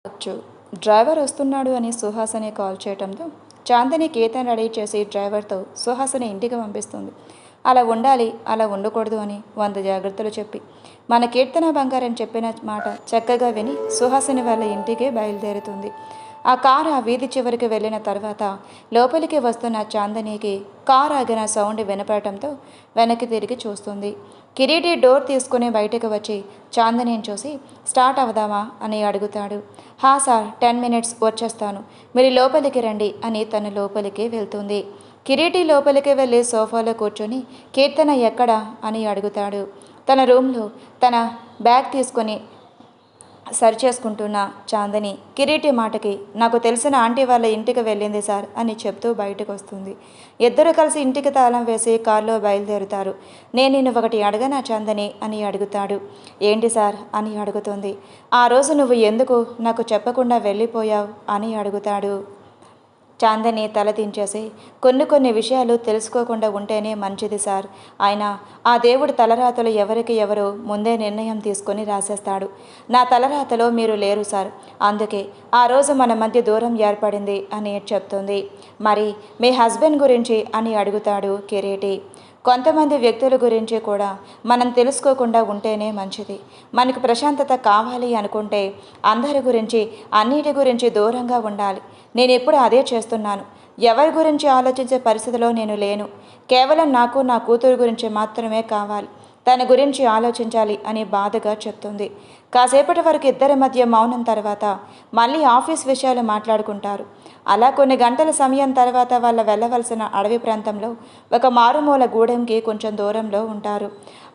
వచ్చు. డ్రైవర్ వస్తున్నాడు అని సుహాసిని కాల్ చేయటంతో చాందిని కేతన్ రెడీ చేసి డ్రైవర్తో సుహాసిని ఇంటికి పంపిస్తుంది. అలా ఉండాలి, అలా ఉండకూడదు అని 100 జాగ్రత్తలు చెప్పి మన కీర్తన బంగారం చెప్పిన మాట చక్కగా విని సుహాసిని వాళ్ళ ఇంటికి బయలుదేరుతుంది. ఆ కారు ఆ వీధి చివరికి వెళ్ళిన తర్వాత లోపలికి వస్తున్న చాందినికి కారు ఆగిన సౌండ్ వినపడటంతో వెనక్కి తిరిగి చూస్తుంది. కిరీటి డోర్ తీసుకుని బయటకు వచ్చి చాందినిని చూసి స్టార్ట్ అవుదామా అని అడుగుతాడు. హా సార్, 10 మినిట్స్ వచ్చేస్తాను, మీరు లోపలికి రండి అని తను లోపలికి వెళ్తుంది. కిరీటి లోపలికి వెళ్ళి సోఫాలో కూర్చొని కీర్తన ఎక్కడా అని అడుగుతాడు. తన రూమ్లో తన బ్యాగ్ తీసుకొని సరిచేసుకుంటున్న చాందిని కిరీటి మాటకి నాకు తెలిసిన ఆంటీ వాళ్ళ ఇంటికి వెళ్ళింది సార్ అని చెప్తూ బయటకు వస్తుంది. ఇద్దరు కలిసి ఇంటికి తాళం వేసి కారులో బయలుదేరుతారు. నేను నిన్ను ఒకటి అడగనా చాందిని అని అడుగుతాడు. ఏంటి సార్ అని అడుగుతుంది. ఆ రోజు నువ్వు ఎందుకు నాకు చెప్పకుండా వెళ్ళిపోయావు అని అడుగుతాడు. చాందిని తల దించేసి కొన్ని విషయాలు తెలుసుకోకుండా ఉంటేనే మంచిది సార్. ఆయన ఆ దేవుడు తలరాతలు ఎవరికి ఎవరో ముందే నిర్ణయం తీసుకొని రాసేస్తాడు. నా తలరాతలో మీరు లేరు సార్, అందుకే ఆ రోజు మన మధ్య దూరం ఏర్పడింది అని చెప్తుంది. మరి మీ హస్బెండ్ గురించి అని అడుగుతాడు కిరీటి. కొంతమంది వ్యక్తుల గురించి కూడా మనం తెలుసుకోకుండా ఉంటేనే మంచిది. మనకు ప్రశాంతత కావాలి అనుకుంటే అందరి గురించి అన్నిటి గురించి దూరంగా ఉండాలి. నేను ఎప్పుడు అదే చేస్తున్నాను. ఎవరి గురించి ఆలోచించే పరిస్థితిలో నేను లేను. కేవలం నాకు నా కూతురు గురించి మాత్రమే కావాలి. తన గురించి ఆలోచించాలి అని బాధగా చెప్తుంది. కాసేపటి వరకు ఇద్దరి మధ్య మౌనం తర్వాత మళ్ళీ ఆఫీస్ విషయాలు మాట్లాడుకుంటారు. అలా కొన్ని గంటల సమయం తర్వాత వాళ్ళ వెళ్ళవలసిన అడవి ప్రాంతంలో ఒక మారుమూల గూడెంకి కొంచెం దూరంలో ఉంటారు.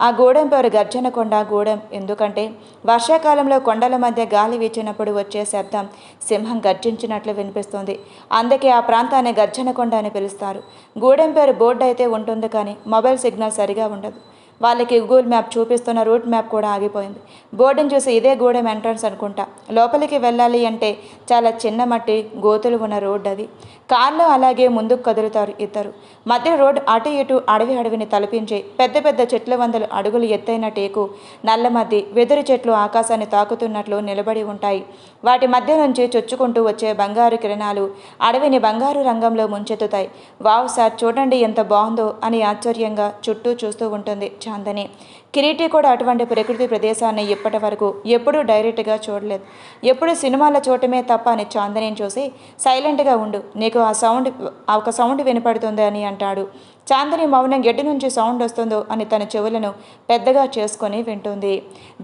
ఆ గూడెం పేరు గర్జనకొండ గూడెం. ఎందుకంటే వర్షాకాలంలో కొండల మధ్య గాలి వీచినప్పుడు వచ్చే శబ్దం సింహం గర్జించినట్లు వినిపిస్తుంది. అందుకే ఆ ప్రాంతాన్ని గర్జనకొండ అని పిలుస్తారు. గూడెం పేరు బోర్డు అయితే ఉంటుంది, కానీ మొబైల్ సిగ్నల్ సరిగా ఉండదు. వాళ్ళకి గూగుల్ మ్యాప్ చూపిస్తున్న రూట్ మ్యాప్ కూడా ఆగిపోయింది. బోర్డుని చూసి ఇదే గూడెం ఎంట్రన్స్ అనుకుంటా. లోపలికి వెళ్ళాలి అంటే చాలా చిన్న మట్టి గోతులు ఉన్న రోడ్డు అది. కార్లో అలాగే ముందుకు కదులుతారు ఇద్దరు. మధ్య రోడ్డు అటు ఇటు అడవిని తలపించి పెద్ద చెట్ల వందలు అడుగులు ఎత్తైన టేకు, నల్లమద్ది, వెదురు చెట్లు ఆకాశాన్ని తాకుతున్నట్లు నిలబడి ఉంటాయి. వాటి మధ్య నుంచి చొచ్చుకుంటూ వచ్చే బంగారు కిరణాలు అడవిని బంగారు రంగంలో ముంచెత్తుతాయి. వావ్ సార్, చూడండి ఎంత బాగుందో అని ఆశ్చర్యంగా చుట్టూ చూస్తూ ఉంటుంది చాందిని. కిరీటి కూడా అటువంటి ప్రకృతి ప్రదేశాన్ని ఇప్పటి వరకు ఎప్పుడూ డైరెక్ట్గా చూడలేదు. ఎప్పుడు సినిమాల చూడటమే తప్ప అని చాందినిని చూసి సైలెంట్గా ఉండు, నీకు ఒక సౌండ్ వినపడుతుంది అని అంటాడు. చాందిని మౌనం ఎటు నుంచి సౌండ్ వస్తుందో అని తన చెవులను పెద్దగా చేసుకొని వింటుంది.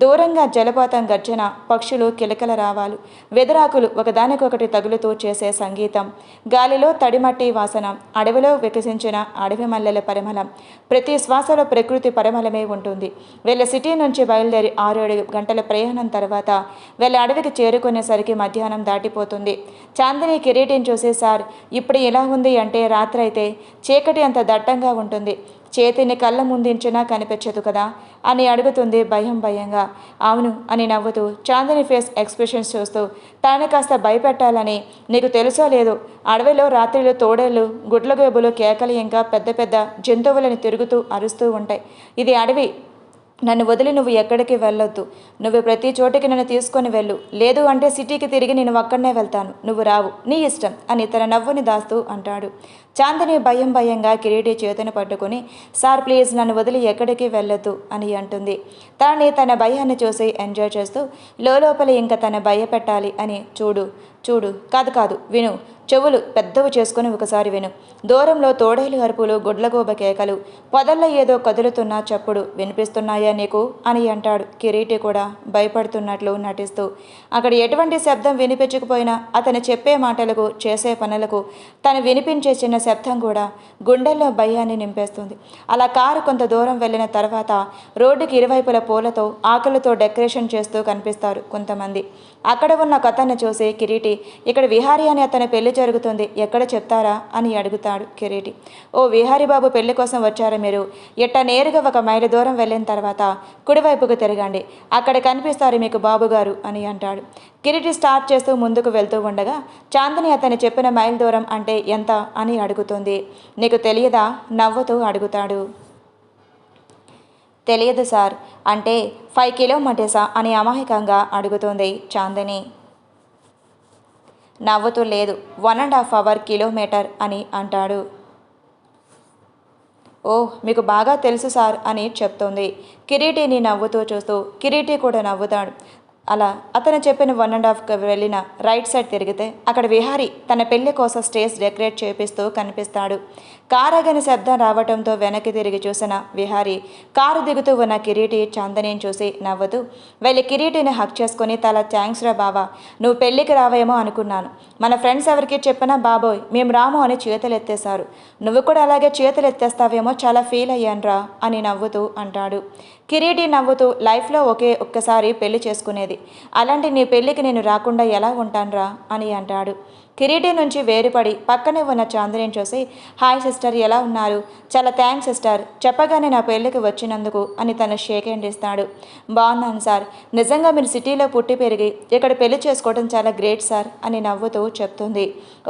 దూరంగా జలపాతం గర్జన, పక్షులు కిలకిల రావాలు, వెదురాకులు ఒకదానికొకటి తగులుతూ చేసే సంగీతం, గాలిలో తడిమట్టి వాసన, అడవిలో వికసించిన అడవి మల్లెల పరిమళం. ప్రతి శ్వాసలో ప్రకృతి పరిమళమే ఉంటుంది. వీళ్ళ సిటీ నుంచి బయలుదేరి 6-7 గంటల ప్రయాణం తర్వాత వీళ్ళ అడవికి చేరుకునేసరికి మధ్యాహ్నం దాటిపోతుంది. చాందిని కిరీటిని చూసి సార్, ఇప్పుడు ఇలా ఉంది అంటే రాత్రి అయితే చీకటి అంత దట్టంగా ఉంటుంది, చేతిని కళ్ళ ముందించినా కనిపించదు కదా అని అడుగుతుంది భయంగా. అవును అని నవ్వుతూ చాందిని ఫేస్ ఎక్స్ప్రెషన్స్ చూస్తూ తాను కాస్త భయపెట్టాలని, నీకు తెలుసో లేదో అడవిలో రాత్రిలో తోడేళ్ళు, గుడ్లగోబులు, కేకలు ఇంకా పెద్ద జంతువులను తిరుగుతూ అరుస్తూ ఉంటాయి. ఇది అడవి. నన్ను వదిలి నువ్వు ఎక్కడికి వెళ్ళొద్దు. నువ్వు ప్రతి చోటికి నన్ను తీసుకొని వెళ్ళు, లేదు అంటే సిటీకి తిరిగి నేను అక్కడనే వెళ్తాను, నువ్వు రావు, నీ ఇష్టం అని తన నవ్వుని దాస్తూ అంటాడు. చాందిని భయంగా కిరీటి చేతిని పట్టుకుని సార్ ప్లీజ్ నన్ను వదిలి ఎక్కడికి వెళ్ళొద్దు అని అంటుంది. తన భయాన్ని చూసి ఎంజాయ్ చేస్తూ లోపల ఇంకా తన భయపెట్టాలి అని చూడు కాదు విను, చెవులు పెద్దవి చేసుకుని ఒకసారి విను. దూరంలో తోడేలు అరుపులు, గుడ్లగూబ కేకలు, పొదల్లో ఏదో కదులుతున్న చప్పుడు వినిపిస్తున్నాయా నీకు అని అంటాడు కిరీటి కూడా భయపడుతున్నట్లు నటిస్తూ. అక్కడ ఎటువంటి శబ్దం వినిపించకపోయినా అతను చెప్పే మాటలకు, చేసే పనులకు తను వినిపించే చిన్న శబ్దం కూడా గుండెల్లో భయాన్ని నింపేస్తుంది. అలా కారు కొంత దూరం వెళ్ళిన తర్వాత రోడ్డుకి ఇరువైపుల పూలతో, ఆకులతో డెకరేషన్ చేస్తూ కనిపిస్తారు కొంతమంది. అక్కడ ఉన్న కథను చూసి కిరీటి, ఇక్కడ విహారీ అని అతని పెళ్లి జరుగుతుంది, ఎక్కడ చెప్తారా అని అడుగుతాడు కిరీటి. ఓ విహారీ బాబు పెళ్లి కోసం వచ్చారా మీరు? నేరుగా 1 మైలు దూరం వెళ్ళిన తర్వాత కుడివైపుకు తిరగండి, అక్కడ కనిపిస్తారు మీకు బాబుగారు అని అంటాడు. కిరీటి స్టార్ట్ చేస్తూ ముందుకు వెళ్తూ ఉండగా చాందిని అతని చెప్పిన మైల్ దూరం అంటే ఎంత అని అడుగుతుంది. నీకు తెలియదా నవ్వుతూ అడుగుతాడు. తెలియదు సార్, అంటే 5 కిలోమీటర్సా అని అమాయకంగా అడుగుతుంది చాందిని. నవ్వుతూ లేదు, 1.5 అవర్ కిలోమీటర్ అని అంటాడు. ఓహ్, మీకు బాగా తెలుసు సార్ అని చెప్తోంది. కిరీటిని నవ్వుతూ చూస్తూ కిరీటి కూడా నవ్వుతాడు. అలా అతను చెప్పిన 1.5కి వెళ్ళిన రైట్ సైడ్ తిరిగితే అక్కడ విహారీ తన పెళ్లి కోసం స్టేజ్ డెకరేట్ చేపిస్తూ కనిపిస్తాడు. కారగని శబ్దం రావడంతో వెనక్కి తిరిగి చూసిన విహారీ కారు దిగుతూ ఉన్న కిరీటి చాందనిని చూసి నవ్వుతూ వెళ్ళి కిరీటిని హక్ చేసుకుని తల థ్యాంక్స్ రా బావా, నువ్వు పెళ్ళికి రావేమో అనుకున్నాను. మన ఫ్రెండ్స్ ఎవరికి చెప్పినా బాబోయ్ మేము రాము అని చేతులు ఎత్తేశారు. నువ్వు కూడా అలాగే చేతులు ఎత్తేస్తావేమో చాలా ఫీల్ అయ్యానురా అని నవ్వుతూ అంటాడు. కిరీటి నవ్వుతూ లైఫ్లో ఒక్కసారి పెళ్లి చేసుకునేది, అలాంటి నీ పెళ్ళికి నేను రాకుండా ఎలా ఉంటానురా అని అంటాడు. కిరీటి నుంచి వేరుపడి పక్కనే ఉన్న చాందినిని చూసి హాయ్ సిస్టర్, ఎలా ఉన్నారు? చాలా థ్యాంక్స్ సిస్టర్, చెప్పగానే నా పెళ్ళికి వచ్చినందుకు అని తను షేక్ హ్యాండ్ ఇస్తాడు. బాగున్నాను సార్, నిజంగా మీరు సిటీలో పుట్టి పెరిగి ఇక్కడ పెళ్లి చేసుకోవడం చాలా గ్రేట్ సార్ అని నవ్వుతూ చెప్తుంది.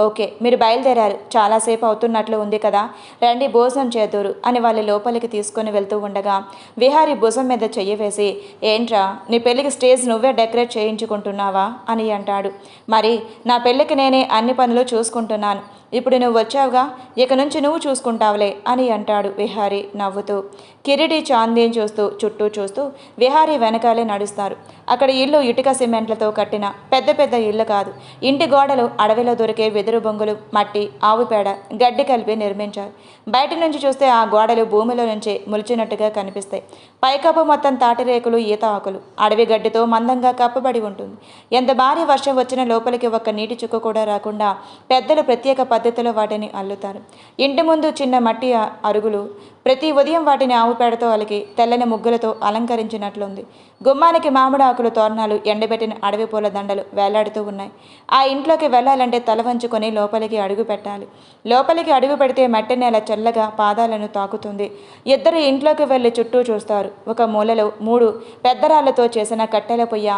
ఓకే, మీరు బయలుదేరారు, చాలాసేపు అవుతున్నట్లు ఉంది కదా, రండి భోజనం చేద్దూరు అని వాళ్ళు లోపలికి తీసుకొని వెళ్తూ ఉండగా విహారీ భుజం మీద చెయ్యి వేసి ఏంట్రా నీ పెళ్ళికి స్టేజ్ నువ్వే డెకరేట్ చేయించుకుంటున్నావా అని అంటాడు. మరి నా పెళ్ళికి నేనే అన్ని పనులు చూసుకుంటున్నాను, ఇప్పుడు నువ్వు వచ్చావుగా, ఇక నుంచి నువ్వు చూసుకుంటావులే అని అంటాడు విహారీ నవ్వుతూ. కిరీటి చాందీని చూస్తూ చుట్టూ చూస్తూ విహారీ వెనకాలే నడుస్తారు. అక్కడ ఇల్లు ఇటుక సిమెంట్లతో కట్టిన పెద్ద పెద్ద ఇల్లు కాదు. ఇంటి గోడలు అడవిలో దొరికే వెదురు బొంగులు, మట్టి, ఆవు పేడ, గడ్డి కలిపి నిర్మించారు. బయట నుంచి చూస్తే ఆ గోడలు భూమిలో నుంచి ములిచినట్టుగా కనిపిస్తాయి. పైకప్పు మొత్తం తాటిరేకులు, ఈత ఆకులు, అడవి గడ్డితో మందంగా కప్పబడి ఉంటుంది. ఎంత భారీ వర్షం వచ్చినా లోపలికి ఒక్క నీటి చుక్క కూడా రాకుండా పెద్దలు ప్రత్యేక పద్ధతిలో వాటిని అల్లుతారు. ఇంటి ముందు చిన్న మట్టి అరుగులు, ప్రతి ఉదయం వాటిని ఆవు పేడతో అలికి తెల్లని ముగ్గులతో అలంకరించినట్లుంది. గుమ్మానికి మామిడి ఆకులు తోరణాలు, ఎండబెట్టిన అడవి పూల దండలు వేలాడుతూ ఉన్నాయి. ఆ ఇంట్లోకి వెళ్ళాలంటే తల వంచుకొని లోపలికి అడుగు పెట్టాలి. లోపలికి అడుగు పెడితే మట్టి నేల చల్లగా పాదాలను తాకుతుంది. ఇద్దరు ఇంట్లోకి వెళ్ళి చుట్టూ చూస్తారు. ఒక మూలలో 3 పెద్దరాళ్లతో చేసిన కట్టెల పొయ్య,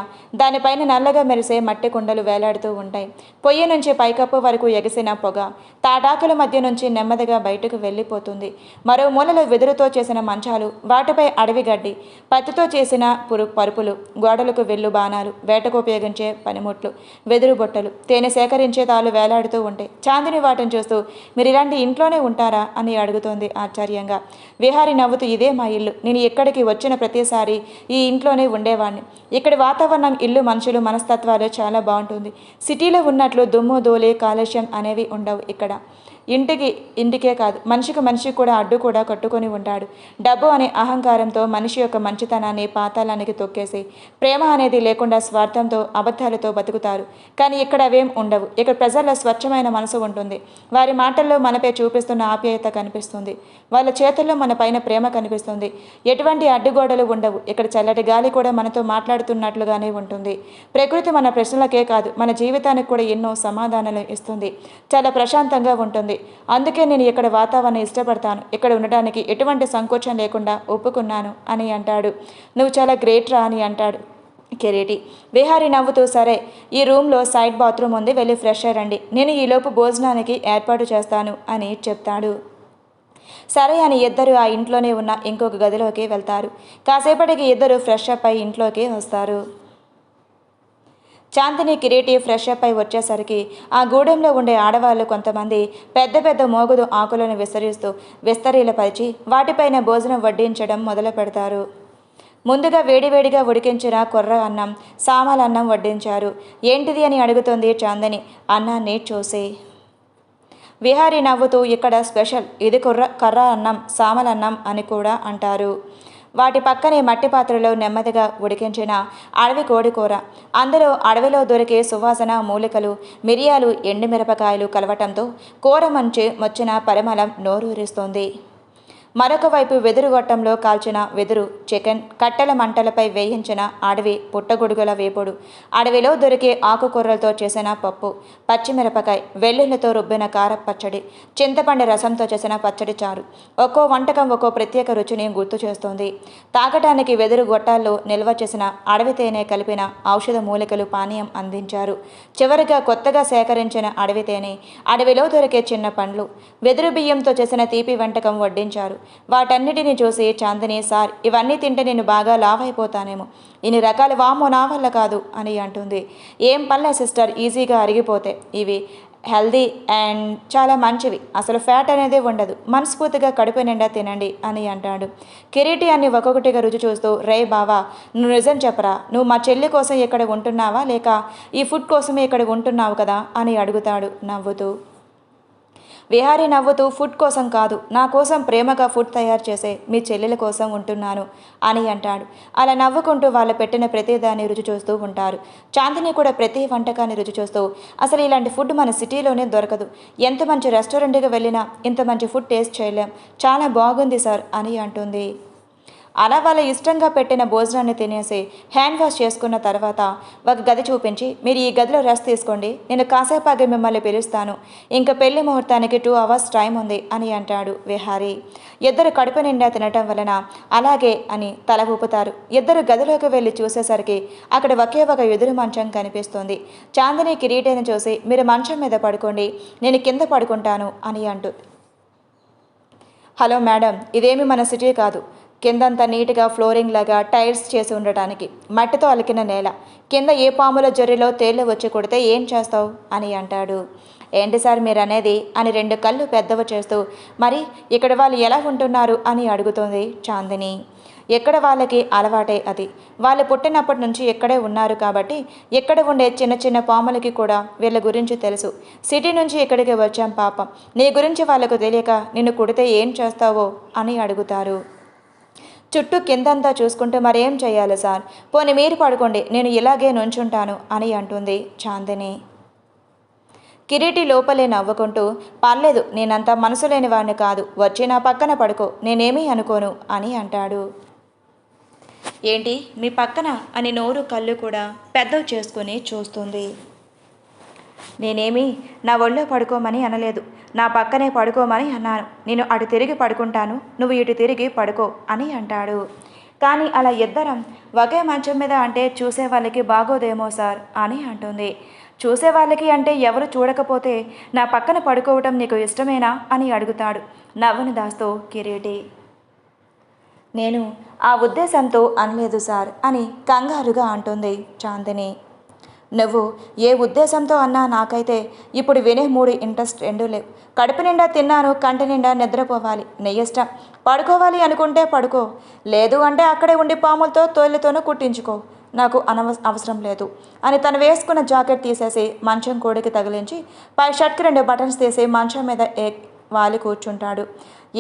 దానిపైన నల్లగా మెరిసే మట్టి కుండలు వేలాడుతూ ఉంటాయి. పొయ్యి నుంచి పైకప్పు వరకు ఎగిసిన పొగ తాటాకుల మధ్య నుంచి నెమ్మదిగా బయటకు వెళ్ళిపోతుంది. మరో మూలలో వెదురుతో చేసిన మంచాలు, వాటిపై అడవి గడ్డి, పత్తితో చేసిన పరుపులు, గోడలకు వెళ్ళు బాణాలు, వేటకు ఉపయోగించే పనిముట్లు, వెదురు బొట్టలు, తేనె సేకరించే తాళ్ళు వేలాడుతూ ఉంటాయి. చాందిని వాటిని చూస్తూ మీరు ఇలాంటి ఇంట్లోనే ఉంటారా అని అడుగుతోంది ఆశ్చర్యంగా. విహారీ నవ్వుతూ ఇదే మా ఇల్లు, నేను ఇక్కడికి వచ్చిన ప్రతిసారి ఈ ఇంట్లోనే ఉండేవాడిని. ఇక్కడి వాతావరణం, ఇల్లు, మనుషులు, మనస్తత్వాలు చాలా బాగుంటుంది. సిటీలో ఉన్నట్లు దుమ్ము, ధూళి, కాలుష్యం అనేవి ఉండవు ఇక్కడ. ఇంటికే కాదు, మనిషికి కూడా అడ్డు కూడా కట్టుకొని ఉంటాడు. డబ్బు అనే అహంకారంతో మనిషి యొక్క మంచితనాన్ని పాతాళానికి తొక్కేసి ప్రేమ అనేది లేకుండా స్వార్థంతో, అబద్ధాలతో బతుకుతారు. కానీ ఇక్కడ అవేం ఉండవు. ఇక్కడ ప్రజల్లో స్వచ్ఛమైన మనసు ఉంటుంది. వారి మాటల్లో మనపై చూపిస్తున్న ఆప్యాయత కనిపిస్తుంది. వాళ్ళ చేతుల్లో మన పైన ప్రేమ కనిపిస్తుంది. ఎటువంటి అడ్డుగోడలు ఉండవు. ఇక్కడ చల్లటి గాలి కూడా మనతో మాట్లాడుతున్నట్లుగానే ఉంటుంది. ప్రకృతి మన ప్రశ్నలకే కాదు, మన జీవితానికి కూడా ఎన్నో సమాధానాలు ఇస్తుంది. చాలా ప్రశాంతంగా ఉంటుంది. అందుకే నేను ఇక్కడ వాతావరణం ఇష్టపడతాను. ఇక్కడ ఉండడానికి ఎటువంటి సంకోచం లేకుండా ఒప్పుకున్నాను అని అంటాడు. నువ్వు చాలా గ్రేట్ రా అని అంటాడు కిరీటి. విహారీ నవ్వుతూ సరే, ఈ రూమ్లో సైడ్ బాత్రూమ్ ఉంది, వెళ్ళి ఫ్రెష్ అయ్యండి, నేను ఈలోపు భోజనానికి ఏర్పాటు చేస్తాను అని చెప్తాడు. సరే అని ఇద్దరు ఆ ఇంట్లోనే ఉన్న ఇంకొక గదిలోకి వెళ్తారు. కాసేపటికి ఇద్దరు ఫ్రెష్ అప్ అయి ఇంట్లోకి వస్తారు. చాందిని, కిరీటి ఫ్రెష్ అప్ అయి వచ్చేసరికి ఆ గూడెంలో ఉండే ఆడవాళ్ళు కొంతమంది పెద్ద పెద్ద మోగుదు ఆకులను విస్తరీలపరిచి వాటిపైన భోజనం వడ్డించడం మొదలు పెడతారు. ముందుగా వేడివేడిగా ఉడికించిన కొర్ర అన్నం, సామలన్నం వడ్డించారు. ఏంటిది అని అడుగుతుంది చాందిని అన్నాన్ని చూసి. విహారీ నవ్వుతూ ఇక్కడ స్పెషల్, ఇది కర్ర అన్నం, సామలన్నం అని కూడా అంటారు. వాటి పక్కనే మట్టి పాత్రలో నెమ్మదిగా ఉడికించిన అడవి కోడికూర, అందులో అడవిలో దొరికే సువాసన మూలికలు, మిరియాలు, ఎండుమిరపకాయలు కలవటంతో కూర మొచ్చిన పరిమళం నోరూరిస్తోంది. మరొక వైపు వెదురు గొట్టంలో కాల్చిన వెదురు చికెన్, కట్టెల మంటలపై వేయించిన అడవి పుట్టగొడుగుల వేపుడు, అడవిలో దొరికే ఆకుకూరలతో చేసిన పప్పు, పచ్చిమిరపకాయ, వెల్లుల్లితో రుబ్బిన కార పచ్చడి, చింతపండు రసంతో చేసిన పచ్చడి చారు. ఒక్కో వంటకం ఒక్కో ప్రత్యేక రుచిని గుర్తు చేస్తోంది. తాగటానికి వెదురు గొట్టాల్లో నిల్వ చేసిన అడవి తేనె కలిపిన ఔషధ మూలికలు పానీయం అందించారు. చివరిగా కొత్తగా సేకరించిన అడవి తేనె, అడవిలో దొరికే చిన్న పండ్లు, వెదురు బియ్యంతో చేసిన తీపి వంటకం వడ్డించారు. వాటన్నిటిని చూసి చాందిని, సార్ ఇవన్నీ తింటే నేను బాగా లావ్ అయిపోతానేమో, ఇన్ని రకాల వామో నా వల్ల కాదు అని అంటుంది. ఏం పర్లే సిస్టర్, ఈజీగా అరిగిపోతే, ఇవి హెల్దీ అండ్ చాలా మంచివి, అసలు ఫ్యాట్ అనేది ఉండదు, మనస్ఫూర్తిగా కడుపు నిండా తినండి అని అంటాడు. కిరీటి అన్ని ఒక్కొక్కటిగా రుచి చూస్తూ, రే బావా నువ్వు నిజం చెప్పరా, నువ్వు మా చెల్లి కోసం ఇక్కడ ఉంటున్నావా లేక ఈ ఫుడ్ కోసమే ఇక్కడ ఉంటున్నావు కదా అని అడుగుతాడు నవ్వుతూ. విహారీ నవ్వుతూ, ఫుడ్ కోసం కాదు, నా కోసం ప్రేమగా ఫుడ్ తయారు చేసే మీ చెల్లెల కోసం ఉంటున్నాను అని అంటాడు. అలా నవ్వుకుంటూ వాళ్ళు పెట్టిన ప్రతిదాన్ని రుచి చూస్తూ ఉంటారు. చాందిని కూడా ప్రతి వంటకాన్ని రుచి చూస్తూ, అసలు ఇలాంటి ఫుడ్ మన సిటీలోనే దొరకదు, ఎంత మంచి రెస్టారెంట్కి వెళ్ళినా ఇంత మంచి ఫుడ్ టేస్ట్ చేయలేం, చాలా బాగుంది సార్ అని అంటుంది. అలా వాళ్ళ ఇష్టంగా పెట్టిన భోజనాన్ని తినేసి హ్యాండ్ వాష్ చేసుకున్న తర్వాత ఒక గది చూపించి, మీరు ఈ గదిలో రెస్ట్ తీసుకోండి, నేను కాసేపు ఆగి మిమ్మల్ని పిలుస్తాను, ఇంకా పెళ్లి ముహూర్తానికి 2 hours టైం ఉంది అని అంటాడు విహారీ. ఇద్దరు కడుపు నిండా తినటం వలన అలాగే అని తల ఊపుతారు. ఇద్దరు గదిలోకి వెళ్ళి చూసేసరికి అక్కడ ఒకే ఒక ఎదురు మంచం కనిపిస్తుంది. చాందిని కిరీటిని చూసి, మీరు మంచం మీద పడుకోండి, నేను కింద పడుకుంటాను అని అంటుంది. హలో మేడం, ఇదేమి మన సిటీ కాదు, కిందంతా నీట్గా ఫ్లోరింగ్ లాగా టైల్స్ చేసి ఉండటానికి, మట్టితో అలికిన నేల, కింద ఏ పాముల జొర్రిలో తేళ్లు వచ్చి కొడితే ఏం చేస్తావు అని అంటాడు. ఏంటి సార్ మీరు అనేది అని 2 కళ్ళు పెద్దవి చేస్తూ, మరి ఇక్కడ వాళ్ళు ఎలా ఉంటున్నారు అని అడుగుతుంది చాందిని. ఎక్కడ వాళ్ళకి అలవాటే అది, వాళ్ళు పుట్టినప్పటి నుంచి ఇక్కడే ఉన్నారు కాబట్టి ఇక్కడ ఉండే చిన్న చిన్న పాములకి కూడా వీళ్ళ గురించి తెలుసు. సిటీ నుంచి ఇక్కడికి వచ్చాం పాపం, నీ గురించి వాళ్ళకు తెలియక నిన్ను కుడితే ఏం చేస్తావో అని అడుగుతారు. చుట్టూ కిందంతా చూసుకుంటూ, మరేం చేయాలి సార్, పోనీ మీరు పడుకోండి, నేను ఇలాగే నుంచుంటాను అని అంటుంది చాందిని. కిరీటి లోపలే నవ్వుకుంటూ, పర్లేదు, నేనంతా మనసు లేని వాడిని కాదు, వచ్చి నా పక్కన పడుకో, నేనేమీ అనుకోను అని అంటాడు. ఏంటి మీ పక్కన అని నోరు కళ్ళు కూడా పెద్దవి చేసుకుని చూస్తుంది. నేనేమీ నా ఒళ్ళో పడుకోమని అనలేదు, నా పక్కనే పడుకోమని అన్నాను, నేను అటు తిరిగి పడుకుంటాను, నువ్వు ఇటు తిరిగి పడుకో అని అంటాడు. కానీ అలా ఇద్దరం ఒకే మంచం మీద అంటే చూసే వాళ్ళకి బాగోదేమో సార్ అని అంటుంది. చూసేవాళ్ళకి అంటే ఎవరు చూడకపోతే నా పక్కన పడుకోవటం నీకు ఇష్టమేనా అని అడుగుతాడు నవ్వును దాస్తూ కిరీటి. నేను ఆ ఉద్దేశంతో అనలేదు సార్ అని కంగారుగా అంటుంది చాందిని. నువ్వు ఏ ఉద్దేశంతో అన్నా నాకైతే ఇప్పుడు వినే మూడు ఇంట్రెస్ట్ రెండూ లేవు. కడుపు నిండా తిన్నాను, కంటి నిండా నిద్రపోవాలి, నీ ఇష్టం. పడుకోవాలి అనుకుంటే పడుకో, లేదు అంటే అక్కడే ఉండి పాములతో తోళ్ళతోనూ కుట్టించుకో, నాకు అవసరం లేదు అని తను వేసుకున్న జాకెట్ తీసేసి మంచం కోడికి తగిలించి పై షర్ట్కి 2 బటన్స్ తీసి మంచం మీద వాలి కూర్చుంటాడు.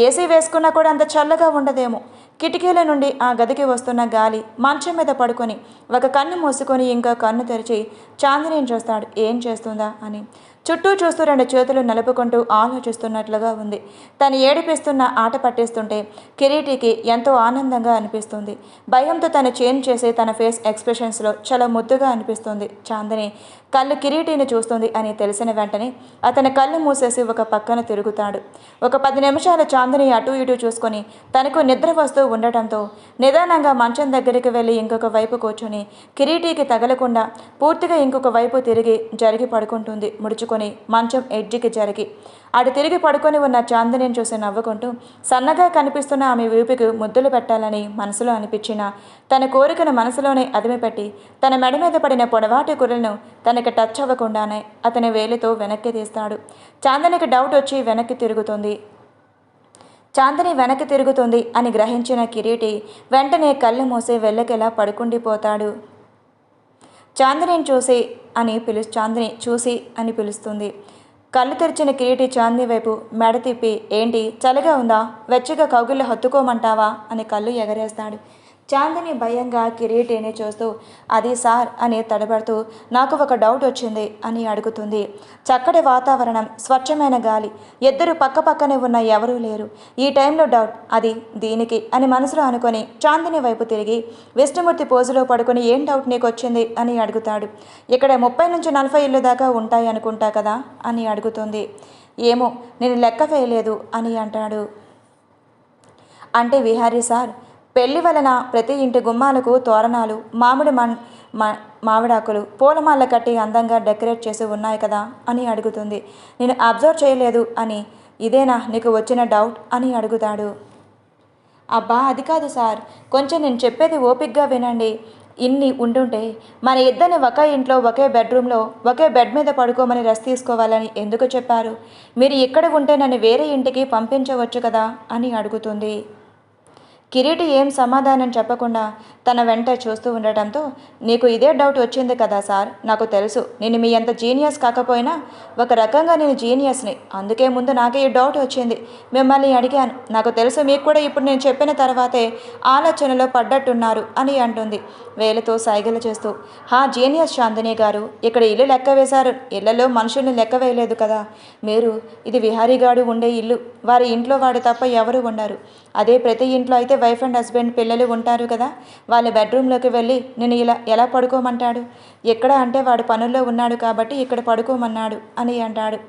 ఏసీ వేసుకున్నా కూడా అంత చల్లగా ఉండదేమో. కిటికీల నుండి ఆ గదికి వస్తున్న గాలి మంచం మీద పడుకొని ఒక కన్ను మూసుకొని ఇంకో కన్ను తెరిచి చాందినిని చూస్తాడు, ఏం చేస్తుందా అని. చుట్టూ చూస్తూ 2 చేతులు నలుపుకుంటూ ఆలోచిస్తున్నట్లుగా ఉంది. తను ఏడిపిస్తున్న ఆట పట్టిస్తుంటే కిరీటికి ఎంతో ఆనందంగా అనిపిస్తుంది. భయంతో తను చేంజ్ చేసి తన ఫేస్ ఎక్స్ప్రెషన్స్లో చాలా ముద్దుగా అనిపిస్తుంది. చాందిని కళ్ళు కిరీటిని చూస్తుంది అని తెలిసిన వెంటనే అతని కళ్ళు మూసేసి ఒక పక్కన తిరుగుతాడు. ఒక 10 నిమిషాలు చాందిని అటు ఇటు చూసుకొని తనకు నిద్ర వస్తూ ఉండటంతో నిదానంగా మంచం దగ్గరికి వెళ్ళి ఇంకొక వైపు కూర్చొని కిరీటికి తగలకుండా పూర్తిగా ఇంకొక వైపు తిరిగి జరిగి పడుకుంటుంది. ముడుచుకొని మంచం ఎడ్జికి జరిగి అటు తిరిగి పడుకొని ఉన్న చాందినిని చూసి నవ్వుకుంటూ సన్నగా కనిపిస్తున్న ఆమె వీపుకి ముద్దులు పెట్టాలని మనసులో అనిపించిన తన కోరికను మనసులోనే అదిమిపెట్టి తన మెడ మీద పడిన పొడవాటి కుర్రలను తనకి టచ్ అవ్వకుండానే అతని వేలితో వెనక్కి తీస్తాడు. చాందినికి డౌట్ వచ్చి చాందిని వెనక్కి తిరుగుతుంది అని గ్రహించిన కిరీటి వెంటనే కళ్ళు మూసి వెళ్ళకెలా పడుకుండిపోతాడు. చాందిని చూసి అని పిలుస్తుంది. కళ్ళు తెరిచిన కిరీటి చాందిని వైపు మెడ తిప్పి, ఏంటి చలిగా ఉందా, వెచ్చగా కౌగిల్లో హత్తుకోమంటావా అని కళ్ళు ఎగరేస్తాడు. చాందిని భయంగా కిరీటిని చూస్తూ, అది సార్ అని తడబడుతూ, నాకు ఒక డౌట్ వచ్చింది అని అడుగుతుంది. చక్కటి వాతావరణం, స్వచ్ఛమైన గాలి, ఇద్దరు పక్కపక్కనే ఉన్న ఎవరూ లేరు, ఈ టైంలో డౌట్ అది దీనికి అని మనసులో అనుకొని చాందిని వైపు తిరిగి విష్ణుమూర్తి పోజులో పడుకొని ఏం డౌట్ నీకు వచ్చింది అని అడుగుతాడు. ఇక్కడ 30 నుంచి 40 ఇళ్ళు దాకా ఉంటాయి అనుకుంటా కదా అని అడుగుతుంది. ఏమో నేను లెక్క వేయలేదు అని అంటాడు. అంటే విహారీ సార్, పెళ్లి వలన ప్రతి ఇంటి గుమ్మాలకు తోరణాలు, మామిడాకులు, పూలమాల కట్టి అందంగా డెకరేట్ చేసి ఉన్నాయి కదా అని అడుగుతుంది. నేను అబ్జర్వ్ చేయలేదు అని, ఇదేనా నీకు వచ్చిన డౌట్ అని అడుగుతాడు. అబ్బా అది కాదు సార్, కొంచెం నేను చెప్పేది ఓపిగ్గా వినండి. ఇన్ని ఉండుంటే మన ఇద్దరిని ఒకే ఇంట్లో ఒకే బెడ్రూమ్లో ఒకే బెడ్ మీద పడుకోమని రెస్ట్ తీసుకోవాలని ఎందుకు చెప్పారు? మీరు ఇక్కడ ఉంటే నన్ను వేరే ఇంటికి పంపించవచ్చు కదా అని అడుగుతుంది. కిరీటి ఏం సమాధానం చెప్పకుండా తన వెంట చూస్తూ ఉండటంతో, నీకు ఇదే డౌట్ వచ్చింది కదా సార్, నాకు తెలుసు నేను మీ అంత జీనియస్ కాకపోయినా ఒక రకంగా నేను జీనియస్ని, అందుకే ముందు నాకే ఈ డౌట్ వచ్చింది, మిమ్మల్ని అడిగాను. నాకు తెలుసు మీకు కూడా ఇప్పుడు నేను చెప్పిన తర్వాతే ఆలోచనలో పడ్డట్టున్నారు అని అంటుంది వేలతో సైగలు చేస్తూ. జీనియస్ చాందిని గారు, ఇక్కడ ఇల్లు లెక్క వేశారు, ఇళ్లలో మనుషుల్ని లెక్క వేయలేదు కదా మీరు. ఇది విహారీగాడు ఉండే ఇల్లు, వారి ఇంట్లో వాడు తప్ప ఎవరు ఉండరు. అదే ప్రతి ఇంట్లో అయితే వైఫ్ అండ్ హస్బెండ్ పిల్లలు ఉంటారు కదా, వాళ్ళ బెడ్రూమ్లోకి వెళ్ళి నేను ఇలా ఎలా పడుకోమంటాడు? ఎక్కడ అంటే వాడు పనుల్లో ఉన్నాడు కాబట్టి ఇక్కడ పడుకోమన్నాడు అని అంటాడు.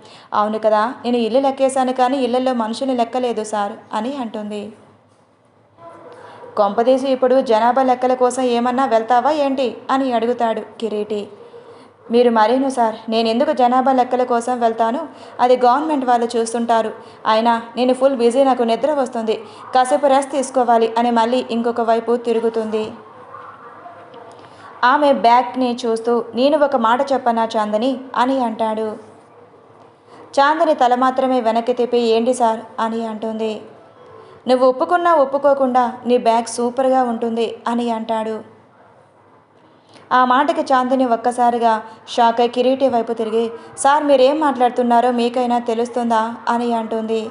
అవును కదా, నేను ఇల్లు లెక్కేశాను కానీ ఇళ్లలో మనుషుని లెక్కలేదు సార్ అని అంటుంది. కొంపదీసి ఇప్పుడు జనాభా లెక్కల కోసం ఏమన్నా వెళ్తావా ఏంటి అని అడుగుతాడు కిరీటి. మీరు మరీను సార్, నేను ఎందుకు జనాభా లెక్కల కోసం వెళ్తాను, అది గవర్నమెంట్ వాళ్ళు చూస్తుంటారు. అయినా నేను ఫుల్ బిజీ, నాకు నిద్ర వస్తుంది, కాసేపు రెస్ట్ తీసుకోవాలి అని మళ్ళీ ఇంకొక వైపు తిరుగుతుంది. ఆమె బ్యాగ్ని చూస్తూ, నేను ఒక మాట చెప్పనా చాందని అని అంటాడు. చాందని తల మాత్రమే వెనక్కి తిప్పి ఏంటి సార్ అని అంటుంది. నువ్వు ఒప్పుకున్నా ఒప్పుకోకుండా నీ బ్యాగ్ సూపర్గా ఉంటుంది అని అంటాడు. ఆ మాటకి చాందిని ఒక్కసారిగా షాక్ అయి కిరీటి వైపు తిరిగి, సార్ మీరేం మాట్లాడుతున్నారో మీకైనా తెలుస్తుందా అని అంటుంది.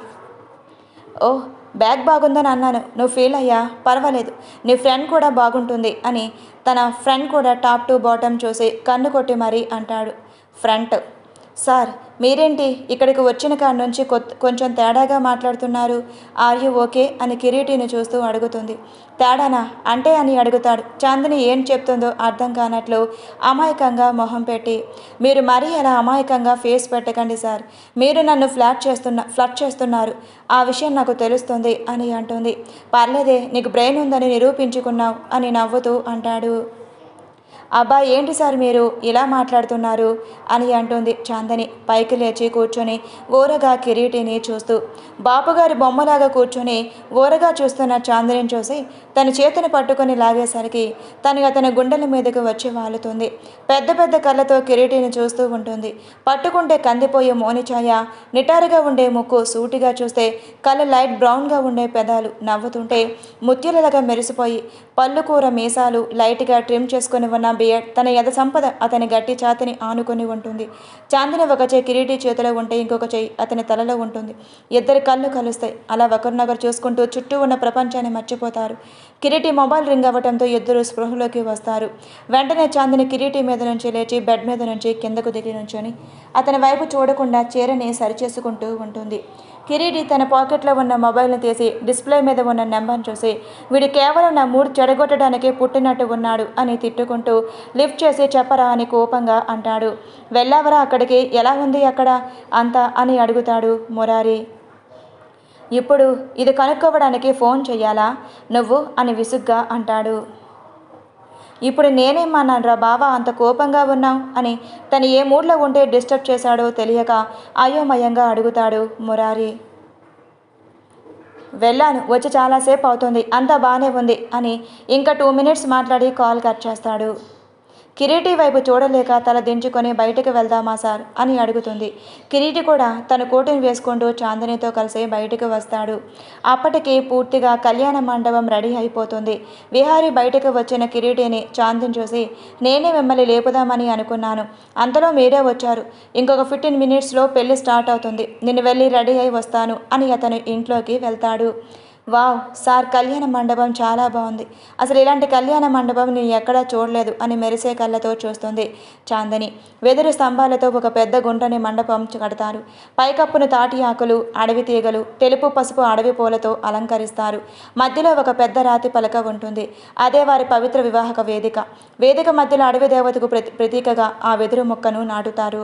ఓహ్, బ్యాగ్ బాగుందని అన్నాను, నువ్వు ఫీల్ అయ్యా, పర్వాలేదు, నీ ఫ్రెండ్ కూడా బాగుంటుంది అని తన ఫ్రెండ్ కూడా టాప్ టు బాటమ్ చూసి కన్ను కొట్టి మరీ అంటాడు. ఫ్రంట్ సార్, మీరేంటి ఇక్కడికి వచ్చిన కాడి నుంచి కొంచెం తేడాగా మాట్లాడుతున్నారు, ఆర్ యూ ఓకే అని కిరీటిని చూస్తూ అడుగుతుంది. తేడానా అంటే అని అడుగుతాడు. చాందిని ఏం చెప్తుందో అర్థం కానట్లు అమాయకంగా మొహం పెట్టి, మీరు మరీ అలా అమాయకంగా ఫేస్ పెట్టకండి సార్, మీరు నన్ను ఫ్లట్ చేస్తున్నారు, ఆ విషయం నాకు తెలుస్తుంది అని అంటుంది. పర్లేదే, నీకు బ్రెయిన్ ఉందని నిరూపించుకున్నావు అని నవ్వుతూ అంటాడు. అబ్బా ఏంటి సార్ మీరు ఇలా మాట్లాడుతున్నారు అని అంటుంది చాందని పైకి లేచి కూర్చొని ఓరగా కిరీటిని చూస్తూ. బాపుగారి బొమ్మలాగా కూర్చొని ఓరగా చూస్తున్న చాందిని చూసి తన చేతిని పట్టుకొని లాగేసరికి తను అతని గుండెల మీదకు వచ్చి వాలుతుంది. పెద్ద పెద్ద కళ్ళతో కిరీటిని చూస్తూ ఉంటుంది. పట్టుకుంటే కందిపోయే మోనిఛాయ, నిటారుగా ఉండే ముక్కు, సూటిగా చూస్తే కళ్ళు లైట్ బ్రౌన్గా ఉండే పెదాలు, నవ్వుతుంటే ముత్యాలలాగా మెరిసిపోయి పళ్ళుకూర మీసాలు లైట్గా ట్రిమ్ చేసుకొని ఉన్న బియర్డ్, తన యథ సంపద అతని గట్టి ఛాతిని ఆనుకొని ఉంటుంది. చాందిని ఒక చేయి కిరీటి చేతిలో ఉంటే ఇంకొక చేయి అతని తలలో ఉంటుంది. ఇద్దరి కళ్ళు కలుస్తాయి. అలా ఒకరినొకరు చూసుకుంటూ చుట్టూ ఉన్న ప్రపంచాన్ని మర్చిపోతారు. కిరీటి మొబైల్ రింగ్ అవ్వడంతో ఇద్దరు స్పృహలోకి వస్తారు. వెంటనే చాందిని కిరీటి మీద నుంచి లేచి బెడ్ మీద నుంచి కిందకు దిగి నుంచొని అతని వైపు చూడకుండా చీరని సరిచేసుకుంటూ ఉంటుంది. కిరీటి తన పాకెట్లో ఉన్న మొబైల్ని తీసి డిస్ప్లే మీద ఉన్న నెంబర్ని చూసి, వీడు కేవలం నా మూడు చెడగొట్టడానికి పుట్టినట్టు ఉన్నాడు అని తిట్టుకుంటూ లిఫ్ట్ చేసి చెప్పరా అని కోపంగా అంటాడు. వెళ్ళావరా అక్కడికి, ఎలా ఉంది అక్కడ అంతా అని అడుగుతాడు మురారి. ఇప్పుడు ఇది కనుక్కోవడానికి ఫోన్ చెయ్యాలా నువ్వు అని విసుగ్గా అంటాడు. ఇప్పుడు నేనేమన్నానురా బావా అంత కోపంగా ఉన్నావు అని తను ఏ మూడ్లో ఉంటే డిస్టర్బ్ చేశాడో తెలియక అయోమయంగా అడుగుతాడు మురారి. వెళ్ళాను, వచ్చి చాలాసేపు అవుతుంది, అంతా బాగానే ఉంది అని ఇంకా 2 minutes మాట్లాడి కాల్ కట్ చేస్తాడు. కిరీటి వైపు చూడలేక తల దించుకొని బయటకు వెళ్దామా సార్ అని అడుగుతుంది. కిరీటి కూడా తన కోటుని వేసుకుంటూ చాందినితో కలిసి బయటకు వస్తాడు. అప్పటికి పూర్తిగా కళ్యాణ మండపం రెడీ అయిపోతుంది. విహారీ బయటకు వచ్చిన కిరీటిని చాందిని చూసి, నేనే మిమ్మల్ని లేపుదామని అనుకున్నాను, అంతలో మీరే వచ్చారు, ఇంకొక 15 minutesలో పెళ్లి స్టార్ట్ అవుతుంది, నేను వెళ్ళి రెడీ అయి వస్తాను అని అతను ఇంట్లోకి వెళ్తాడు. వావ్ సార్, కళ్యాణ మండపం చాలా బాగుంది, అసలు ఇలాంటి కళ్యాణ మండపం నేను ఎక్కడా చూడలేదు అని మెరిసే కళ్ళతో చూస్తుంది చాందని. వెదురు స్తంభాలతో ఒక పెద్ద గుంటని మండపం కడతారు. పైకప్పును తాటి ఆకులు, అడవి తీగలు, తెలుపు పసుపు అడవి పూలతో అలంకరిస్తారు. మధ్యలో ఒక పెద్ద రాతి పలక ఉంటుంది. అదే వారి పవిత్ర వివాహక వేదిక. వేదిక మధ్యలో అడవి దేవతకు ప్రతీకగా ఆ వెదురు మొక్కను నాటుతారు.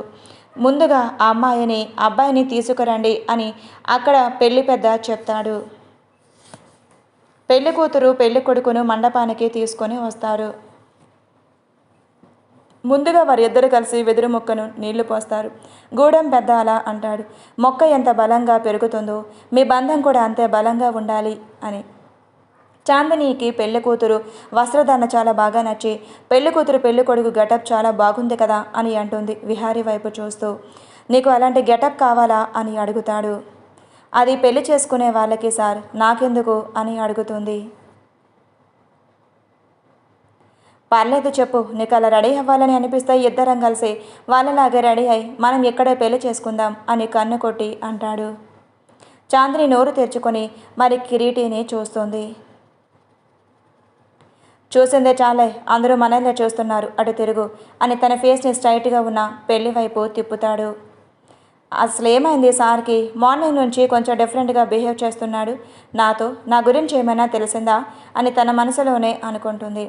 ముందుగా ఆ అమ్మాయిని అబ్బాయిని తీసుకురండి అని అక్కడ పెళ్లి పెద్ద చెప్తాడు. పెళ్లి కూతురు పెళ్లి కొడుకును మండపానికి తీసుకొని వస్తారు. ముందుగా వారిద్దరు కలిసి వెదురు మొక్కను నీళ్లు పోస్తారు. గూడెం పెద్ద అలా అంటాడు, మొక్క ఎంత బలంగా పెరుగుతుందో మీ బంధం కూడా అంతే బలంగా ఉండాలి అని. చాందినికి పెళ్లి కూతురు వస్త్రధారణ చాలా బాగా నచ్చి పెళ్లి కూతురు పెళ్లి కొడుకు గెటప్ చాలా బాగుంది కదా అని అంటుంది విహారీ వైపు చూస్తూ. నీకు అలాంటి గెటప్ కావాలా అని అడుగుతాడు. అది పెళ్లి చేసుకునే వాళ్ళకి సార్, నాకెందుకు అని అడుగుతుంది. పర్లేదు చెప్పు, నీకు అలా రెడీ అవ్వాలని అనిపిస్తే ఇద్దరం కలిసి వాళ్ళలాగే రెడీ అయి మనం ఇక్కడే పెళ్లి చేసుకుందాం అని కన్ను కొట్టి అంటాడు. చాందిని నోరు తెరుచుకొని మరి కిరీటిని చూస్తుంది. చూసిందే చాలే, అందరూ మనల్నే చూస్తున్నారు, అటు తిరుగు అని తన ఫేస్ని స్ట్రైట్గా ఉన్న పెళ్లి వైపు తిప్పుతాడు. అసలు ఏమైంది సార్కి? మార్నింగ్ నుంచి కొంచెం డిఫరెంట్గా బిహేవ్ చేస్తున్నాడు. నా గురించి ఏమైనా తెలిసిందా అని తన మనసులోనే అనుకుంటుంది.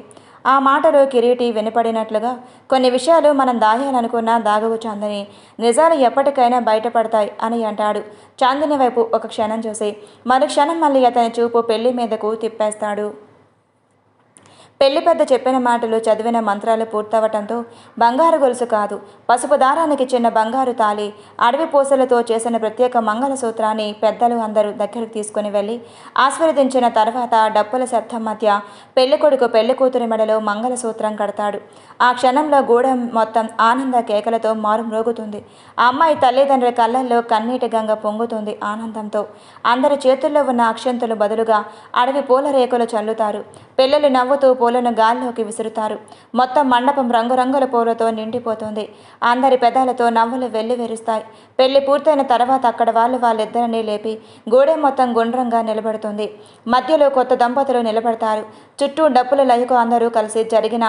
ఆ మాటలు కిరీటి వినపడినట్లుగా కొన్ని విషయాలు మనం దాయాలనుకున్నా దాగవు చాందిని, నిజాలు ఎప్పటికైనా బయటపడతాయి అని అంటాడు. చాందిని వైపు ఒక క్షణం చూసి మరు క్షణం మళ్ళీ అతని చూపు పెళ్లి మీదకు తిప్పేస్తాడు. పెళ్లి పెద్ద చెప్పిన మాటలు చదివిన మంత్రాలు పూర్తవటంతో బంగారు గొలుసు కాదు, పసుపు దారానికి చిన్న బంగారు తాళి, అడవి పూసలతో చేసిన ప్రత్యేక మంగళసూత్రాన్ని పెద్దలు అందరూ దగ్గరకు తీసుకుని వెళ్ళి ఆశీర్వదించిన తర్వాత డప్పుల శబ్దం మధ్య పెళ్లి కొడుకు పెళ్లి కూతురి మెడలో మంగళసూత్రం కడతాడు. ఆ క్షణంలో గూడెం మొత్తం ఆనంద కేకలతో మారుమ్రోగుతుంది. ఆ అమ్మాయి తల్లిదండ్రుల కళ్ళల్లో కన్నీటి గంగ పొంగుతుంది ఆనందంతో. అందరి చేతుల్లో ఉన్న అక్షంతులు బదులుగా అడవి పూల రేకులు చల్లుతారు. పిల్లలు నవ్వుతూ పూలను గాల్లోకి విసురుతారు. మొత్తం మండపం రంగురంగుల పూలతో నిండిపోతుంది. అందరి పెదాలతో నవ్వులు వెల్లివిరుస్తాయి. పెళ్లి పూర్తయిన తర్వాత అక్కడ వాళ్ళిద్దరినీ లేపి గూడెం మొత్తం గుండ్రంగా నిలబడుతుంది. మధ్యలో కొత్త దంపతులు నిలబడతారు. చుట్టూ డప్పుల లయకు అందరూ కలిసి జరిగిన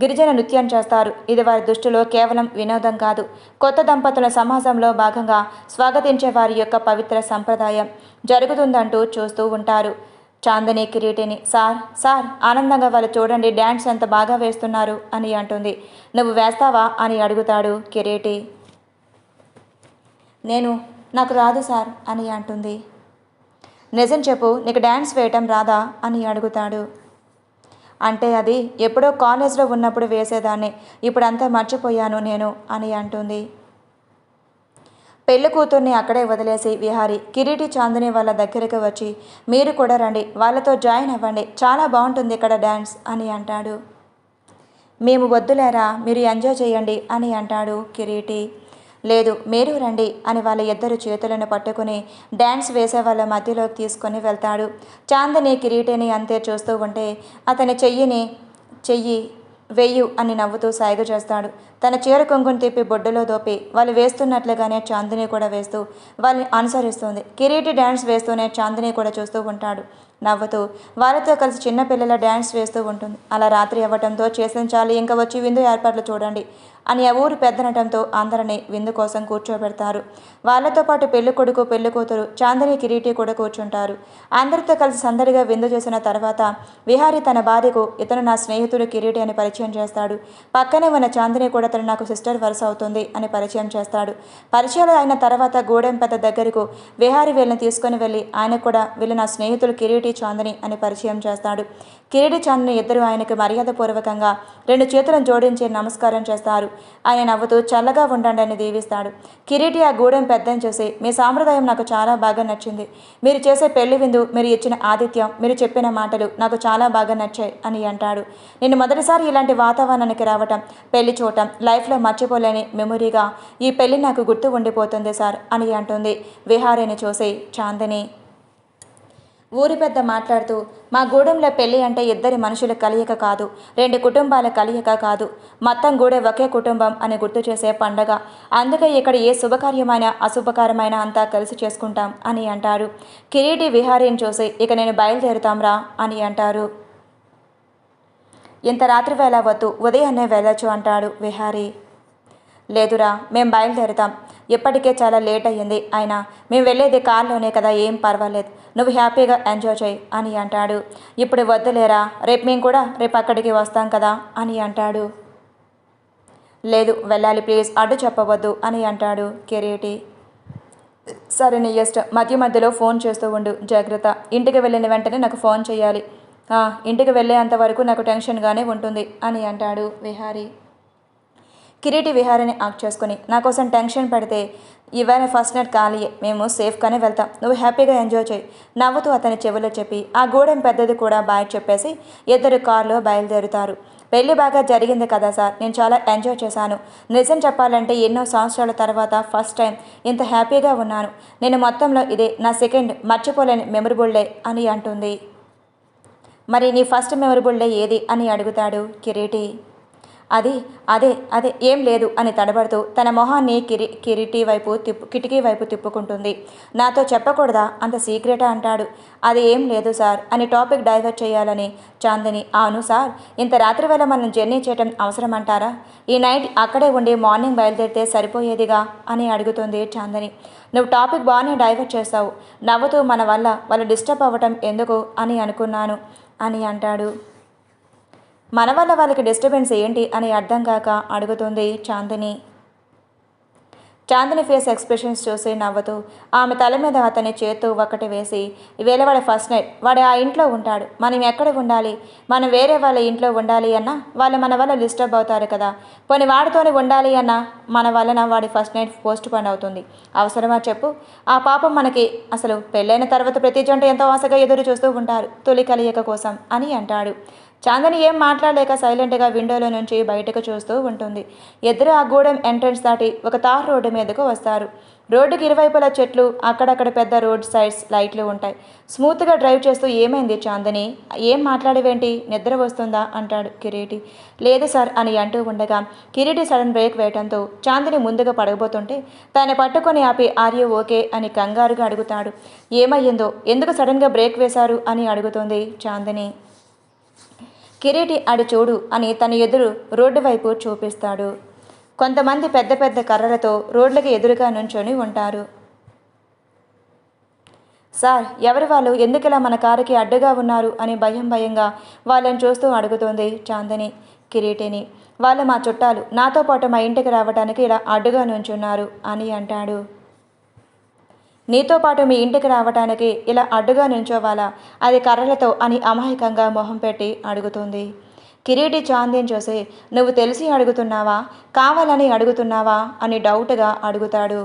గిరిజన నృత్యం చేస్తారు. ఇది వారి దృష్టిలో కేవలం వినోదం కాదు, కొత్త దంపతుల సమాజంలో భాగంగా స్వాగతించే వారి యొక్క పవిత్ర సంప్రదాయం జరుగుతుందంటూ చూస్తూ ఉంటారు. చాందిని కిరీటిని సార్ ఆనందంగా వాళ్ళు చూడండి, డ్యాన్స్ ఎంత బాగా వేస్తున్నారు అని అంటుంది. నువ్వు వేస్తావా అని అడుగుతాడు కిరీటి. నాకు రాదు సార్ అని అంటుంది. నిజం చెప్పు, నీకు డ్యాన్స్ వేయటం రాదా అని అడుగుతాడు. అంటే అది ఎప్పుడో కాలేజ్లో ఉన్నప్పుడు వేసేదాన్ని, ఇప్పుడంతా మర్చిపోయాను నేను అని అంటుంది. పెళ్లి కూతుర్ని అక్కడే వదిలేసి విహారీ కిరీటి చాందిని వాళ్ళ దగ్గరికి వచ్చి మీరు కూడా రండి, వాళ్ళతో జాయిన్ అవ్వండి, చాలా బాగుంటుంది ఇక్కడ డ్యాన్స్ అని అంటాడు. మేము వద్దులేరా, మీరు ఎంజాయ్ చేయండి అని అంటాడు కిరీటి. లేదు మీరు రండి అని వాళ్ళ ఇద్దరు చేతులను పట్టుకుని డ్యాన్స్ వేసే వాళ్ళ మధ్యలోకి తీసుకొని వెళ్తాడు. చాందిని కిరీటిని అంతే చూస్తూ ఉంటే అతని చెయ్యి వెయ్యు అని నవ్వుతూ సాయిగ చేస్తాడు. తన చీర కొంగును తిప్పి బొడ్డులో దోపి వాళ్ళు వేస్తున్నట్లుగానే చాందిని కూడా వేస్తూ వాళ్ళని అనుసరిస్తుంది. కిరీటి డ్యాన్స్ వేస్తూనే చాందిని కూడా చూస్తూ ఉంటాడు. నవ్వుతూ వాళ్ళతో కలిసి చిన్నపిల్లల డ్యాన్స్ వేస్తూ ఉంటుంది. అలా రాత్రి అవ్వటంతో చేసిన చాలు, ఇంకా వచ్చి విందు ఏర్పాట్లు చూడండి అని ఆ ఊరు పెద్దనటంతో అందరినీ విందు కోసం కూర్చోబెడతారు. వాళ్ళతో పాటు పెళ్లి కొడుకు పెళ్లి కూతురు చాందిని కిరీటి కూడా కూర్చుంటారు. అందరితో కలిసి సందడిగా విందు చేసిన తర్వాత విహారీ తన భార్యకు ఇతను నా స్నేహితుడు కిరీటి అని పరిచయం చేస్తాడు. పక్కనే ఉన్న చాందిని కూడా తను నాకు సిస్టర్ వరుస అవుతుంది అని పరిచయం చేస్తాడు. పరిచయాలు అయిన తర్వాత గూడెం పెద్ద దగ్గరకు విహారీ వీళ్ళని తీసుకుని వెళ్ళి ఆయన కూడా వీళ్ళు నా స్నేహితులు కిరీటి చాందిని అని పరిచయం చేస్తాడు. కిరీటి చాందిని ఇద్దరు ఆయనకు మర్యాదపూర్వకంగా 2 చేతులను జోడించి నమస్కారం చేస్తారు. ఆయన నవ్వుతూ చల్లగా ఉండండి అని దీవిస్తాడు. కిరీటి ఆ గూడెం పెద్దని చూసి మీ సాంప్రదాయం నాకు చాలా బాగా నచ్చింది, మీరు చేసే పెళ్లి విందు, మీరు ఇచ్చిన ఆతిథ్యం, మీరు చెప్పిన మాటలు నాకు చాలా బాగా నచ్చాయి అని అంటాడు. నేను మొదటిసారి ఇలాంటి వాతావరణానికి రావటం, పెళ్లి చూడటం లైఫ్లో మర్చిపోలేని మెమొరీగా ఈ పెళ్లి నాకు గుర్తు ఉండిపోతుంది సార్ అని అంటుంది విహారీని చూసి చాందిని. ఊరి పెద్ద మాట్లాడుతూ మా గూడెంలో పెళ్లి అంటే ఇద్దరి మనుషుల కలయిక కాదు, 2 కుటుంబాల కలయిక కాదు, మొత్తం గూడెం ఒకే కుటుంబం అని గుర్తు చేసే పండగ. అందుకే ఇక్కడ ఏ శుభకార్యమైన అశుభకార్యమైన అంతా కలిసి చేసుకుంటాం అని అంటారు. కిరీటి విహారీని చూసి ఇక నేను బయలుదేరుతాంరా అని అంటారు. ఇంత రాత్రి వేళ వద్దు, ఉదయాన్నే వెళ్ళొచ్చు అంటాడు విహారీ. లేదురా, మేం బయలుదేరుతాం, ఇప్పటికే చాలా లేట్ అయ్యింది, అయినా మేము వెళ్ళేది కార్లోనే కదా, ఏం పర్వాలేదు, నువ్వు హ్యాపీగా ఎంజాయ్ చేయి అని అంటాడు. ఇప్పుడు వద్దులేరా, మేము కూడా రేపు అక్కడికి వస్తాం కదా అని అంటాడు. లేదు వెళ్ళాలి ప్లీజ్, అడ్డు చెప్పవద్దు అని అంటాడు కిరీటి. సరే నీ ఇష్టం, మధ్యలో ఫోన్ చేస్తూ ఉండు, జాగ్రత్త, ఇంటికి వెళ్ళిన వెంటనే నాకు ఫోన్ చేయాలి, ఇంటికి వెళ్ళేంత వరకు నాకు టెన్షన్గానే ఉంటుంది అని అంటాడు విహారీ. కిరీటి విహారిని యాక్ట్ చేసుకుని నా కోసం టెన్షన్ పెడితే ఇవాళ ఫస్ట్ నైట్ ఖాళీయే, మేము సేఫ్గానే వెళ్తాం, నువ్వు హ్యాపీగా ఎంజాయ్ చేయి నవ్వుతూ అతని చెవిలో చెప్పి ఆ గూడెం పెద్దది కూడా బాయ్ చెప్పేసి ఇద్దరు కారులో బయలుదేరుతారు. పెళ్లి బాగా జరిగింది కదా సార్, నేను చాలా ఎంజాయ్ చేశాను. నిజం చెప్పాలంటే ఎన్నో సంవత్సరాల తర్వాత ఫస్ట్ టైం ఇంత హ్యాపీగా ఉన్నాను. నేను మొత్తంలో ఇదే నా సెకండ్ మర్చిపోలేని మెమరబుల్ డే అని అంటుంది. మరి నీ ఫస్ట్ మెమరబుల్ డే ఏది అని అడుగుతాడు కిరీటి. అది అదే అదే ఏం లేదు అని తడబడుతూ తన మొహాన్ని కిటికీ వైపు తిప్పుకుంటుంది. నాతో చెప్పకూడదా, అంత సీక్రెటా అంటాడు. అది ఏం లేదు సార్ అని టాపిక్ డైవర్ట్ చేయాలని చాందిని. అవును సార్, ఇంత రాత్రి వేళ మనం జర్నీ చేయటం అవసరమంటారా? ఈ నైట్ అక్కడే ఉండి మార్నింగ్ బయలుదేరితే సరిపోయేదిగా అని అడుగుతుంది చాందిని. నువ్వు టాపిక్ బాగానే డైవర్ట్ చేస్తావు, నవ్వుతూ మన వల్ల వాళ్ళు డిస్టర్బ్ అవ్వటం ఎందుకు అని అనుకున్నాను అని అంటాడు. మన వల్ల వాళ్ళకి డిస్టర్బెన్స్ ఏంటి అని అర్థం కాక అడుగుతుంది చాందిని. చాందిని ఫేస్ ఎక్స్ప్రెషన్స్ చూసి నవ్వుతూ ఆమె తల మీద అతని చేత్తో ఒకటి వేసి, ఇవేళ వాడి ఫస్ట్ నైట్, వాడు ఆ ఇంట్లో ఉంటాడు, మనం ఎక్కడ ఉండాలి? మనం వేరే వాళ్ళ ఇంట్లో ఉండాలి అన్నా వాళ్ళు మన వల్ల డిస్టర్బ్ అవుతారు కదా. పోనీ వాడితోనే ఉండాలి అన్నా మన వలన వాడి ఫస్ట్ నైట్ పోస్ట్ పోన్ అవుతుంది. అవసరమా చెప్పు? ఆ పాపం మనకి అసలు పెళ్ళైన తర్వాత ప్రతి జంట ఎంతో ఆశగా ఎదురు చూస్తూ ఉంటారు తొలి కలయిక కోసం అని అంటాడు. చాందిని ఏం మాట్లాడలేక సైలెంట్గా విండోలో నుంచి బయటకు చూస్తూ ఉంటుంది. ఇద్దరు ఆ గూడెం ఎంట్రన్స్ దాటి ఒక తార్ రోడ్డు మీదకు వస్తారు. రోడ్డుకి ఇరువైపులా చెట్లు, అక్కడక్కడ పెద్ద రోడ్ సైడ్స్ లైట్లు ఉంటాయి. స్మూత్గా డ్రైవ్ చేస్తూ ఏమైంది చాందిని, ఏం మాట్లాడేవేంటి, నిద్ర వస్తుందా అంటాడు కిరీటి. లేదు సార్ అని అంటూ ఉండగా కిరీటి సడన్ బ్రేక్ వేయడంతో చాందిని ముందుగా పడగబోతుంటే తను పట్టుకొని ఆపి ఆర్ యూ ఓకే అని కంగారుగా అడుగుతాడు. ఏమయ్యిందో, ఎందుకు సడన్గా బ్రేక్ వేశారు అని అడుగుతుంది చాందిని. కిరీటి అడి చూడు అని తన ఎదురు రోడ్డు వైపు చూపిస్తాడు. కొంతమంది పెద్ద పెద్ద కర్రలతో రోడ్లకి ఎదురుగా నుంచొని ఉంటారు. సార్, ఎవరి వాళ్ళు, ఎందుకిలా మన కారుకి అడ్డుగా ఉన్నారు అని భయంగా వాళ్ళని చూస్తూ అడుగుతోంది చాందిని కిరీటిని. వాళ్ళు మా చుట్టాలు, నాతో పాటు మా ఇంటికి రావడానికి ఇలా అడ్డుగా నుంచున్నారు అని అంటాడు. నీతో పాటు మీ ఇంటికి రావటానికి ఇలా అడ్డుగా నుంచోవాలా, అది కర్రలతో అని అమాయకంగా మొహం పెట్టి అడుగుతుంది. కిరీటి చాందిని చూసి, నువ్వు తెలిసి అడుగుతున్నావా, కావాలని అడుగుతున్నావా అని డౌట్గా అడుగుతాడు.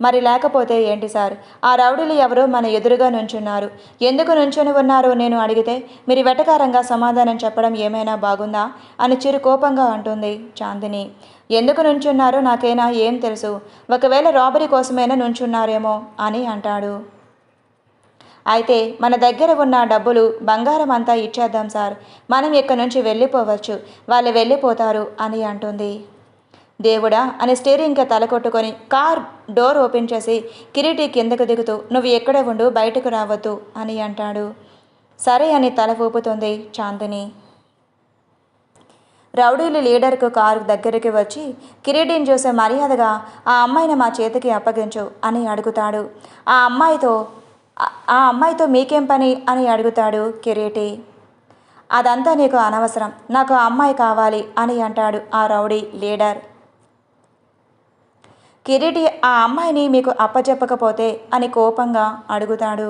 మరి లేకపోతే ఏంటి సార్, ఆ రౌడీలు ఎవరో మన ఎదురుగా నుంచున్నారు, ఎందుకు నుంచొని ఉన్నారో నేను అడిగితే మీరు వెటకారంగా సమాధానం చెప్పడం ఏమైనా బాగుందా అని చిరు కోపంగా అంటుంది చాందిని. ఎందుకు నుంచున్నారో నాకైనా ఏం తెలుసు, ఒకవేళ రాబరీ కోసమైనా నుంచున్నారేమో అని అంటాడు. అయితే మన దగ్గర ఉన్న డబ్బులు, బంగారం అంతా ఇచ్చేద్దాం సార్, మనం ఇక్కడి నుంచి వెళ్ళిపోవచ్చు, వాళ్ళు వెళ్ళిపోతారు అని అంటుంది. దేవుడా అని స్టీరింగ్కి తల కొట్టుకొని కార్ డోర్ ఓపెన్ చేసి కిరీటి కిందకు దిగుతూ నువ్వు ఎక్కడే ఉండు, బయటకు రావద్దు అని అంటాడు. సరే అని తల ఊపుతుంది చాందిని. రౌడీలు లీడర్కు కారు దగ్గరికి వచ్చి కిరీటిని చూసే మర్యాదగా ఆ అమ్మాయిని మా చేతికి అప్పగించు అని అడుగుతాడు. ఆ అమ్మాయితో మీకేం పని అని అడుగుతాడు కిరీటి. అదంతా నీకు అనవసరం, నాకు ఆ అమ్మాయి కావాలి అని అంటాడు ఆ రౌడీ లీడర్. కిరీటి ఆ అమ్మాయిని మీకు అప్పచెప్పకపోతే అని కోపంగా అడుగుతాడు.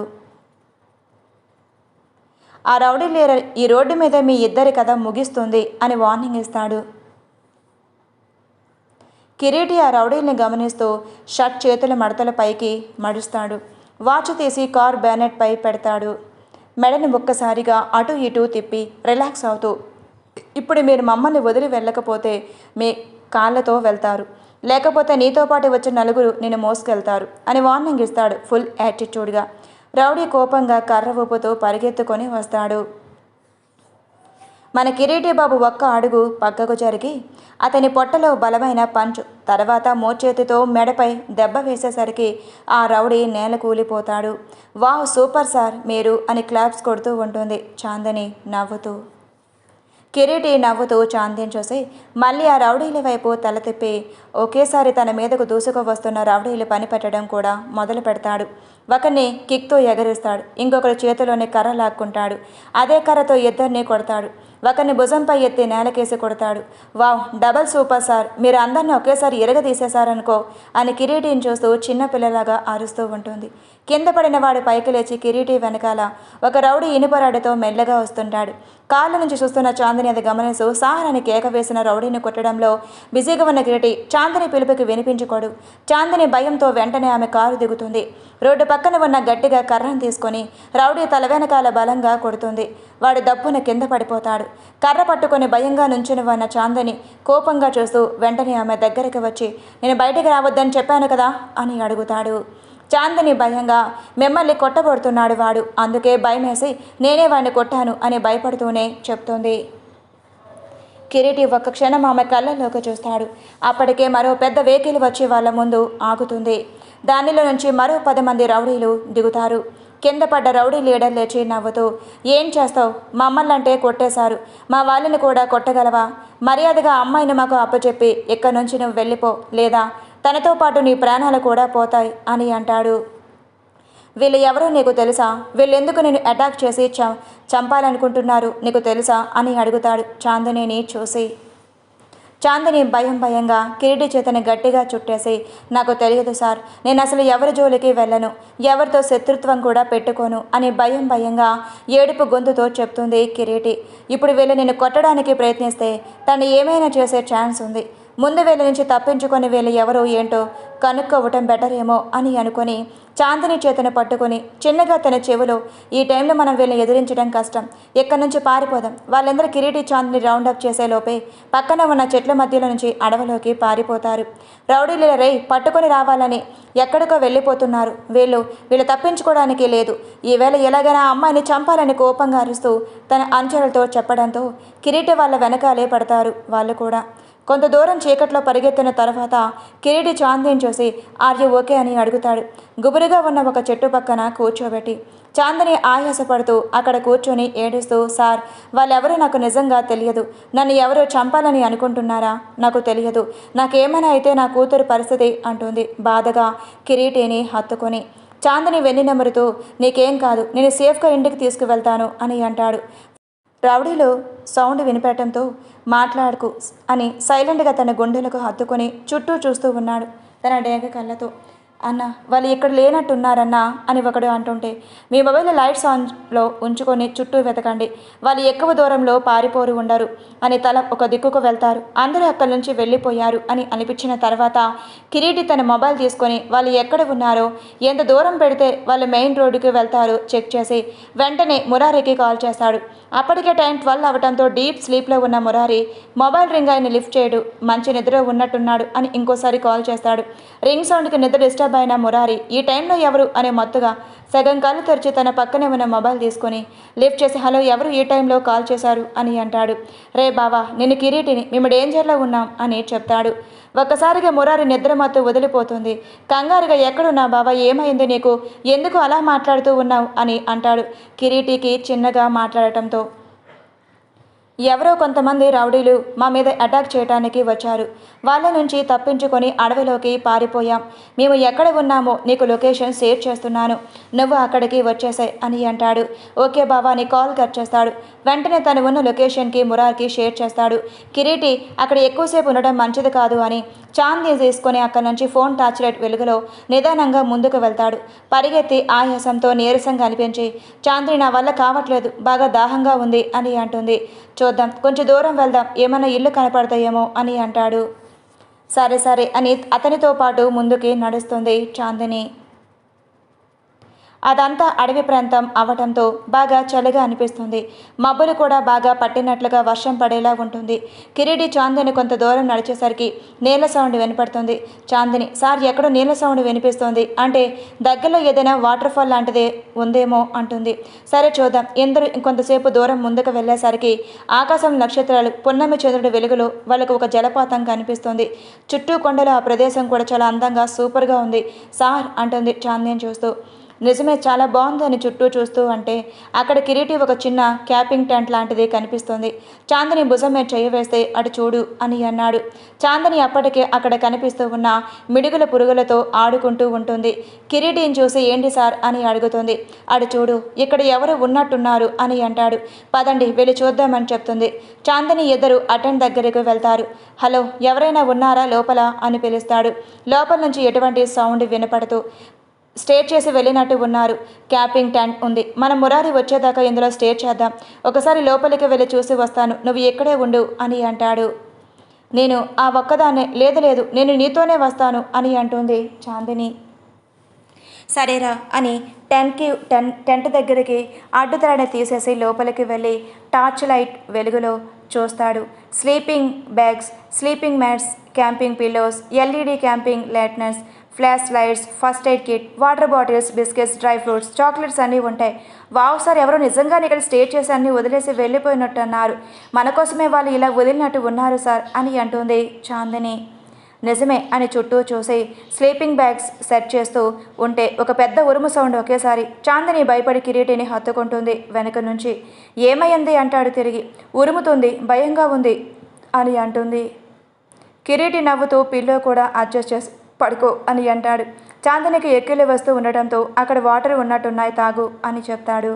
ఆ రౌడీ లీడర్ ఈ రోడ్డు మీద మీ ఇద్దరి కథ ముగిస్తుంది అని వార్నింగ్ ఇస్తాడు. కిరీటి ఆ రౌడీల్ని గమనిస్తూ షర్ట్ చేతుల మడతల పైకి మడుస్తాడు. వాచ్ తీసి కార్ బ్యానెట్ పై పెడతాడు. మెడని ఒక్కసారిగా అటు ఇటు తిప్పి రిలాక్స్ అవుతూ, ఇప్పుడు మీరు మమ్మల్ని వదిలి వెళ్ళకపోతే మీ కాళ్ళతో వెళ్తారు, లేకపోతే నీతో పాటు వచ్చిన నలుగురు నిన్ను మోసుకెళ్తారు అని వార్నింగ్ ఇస్తాడు ఫుల్ యాటిట్యూడ్గా. రౌడీ కోపంగా కర్ర ఊపుతూ పరిగెత్తుకొని వస్తాడు. మన కిరీటి బాబు ఒక్క అడుగు పక్కకు జరిగి అతని పొట్టలో బలమైన పంచు, తర్వాత మోచేతితో మెడపై దెబ్బ వేసేసరికి ఆ రౌడీ నేల కూలిపోతాడు. వావ్ సూపర్ సార్ మీరు అని క్లాప్స్ కొడుతూ ఉంటుంది చాందిని నవ్వుతూ. కిరీటి నవ్వుతూ చాందిని చూసి మళ్ళీ ఆ రౌడీల వైపు తల తిప్పి ఒకేసారి తన మీదకు దూసుకు వస్తున్న రౌడీలు పని పెట్టడం కూడా మొదలు పెడతాడు. ఒకరిని కిక్తో ఎగరేస్తాడు, ఇంకొకరి చేతిలోని కర్ర లాక్కుంటాడు. అదే కర్రతో ఇద్దరిని కొడతాడు. ఒకరిని భుజంపై ఎత్తి నేలకేసి కొడతాడు. వావ్, డబల్ సూపర్ సార్, మీరు అందరిని ఒకేసారి ఎరగదీసేశారనుకో అని కిరీటిని చూస్తూ చిన్నపిల్లలాగా అరుస్తూ ఉంటుంది. కింద పడిన వాడు పైకి లేచి కిరీటి వెనకాల ఒక రౌడీ ఇనుపరాడుతో మెల్లగా వస్తుంటాడు. కాళ్ళ నుంచి చూస్తున్న చాందిని అది గమనిస్తూ సార్ అని కేక వేసిన రౌడీని కొట్టడంలో బిజీగా ఉన్న కిరీటి చాందిని పిలుపుకి వినిపించుకోడు. చాందిని భయంతో వెంటనే ఆమె కారు దిగుతుంది. రోడ్డు పక్కన ఉన్న గట్టిగా కర్రను తీసుకొని రౌడీ తల వెనకాల బలంగా కొడుతుంది. వాడు దప్పున కింద పడిపోతాడు. కర్ర పట్టుకొని భయంగా నుంచుని ఉన్న చాందిని కోపంగా చూస్తూ వెంటనే ఆమె దగ్గరికి వచ్చి నేను బయటికి రావద్దని చెప్పాను కదా అని అడుగుతాడు. చాందిని భయంగా మిమ్మల్ని కొట్టబడుతున్నాడు వాడు, అందుకే భయమేసి నేనే వాడిని కొట్టాను అని భయపడుతూనే చెప్తుంది. కిరీటి ఒక్క క్షణం ఆమె కళ్ళల్లోకి చూస్తాడు. అప్పటికే మరో పెద్ద వెహికల్ వచ్చి వాళ్ళ ముందు ఆగుతుంది. దానిలో నుంచి మరో 10 మంది రౌడీలు దిగుతారు. కింద పడ్డ రౌడీ లీడర్ లేచి నవ్వుతూ ఏం చేస్తావు, మమ్మల్నంటే కొట్టేశారు, మా వాళ్ళని కూడా కొట్టగలవా? మర్యాదగా అమ్మాయిని మాకు అప్పచెప్పి ఇక్కడి నుంచి నువ్వు వెళ్ళిపో, లేదా తనతో పాటు నీ ప్రాణాలు కూడా పోతాయి అని అంటాడు. వీళ్ళు ఎవరో నీకు తెలుసా? వీళ్ళెందుకు నేను అటాక్ చేసి చంపాలనుకుంటున్నారు నీకు తెలుసా అని అడుగుతాడు చాందినిని చూసి. చాందిని భయంగా కిరీటి చేతని గట్టిగా చుట్టేసి నాకు తెలియదు సార్, నేను అసలు ఎవరి జోలికి వెళ్ళను, ఎవరితో శత్రుత్వం కూడా పెట్టుకోను అని భయంగా ఏడుపు గొంతుతో చెప్తుంది కిరీటి. ఇప్పుడు వీళ్ళు నిన్ను కొట్టడానికి ప్రయత్నిస్తే తను ఏమైనా చేసే ఛాన్స్ ఉంది. ముందు వీళ్ళ నుంచి తప్పించుకొని వీళ్ళు ఎవరో ఏంటో కనుక్కోవటం బెటర్ ఏమో అని అనుకొని చాందిని చేతను పట్టుకొని చిన్నగా తన చెవిలో ఈ టైంలో మనం వీళ్ళని ఎదిరించడం కష్టం, ఎక్కడి నుంచి పారిపోదాం. వాళ్ళందరూ కిరీటి చాందిని రౌండప్ చేసేలోపే పక్కన ఉన్న చెట్ల మధ్యలో నుంచి అడవిలోకి పారిపోతారు. రౌడీలు రే పట్టుకొని రావాలని ఎక్కడికో వెళ్ళిపోతున్నారు. వీళ్ళు తప్పించుకోవడానికి లేదు. ఈవేళ ఎలాగైనా అమ్మాయిని చంపాలని కోపంగా అరుస్తూ తన అనుచరులతో చెప్పడంతో కిరీటి వాళ్ళ వెనకాలే పడతారు వాళ్ళు కూడా. కొంత దూరం చీకట్లో పరిగెత్తిన తర్వాత కిరీటి చాందిని చూసి ఆర్ యు ఓకే అని అడుగుతాడు. గుబురుగా ఉన్న ఒక చెట్టు పక్కన కూర్చోబెట్టి చాందిని ఆయాసపడుతూ అక్కడ కూర్చొని ఏడుస్తూ సార్, వాళ్ళెవరూ నాకు నిజంగా తెలియదు, నన్ను ఎవరో చంపాలని అనుకుంటున్నారా? నాకు తెలియదు, నాకేమైనా అయితే నా కూతురు పరిస్థితి అంటుంది బాధగా కిరీటిని హత్తుకొని. చాందిని వెన్ను నెమరుతూ నీకేం కాదు, నేను సేఫ్గా ఇంటికి తీసుకువెళ్తాను అని అంటాడు. రౌడీలో సౌండ్ వినిపెట్టడంతో మాట్లాడుకు అని సైలెంట్గా తన గుండెలకు హత్తుకొని చుట్టూ చూస్తూ ఉన్నాడు తన డేగ కళ్ళతో. అన్న వాళ్ళు ఇక్కడ లేనట్టున్నారన్నా అని ఒకడు అంటుంటే మీ మొబైల్ లైట్స్ ఆన్లో ఉంచుకొని చుట్టూ వెతకండి, వాళ్ళు ఎక్కువ దూరంలో పారిపోరు ఉండరు అని తల ఒక దిక్కుకు వెళ్తారు. అందరూ అక్కడి నుంచి వెళ్ళిపోయారు అని అనిపించిన తర్వాత కిరీటి తన మొబైల్ తీసుకొని వాళ్ళు ఎక్కడ ఉన్నారో ఎంత దూరం పెడితే వాళ్ళు మెయిన్ రోడ్డుకి వెళ్తారో చెక్ చేసి వెంటనే మురారికి కాల్ చేస్తాడు. అప్పటికే టైం 12 అవడంతో డీప్ స్లీప్లో ఉన్న మురారి మొబైల్ రింగ్ ఆయన లిఫ్ట్ చేయడు. మంచి నిద్ర ఉన్నట్టున్నాడు అని ఇంకోసారి కాల్ చేస్తాడు. రింగ్ సౌండ్కి నిద్ర డిస్టర్బ్ అయిన మురారి ఈ టైంలో ఎవరు అనే మత్తుగా సగం కళ్ళు తెరిచి తన పక్కనే ఉన్న మొబైల్ తీసుకొని లిఫ్ట్ చేసి హలో ఎవరు ఈ టైంలో కాల్ చేశారు అని అంటాడు. రే బావా, నేను కిరీటిని, మేము డేంజర్లో ఉన్నాం అని చెప్తాడు. ఒక్కసారిగా మురారి నిద్రమత్తు వదిలిపోతుంది. కంగారుగా ఎక్కడున్నా బావా, ఏమైంది నీకు, ఎందుకు అలా మాట్లాడుతూ ఉన్నావు అని అంటాడు. కిరీటికి చిన్నగా మాట్లాడటంతో ఎవరో కొంతమంది రౌడీలు మా మీద అటాక్ చేయడానికి వచ్చారు, వాళ్ళ నుంచి తప్పించుకొని అడవిలోకి పారిపోయాం, మేము ఎక్కడ ఉన్నామో నీకు లొకేషన్ షేర్ చేస్తున్నాను, నువ్వు అక్కడికి వచ్చేసాయి అని అంటాడు. ఓకే బావా అని కాల్ కట్ చేస్తాడు. వెంటనే తను ఉన్న లొకేషన్కి మురార్కి షేర్ చేస్తాడు. కిరీటి అక్కడ ఎక్కువసేపు ఉండడం మంచిది కాదు అని చాందీ తీసుకొని అక్కడి నుంచి ఫోన్ టార్చ్ లైట్ వెలుగులో నిదానంగా ముందుకు వెళ్తాడు. పరిగెత్తి ఆయాసంతో నీరసంగా అనిపించి చాందీ నా వల్ల కావట్లేదు, బాగా దాహంగా ఉంది అని అంటుంది. చూద్దాం, కొంచెం దూరం వెళ్దాం, ఏమైనా ఇల్లు కనపడతాయేమో అని అంటాడు. సరే అని అతనితో పాటు ముందుకి నడుస్తుంది చాందిని. అదంతా అడవి ప్రాంతం అవటంతో బాగా చలిగా అనిపిస్తుంది. మబ్బులు కూడా బాగా పట్టినట్లుగా వర్షం పడేలా ఉంటుంది. కిరీటి చాందిని కొంత దూరం నడిచేసరికి నీళ్ళ సౌండ్ వినపడుతుంది. చాందిని సార్, ఎక్కడో నీళ్ళ సౌండ్ వినిపిస్తుంది, అంటే దగ్గరలో ఏదైనా వాటర్ ఫాల్ లాంటిదే ఉందేమో అంటుంది. సరే చూద్దాం. ఇందరూ ఇంకొంతసేపు దూరం ముందుకు వెళ్ళేసరికి ఆకాశం నక్షత్రాలు పున్నమి చంద్రుడి వెలుగులో వాళ్ళకు ఒక జలపాతం కనిపిస్తుంది. చుట్టూ కొండలు, ఆ ప్రదేశం కూడా చాలా అందంగా సూపర్గా ఉంది సార్ అంటుంది చాందిని చూస్తూ. నిజమే, చాలా బాగుంది అని చుట్టూ చూస్తూ అంటే అక్కడ కిరీటి ఒక చిన్న క్యాపింగ్ టెంట్ లాంటిది కనిపిస్తుంది. చాందిని భుజం మీద చెయ్యి వేస్తే అటు చూడు అని అన్నాడు. చాందిని అప్పటికే అక్కడ కనిపిస్తూ ఉన్న మిడుగుల పురుగులతో ఆడుకుంటూ ఉంటుంది. కిరీటిని చూసి ఏంటి సార్ అని అడుగుతుంది. అటు చూడు, ఇక్కడ ఎవరు ఉన్నట్టున్నారు అని అంటాడు. పదండి వెళ్ళి చూద్దామని చెప్తుంది. చాందిని ఇద్దరు అటెండ్ దగ్గరకు వెళ్తారు. హలో, ఎవరైనా ఉన్నారా లోపల అని పిలుస్తాడు. లోపల నుంచి ఎటువంటి సౌండ్ వినపడుతూ స్టే చేసి వెళ్ళినట్టు ఉన్నారు. క్యాపింగ్ టెంట్ ఉంది. మనం మురారి వచ్చేదాకా ఇందులో స్టే చేద్దాం. ఒకసారి లోపలికి వెళ్ళి చూసి వస్తాను, నువ్వు ఇక్కడే ఉండు అని అంటాడు. నేను ఆ ఒక్కదాన్నే, లేదు నేను నీతోనే వస్తాను అని అంటుంది చాందిని. సరేరా అని టెంట్ దగ్గరికి అడ్డుతరాన్ని తీసేసి లోపలికి వెళ్ళి టార్చ్ లైట్ వెలుగులో చూస్తాడు. Sleeping bags, sleeping mats, camping pillows, LED camping lanterns, flash lights, first aid kit, water bottles, biscuits, dry fruits, chocolates అన్నీ ఉంటాయి. వావ్ సార్, ఎవరో నిజంగానే ఇక్కడ స్టే చేసి అన్నీ వదిలేసి వెళ్ళిపోయినట్టు అన్నారు. మన కోసమే వాళ్ళు ఇలా వదిలినట్టు ఉన్నారు సార్ అని అంటుంది చాందిని. నిజమే అని చుట్టూ చూసి స్లీపింగ్ బ్యాగ్స్ సెట్ చేస్తూ ఉంటే ఒక పెద్ద ఉరుము సౌండ్ ఒకేసారి. చాందిని భయపడి కిరీటిని హత్తుకుంటుంది వెనక నుంచి. ఏమైంది అంటాడు తిరిగి. ఉరుముతుంది, భయంగా ఉంది అని అంటుంది. కిరీటి నవ్వుతూ పిల్లో కూడా అడ్జస్ట్ చేసి పడుకో అని అంటాడు. చాందినికి ఎక్కిళ్ళు వస్తూ ఉండటంతో అక్కడ వాటర్ ఉన్నట్టున్నాయి, తాగు అని చెప్తాడు.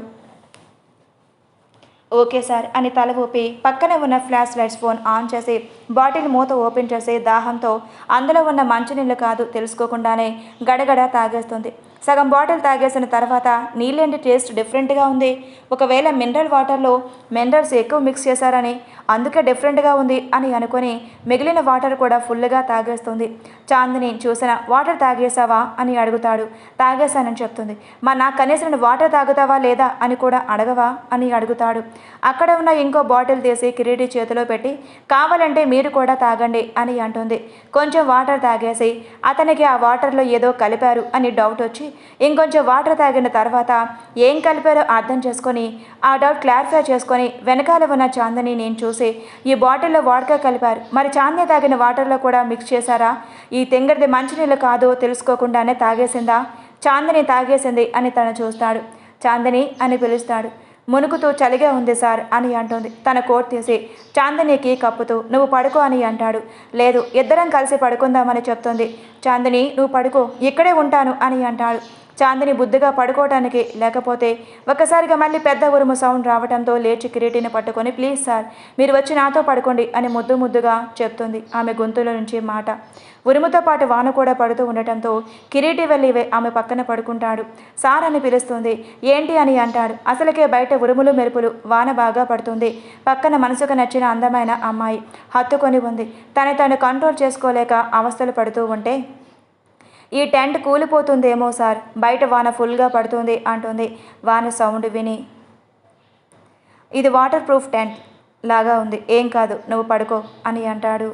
ఓకే సార్ అని తల ఊపి పక్కనే ఉన్న ఫ్లాష్ లైట్స్ ఫోన్ ఆన్ చేసి బాటిల్ మూత ఓపెన్ చేసి దాహంతో అందులో ఉన్న మంచినీళ్ళు కాదు తెలుసుకోకుండానే గడగడ తాగేస్తుంది. సగం బాటిల్ తాగేసిన తర్వాత నీళ్ళేంటి టేస్ట్ డిఫరెంట్గా ఉంది. ఒకవేళ మినరల్ వాటర్లో మినరల్స్ ఎక్కువ మిక్స్ చేశారని అందుకే డిఫరెంట్గా ఉంది అని అనుకొని మిగిలిన వాటర్ కూడా ఫుల్గా తాగేస్తుంది. చాందిని చూసిన వాటర్ తాగేసావా అని అడుగుతాడు. తాగేశానని చెప్తుంది. మరి నాకు కనీసం వాటర్ తాగుతావా లేదా అని కూడా అడగవా అని అడుగుతాడు. అక్కడ ఉన్న ఇంకో బాటిల్ తీసి కిరీటి చేతిలో పెట్టి కావాలంటే మీరు కూడా తాగండి అని అంటుంది. కొంచెం వాటర్ తాగేసి అతనికి ఆ వాటర్లో ఏదో కలిపారు అని డౌట్ వచ్చి ఇంకొంచెం వాటర్ తాగిన తర్వాత ఏం కలిపారో అర్థం చేసుకొని ఆ డౌట్ క్లారిఫై చేసుకొని వెనకాల ఉన్న చాందిని నేను చూసి ఈ బాటిల్లో వాడ్కా కలిపారు, మరి చాందిని తాగిన వాటర్లో కూడా మిక్స్ చేశారా? ఈ తెంగడిది మంచినీళ్ళు కాదో తెలుసుకోకుండానే తాగేసిందా? చాందిని తాగేసింది అని తను చూస్తాడు. చాందిని అని పిలుస్తాడు. మునుకుతూ చలిగా ఉంది సార్ అని అంటుంది. తన కోట్ తీసి చాందినికి కప్పుతూ నువ్వు పడుకో అని అంటాడు. లేదు, ఇద్దరం కలిసి పడుకుందామని చెప్తుంది. చాందిని నువ్వు పడుకో, ఇక్కడే ఉంటాను అని అంటాడు. చాందిని బుద్ధిగా పడుకోవటానికి లేకపోతే ఒకసారిగా మళ్ళీ పెద్ద ఉరుము సౌండ్ రావడంతో లేచి కిరీటిని పట్టుకొని ప్లీజ్ సార్ మీరు వచ్చి నాతో పడుకోండి అని ముద్దుగా చెప్తుంది ఆమె గొంతులో నుంచి మాట. ఉరుముతో పాటు వాన కూడా పడుతూ ఉండటంతో కిరీటి వెళ్ళి ఆమె పక్కన పడుకుంటాడు. సార్ అని పిలుస్తుంది. ఏంటి అని అంటాడు. అసలుకే బయట ఉరుములు మెరుపులు, వాన బాగా పడుతుంది. పక్కన మనసుకు నచ్చిన అందమైన అమ్మాయి హత్తుకొని ఉంది. తను కంట్రోల్ చేసుకోలేక అవస్థలు పడుతూ ఉంటే ఈ టెంట్ కూలిపోతుందేమో సార్, బయట వాన ఫుల్గా పడుతుంది అంటుంది. వాన సౌండ్ విని ఇది వాటర్ ప్రూఫ్ టెంట్ లాగా ఉంది, ఏం కాదు నువ్వు పడుకో అని అంటాడు.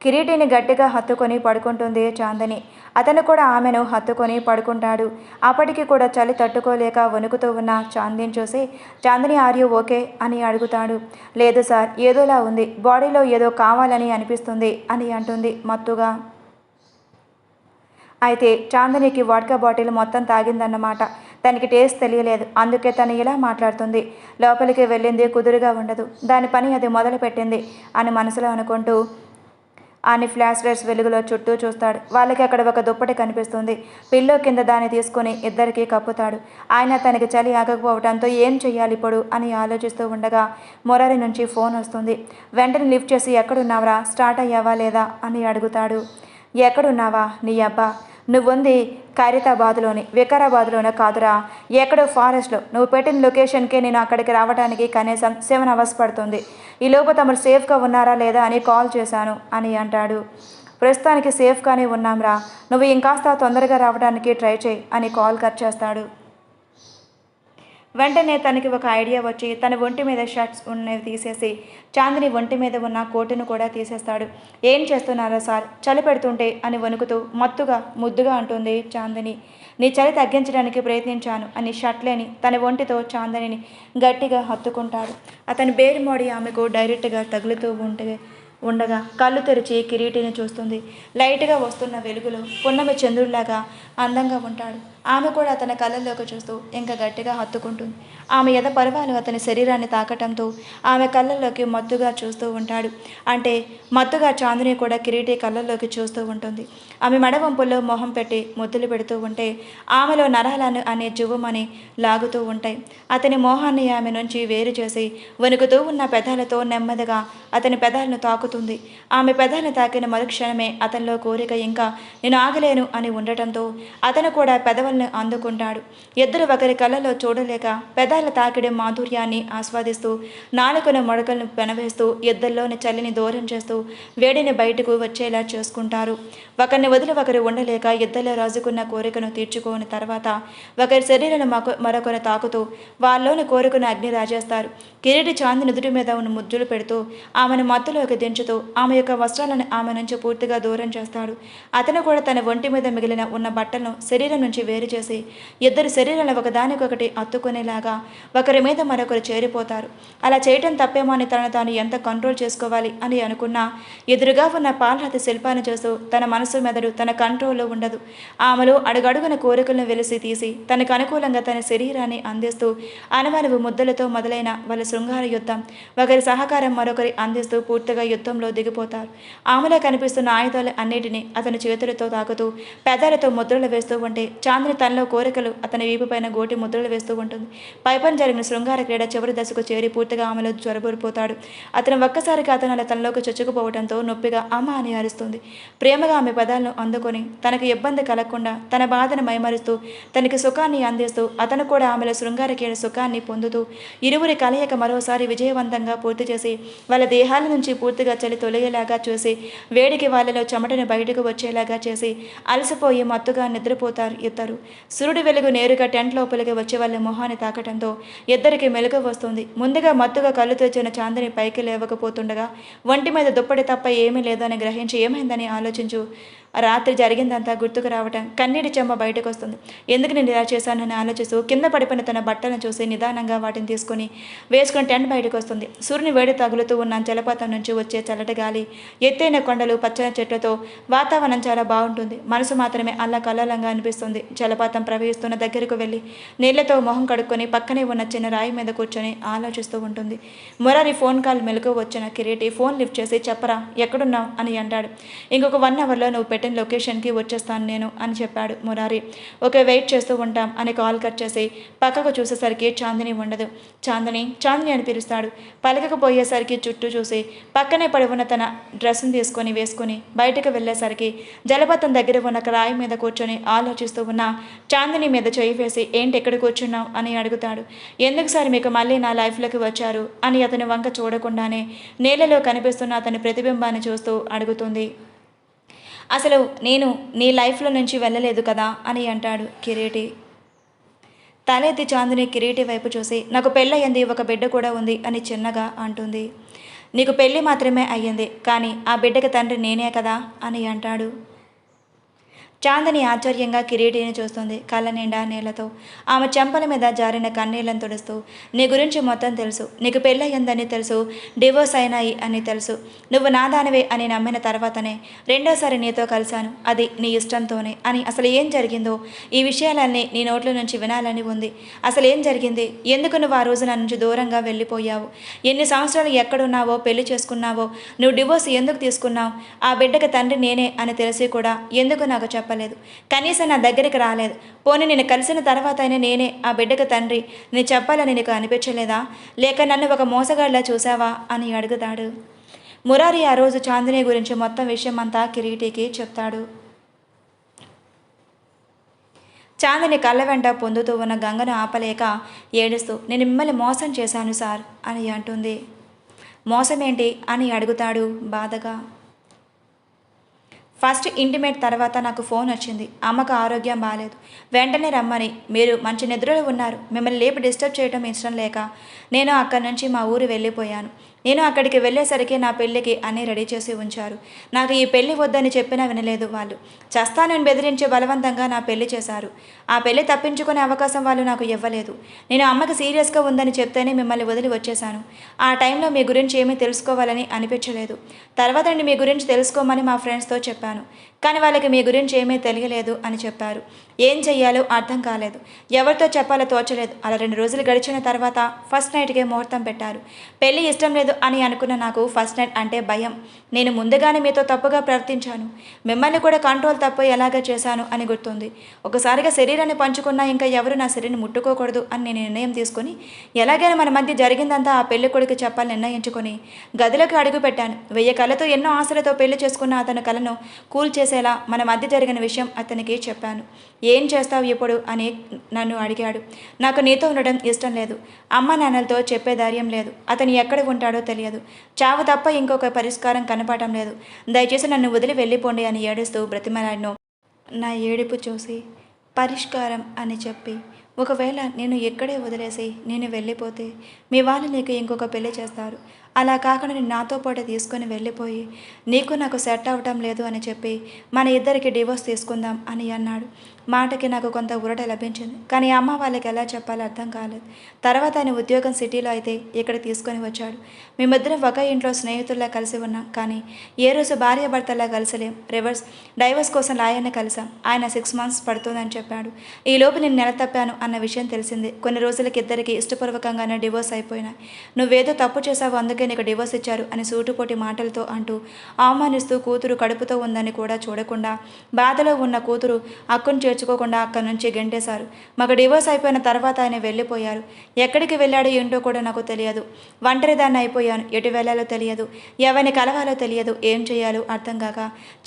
కిరీటిని గట్టిగా హత్తుకొని పడుకుంటుంది చాందిని. అతను కూడా ఆమెను హత్తుకొని పడుకుంటాడు. అప్పటికి కూడా చలి తట్టుకోలేక వణుకుతూ ఉన్న చాందిని చూసి చాందిని ఆర్ యూ ఓకే అని అడుగుతాడు. లేదు సార్, ఏదోలా ఉంది, బాడీలో ఏదో కావాలని అనిపిస్తుంది అని అంటుంది మత్తుగా. అయితే చాందినికి వాడ్కా బాటిల్ మొత్తం తాగిందన్నమాట. తనకి టేస్ట్ తెలియలేదు, అందుకే తను ఇలా మాట్లాడుతుంది. లోపలికి వెళ్ళింది కుదురుగా ఉండదు, దాని పని అది మొదలుపెట్టింది అని మనసులో అనుకుంటూ అని ఫ్లాష్ లైట్స్ వెలుగులో చుట్టూ చూస్తాడు. వాళ్ళకి అక్కడ ఒక దుప్పటి కనిపిస్తుంది. పిల్లో కింద దాన్ని తీసుకొని ఇద్దరికి కప్పుతాడు. ఆయన తనకి చలి ఆగకపోవడంతో ఏం చెయ్యాలి ఇప్పుడు అని ఆలోచిస్తూ ఉండగా మురారి నుంచి ఫోన్ వస్తుంది. వెంటనే లిఫ్ట్ చేసి ఎక్కడున్నావరా, స్టార్ట్ అయ్యావా లేదా అని అడుగుతాడు. ఎక్కడున్నావా నీ అబ్బా, నువ్వుంది ఖైరతాబాద్లోని, వికారాబాద్లోనే కాదురా, ఎక్కడో ఫారెస్ట్లో. నువ్వు పెట్టిన లొకేషన్కే నేను అక్కడికి రావడానికి కనీసం 7 hours పడుతుంది. ఈలోపు తమరు సేఫ్గా ఉన్నారా లేదా అని కాల్ చేశాను అని అంటాడు. ప్రస్తుతానికి సేఫ్గానే ఉన్నాంరా, నువ్వు ఇంకాస్త తొందరగా రావడానికి ట్రై చేయి అని కాల్ కట్ చేస్తాడు. వెంటనే తనకి ఒక ఐడియా వచ్చి తన ఒంటి మీద షర్ట్స్ ఉన్నవి తీసేసి చాందిని ఒంటి మీద ఉన్న కోటును కూడా తీసేస్తాడు. ఏం చేస్తున్నారా సార్, చలి పెడుతుంటే అని వణుకుతూ మత్తుగా ముద్దుగా అంటుంది చాందిని. నీ చలి తగ్గించడానికి ప్రయత్నించాను అని షర్ట్లేని తన ఒంటితో చాందిని గట్టిగా హత్తుకుంటాడు. అతని బేరుమోడి ఆమెకు డైరెక్ట్గా తగులుతూ ఉండగా కళ్ళు తెరిచి కిరీటిని చూస్తుంది. లైట్గా వస్తున్న వెలుగులో పున్నమి చంద్రుడిలాగా అందంగా ఉంటాడు. ఆమె కూడా అతని కళ్ళల్లోకి చూస్తూ ఇంకా గట్టిగా హత్తుకుంటుంది. ఆమె ఎద పరువాలు అతని శరీరాన్ని తాకటంతో ఆమె కళ్ళల్లోకి మత్తుగా చూస్తూ ఉంటాడు. అంటే మత్తుగా చాందిని కూడా కిరీటి కళ్ళల్లోకి చూస్తూ ఉంటుంది. ఆమె మెడవంపుల్లో మొహం పెట్టి ముద్దులు పెడుతూ ఉంటే ఆమెలో నరాలను అనే జువ్వమని లాగుతూ ఉంటాయి. అతని మోహాన్ని ఆమె నుంచి వేరు చేసి వణుకుతూ ఉన్న పెదాలతో నెమ్మదిగా అతని పెదాలను తాకుతుంది. ఆమె పెదాలను తాకిన మరుక్షణమే అతనిలో కోరిక ఇంకా నేను ఆగలేను అని ఉండటంతో అతను కూడా పెదవులను అందుకుంటాడు. ఇద్దరు ఒకరి కళ్ళలో చూడలేక పెదాల తాకిడి మాధుర్యాన్ని ఆస్వాదిస్తూ నాలుకను మొడకలను పెనవేస్తూ ఇద్దరిలోని చలిని దూరం చేస్తూ వేడిని బయటకు వచ్చేలా చేసుకుంటారు. ఒకరిని వదిలి ఒకరు ఉండలేక ఇద్దరిలో రాజుకున్న కోరికను తీర్చుకోని తర్వాత ఒకరి శరీరాన్ని మరొకరు తాకుతూ వాళ్ళలోని కోరికను అగ్ని రాజేస్తారు. కిరీటి చాంది నుదుటి మీద ఉన్న ముద్దులు పెడుతూ ఆమెను మత్తులోకి దించుతూ ఆమె యొక్క వస్త్రాలను ఆమె నుంచి పూర్తిగా దూరం చేస్తాడు. అతను కూడా తన ఒంటి మీద మిగిలిన ఉన్న బట్టలను శరీరం నుంచి వేరు చేసి ఇద్దరు శరీరాలను ఒకదానికొకటి అత్తుకునేలాగా ఒకరి మీద మరొకరు చేరిపోతారు. అలా చేయటం తప్పేమో అని తనను తాను ఎంత కంట్రోల్ చేసుకోవాలి అని అనుకున్నా ఎదురుగా ఉన్న పాలరాతి శిల్పాన్ని చూస్తూ తన మనసు మెదడు తన కంట్రోల్లో ఉండదు. ఆమెలో అడుగడుగున కోరికలను వెలిసి తీసి తనకు అనుకూలంగా తన శరీరాన్ని అందిస్తూ అనుమానవు ముద్దలతో మొదలైన వాళ్ళ శృంగార యుద్ధం ఒకరి సహకారం మరొకరి అందిస్తూ పూర్తిగా యుద్ధంలో దిగిపోతారు. ఆమెలో కనిపిస్తున్న ఆయుధాలు అన్నిటినీ అతని చేతులతో తాకుతూ పెదాలతో ముద్రలు వేస్తూ ఉంటే చాందిని తనలో కోరికలు అతని వీపుపైన గోటి ముద్రలు వేస్తూ ఉంటుంది. పైపైన జరిగిన శృంగార క్రీడ చివరి దశకు చేరి పూర్తిగా ఆమెలో జ్వరబూరిపోతాడు. అతను ఒక్కసారిగా అతను అలా తనలోకి చొచ్చుకుపోవడంతో నొప్పిగా అమ్మ అని అరుస్తుంది. ప్రేమగా ఆమె పదాలను అందుకొని తనకు ఇబ్బంది కలగకుండా తన బాధను మైమరుస్తూ తనకి సుఖాన్ని అందిస్తూ అతను కూడా ఆమెలో శృంగార క్రీడ సుఖాన్ని పొందుతూ ఇరువురి కలయిక మరోసారి విజయవంతంగా పూర్తి చేసి వాళ్ళ దేహాల నుంచి పూర్తిగా చలి తొలగేలాగా చూసి వేడికి వాళ్ళలో చెమటను బయటకు వచ్చేలాగా చేసి అలసిపోయి మత్తుగా నిద్రపోతారు ఇద్దరు. సూర్యుడి వెలుగు నేరుగా టెంట్ లోపలికి వచ్చే వాళ్ళ మొహాన్ని తాకటంతో ఇద్దరికి మెలుగు వస్తుంది. ముందుగా మత్తుగా కళ్ళు తెచ్చిన చాందిని పైకి లేవకపోతుండగా ఒంటి మీద దుప్పటి తప్ప ఏమీ లేదని గ్రహించి ఏమైందని ఆలోచించు రాత్రి జరిగిందంతా గుర్తుకు రావటం కన్నీటి చెమ్మ బయటకు వస్తుంది. ఎందుకు నేను ఇలా చేశానని ఆలోచిస్తూ కింద పడిపోయిన తన బట్టలను చూసి నిదానంగా వాటిని తీసుకుని వేసుకుని టెంట్ బయటకు వస్తుంది. సూర్యుని వేడి తగులుతూ ఉన్న జలపాతం నుంచి వచ్చే చల్లటి గాలి, ఎత్తైన కొండలు, పచ్చని చెట్లతో వాతావరణం చాలా బాగుంటుంది. మనసు మాత్రమే అల్లకల్లోలంగా అనిపిస్తుంది. జలపాతం ప్రవహిస్తున్న దగ్గరకు వెళ్ళి నీళ్లతో మొహం కడుక్కొని పక్కనే ఉన్న చిన్న రాయి మీద కూర్చొని ఆలోచిస్తూ ఉంటుంది. మురారి ఫోన్ కాల్ మెలకు వచ్చిన కిరీటి ఫోన్ లిఫ్ట్ చేసి చెప్పరా ఎక్కడున్నావు అని అంటాడు. ఇంకొక 1 అవర్లో నువ్వు పెట్టిన లొకేషన్కి వచ్చేస్తాను నేను అని చెప్పాడు మురారి. ఓకే వెయిట్ చేస్తూ ఉంటాం అని కాల్ కట్ చేసి పక్కకు చూసేసరికి చాందిని ఉండదు. చాందిని చాందిని అని పిలుస్తాడు. పలకకపోయేసరికి చుట్టూ చూసి పక్కనే పడి ఉన్న తన డ్రెస్ని వేసుకొని బయటకు వెళ్ళేసరికి జలపాతం దగ్గర ఉన్న రాయి మీద కూర్చొని ఆలోచిస్తూ ఉన్న చాందిని మీద చేయి వేసి ఏంటి ఎక్కడ కూర్చున్నావు అని అడుగుతాడు. ఎందుకు సార్ మీకు మళ్ళీ నా లైఫ్లోకి వచ్చారు అని అతని వంక చూడకుండానే నేలలో కనిపిస్తున్న అతని ప్రతిబింబాన్ని చూస్తూ అడుగుతుంది. అసలు నేను నీ లైఫ్లో నుంచి వెళ్ళలేదు కదా అని అంటాడు కిరీటి. తలెత్తి చాందిని కిరీటి వైపు చూసి నాకు పెళ్ళయింది, ఒక బిడ్డ కూడా ఉంది అని చిన్నగా అంటుంది. నీకు పెళ్ళి మాత్రమే అయ్యింది, కానీ ఆ బిడ్డకి తండ్రి నేనే కదా అని అంటాడు. చాందిని ఆశ్చర్యంగా కిరీటిని చూస్తుంది. కళ్ళ నిండా నీళ్లతో ఆమె చెంపల మీద జారిన కన్నీళ్లను తుడుస్తూ నీ గురించి మొత్తం తెలుసు, నీకు పెళ్ళయిందని తెలుసు, డివోర్స్ అయినాయి అని తెలుసు, నువ్వు నాదానివే అని నమ్మిన తర్వాతనే రెండోసారి నీతో కలిశాను, అది నీ ఇష్టంతోనే అని. అసలు ఏం జరిగిందో ఈ విషయాలన్నీ నీ నోట్ల నుంచి వినాలని ఉంది. అసలు ఏం జరిగింది, ఎందుకు నువ్వు ఆ రోజు నా నుంచి దూరంగా వెళ్ళిపోయావు, ఎన్ని సంవత్సరాలు ఎక్కడున్నావో, పెళ్లి చేసుకున్నావో, నువ్వు డివోర్స్ ఎందుకు తీసుకున్నావు, ఆ బిడ్డకి తండ్రి నేనే అని తెలిసి కూడా ఎందుకు నాకు చెప్పలేదు, కనీసం నా దగ్గరికి రాలేదు, పోనీ నేను కలిసిన తర్వాత అయినా నేనే ఆ బిడ్డకు తండ్రి నేను చెప్పాలని నీకు అనిపించలేదా, లేక నన్ను ఒక మోసగాడిలా చూసావా అని అడుగుతాడు. మురారి ఆ రోజు చాందిని గురించి మొత్తం విషయం అంతా కిరీటికి చెప్తాడు. చాందిని కళ్ళ వెంట పొందుతూ ఉన్న గంగను ఆపలేక ఏడుస్తూ నేను మిమ్మల్ని మోసం చేశాను సార్ అని అంటుంది. మోసమేంటి అని అడుగుతాడు బాధగా. ఫస్ట్ ఇంటిమేట్ తర్వాత నాకు ఫోన్ వచ్చింది, అమ్మకు ఆరోగ్యం బాగాలేదు, వెంటనే రమ్మని, మీరు మంచి నిద్రలో ఉన్నారు, మిమ్మల్ని లేపి డిస్టర్బ్ చేయడం ఇష్టం లేక నేను అక్కడి నుంచి మా ఊరు వెళ్ళిపోయాను. నేను అక్కడికి వెళ్ళేసరికి నా పెళ్ళికి అన్నీ రెడీ చేసి ఉంచారు. నాకు ఈ పెళ్ళి వద్దని చెప్పినా వినలేదు వాళ్ళు. చస్తానని బెదిరించి బలవంతంగా నా పెళ్లి చేశారు. ఆ పెళ్లి తప్పించుకునే అవకాశం వాళ్ళు నాకు ఇవ్వలేదు. నేను అమ్మకి సీరియస్గా ఉందని చెప్తేనే మిమ్మల్ని వదిలి వచ్చేశాను. ఆ టైంలో మీ గురించి ఏమీ తెలుసుకోవాలని అనిపించలేదు. తర్వాత మీ గురించి తెలుసుకోమని మా ఫ్రెండ్స్తో చెప్పాను. కానీ వాళ్ళకి మీ గురించి ఏమీ తెలియలేదు అని చెప్పారు. ఏం చెయ్యాలో అర్థం కాలేదు, ఎవరితో చెప్పాలో తోచలేదు. అలా 2 రోజులు గడిచిన తర్వాత ఫస్ట్ నైట్కే ముహూర్తం పెట్టారు. పెళ్ళి ఇష్టం లేదు అని అనుకున్న నాకు ఫస్ట్ నైట్ అంటే భయం. నేను ముందుగానే మీతో తప్పుగా ప్రవర్తించాను, మిమ్మల్ని కూడా కంట్రోల్ తప్పు ఎలాగ చేశాను అని గుర్తుంది. ఒకసారిగా శరీరాన్ని పంచుకున్నా ఇంకా ఎవరు నా శరీరాన్ని ముట్టుకోకూడదు అని నేను నిర్ణయం తీసుకొని ఎలాగైనా మన మధ్య జరిగిందంతా ఆ పెళ్లి కొడుకు చెప్పాలని నిర్ణయించుకొని గదిలోకి అడుగుపెట్టాను. 1000 కళ్ళతో ఎన్నో ఆశలతో పెళ్లి చేసుకున్న అతని కలను కూల్ చేసేలా మన మధ్య జరిగిన విషయం అతనికి చెప్పాను. ఏం చేస్తావు ఇప్పుడు అని నన్ను అడిగాడు. నాకు నీతో ఉండడం ఇష్టం లేదు, అమ్మ నాన్నలతో చెప్పే ధైర్యం లేదు, అతను ఎక్కడ ఉంటాడో తెలియదు, చావు తప్ప ఇంకొక పరిష్కారం కనపడటం లేదు, దయచేసి నన్ను వదిలి వెళ్ళిపోండి అని ఏడుస్తూ బ్రతిమలాడిను. నా ఏడుపు చూసి పరిష్కారం అని చెప్పి, ఒకవేళ నేను ఎక్కడే వదిలేసి నేను వెళ్ళిపోతే మీ వాళ్ళు నీకు ఇంకొక పెళ్లి చేస్తారు, అలా కాకుండా నేను నాతో పాటు తీసుకొని వెళ్ళిపోయి నీకు నాకు సెట్ అవ్వటం లేదు అని చెప్పి మన ఇద్దరికి డివోర్స్ తీసుకుందాం అని అన్నాడు. మాటకి నాకు కొంత ఊరట లభించింది, కానీ అమ్మ వాళ్ళకి ఎలా చెప్పాలో అర్థం కాలేదు. తర్వాత ఆయన ఉద్యోగం సిటీలో అయితే ఇక్కడ తీసుకొని వచ్చాడు. మేమిద్దరం ఒక ఇంట్లో స్నేహితుల్లా కలిసి ఉన్నాం, కానీ ఏ రోజు భార్యాభర్తలా కలిసలేం. డైవర్స్ కోసం లాయర్ని కలిసాం. ఆయన 6 months పడుతుందని చెప్పాడు. ఈలోపు నేను నెల తప్పాను అన్న విషయం తెలిసింది. కొన్ని రోజులకి ఇద్దరికి ఇష్టపూర్వకంగానే డివోర్స్ అయిపోయినాయి. నువ్వేదో తప్పు చేసావు, అందుకే నీకు డివోర్స్ ఇచ్చారు అని సూటుపోటి మాటలతో అంటూ అవమానిస్తూ కూతురు కడుపుతో ఉందని కూడా చూడకుండా బాధలో ఉన్న కూతురు అక్కును చేర్చుకోకుండా అక్కడి నుంచి గెంటేశారు. మాకు డివోర్స్ అయిపోయిన తర్వాత ఆయన వెళ్ళిపోయారు. ఎక్కడికి వెళ్ళాడో ఏంటో కూడా నాకు తెలియదు. ఒంటరిదాన్ని అయిపోయాను. ఎటు వెళ్ళాలో తెలియదు, ఎవరిని కలవాలో తెలియదు, ఏం చేయాలో అర్థం కాక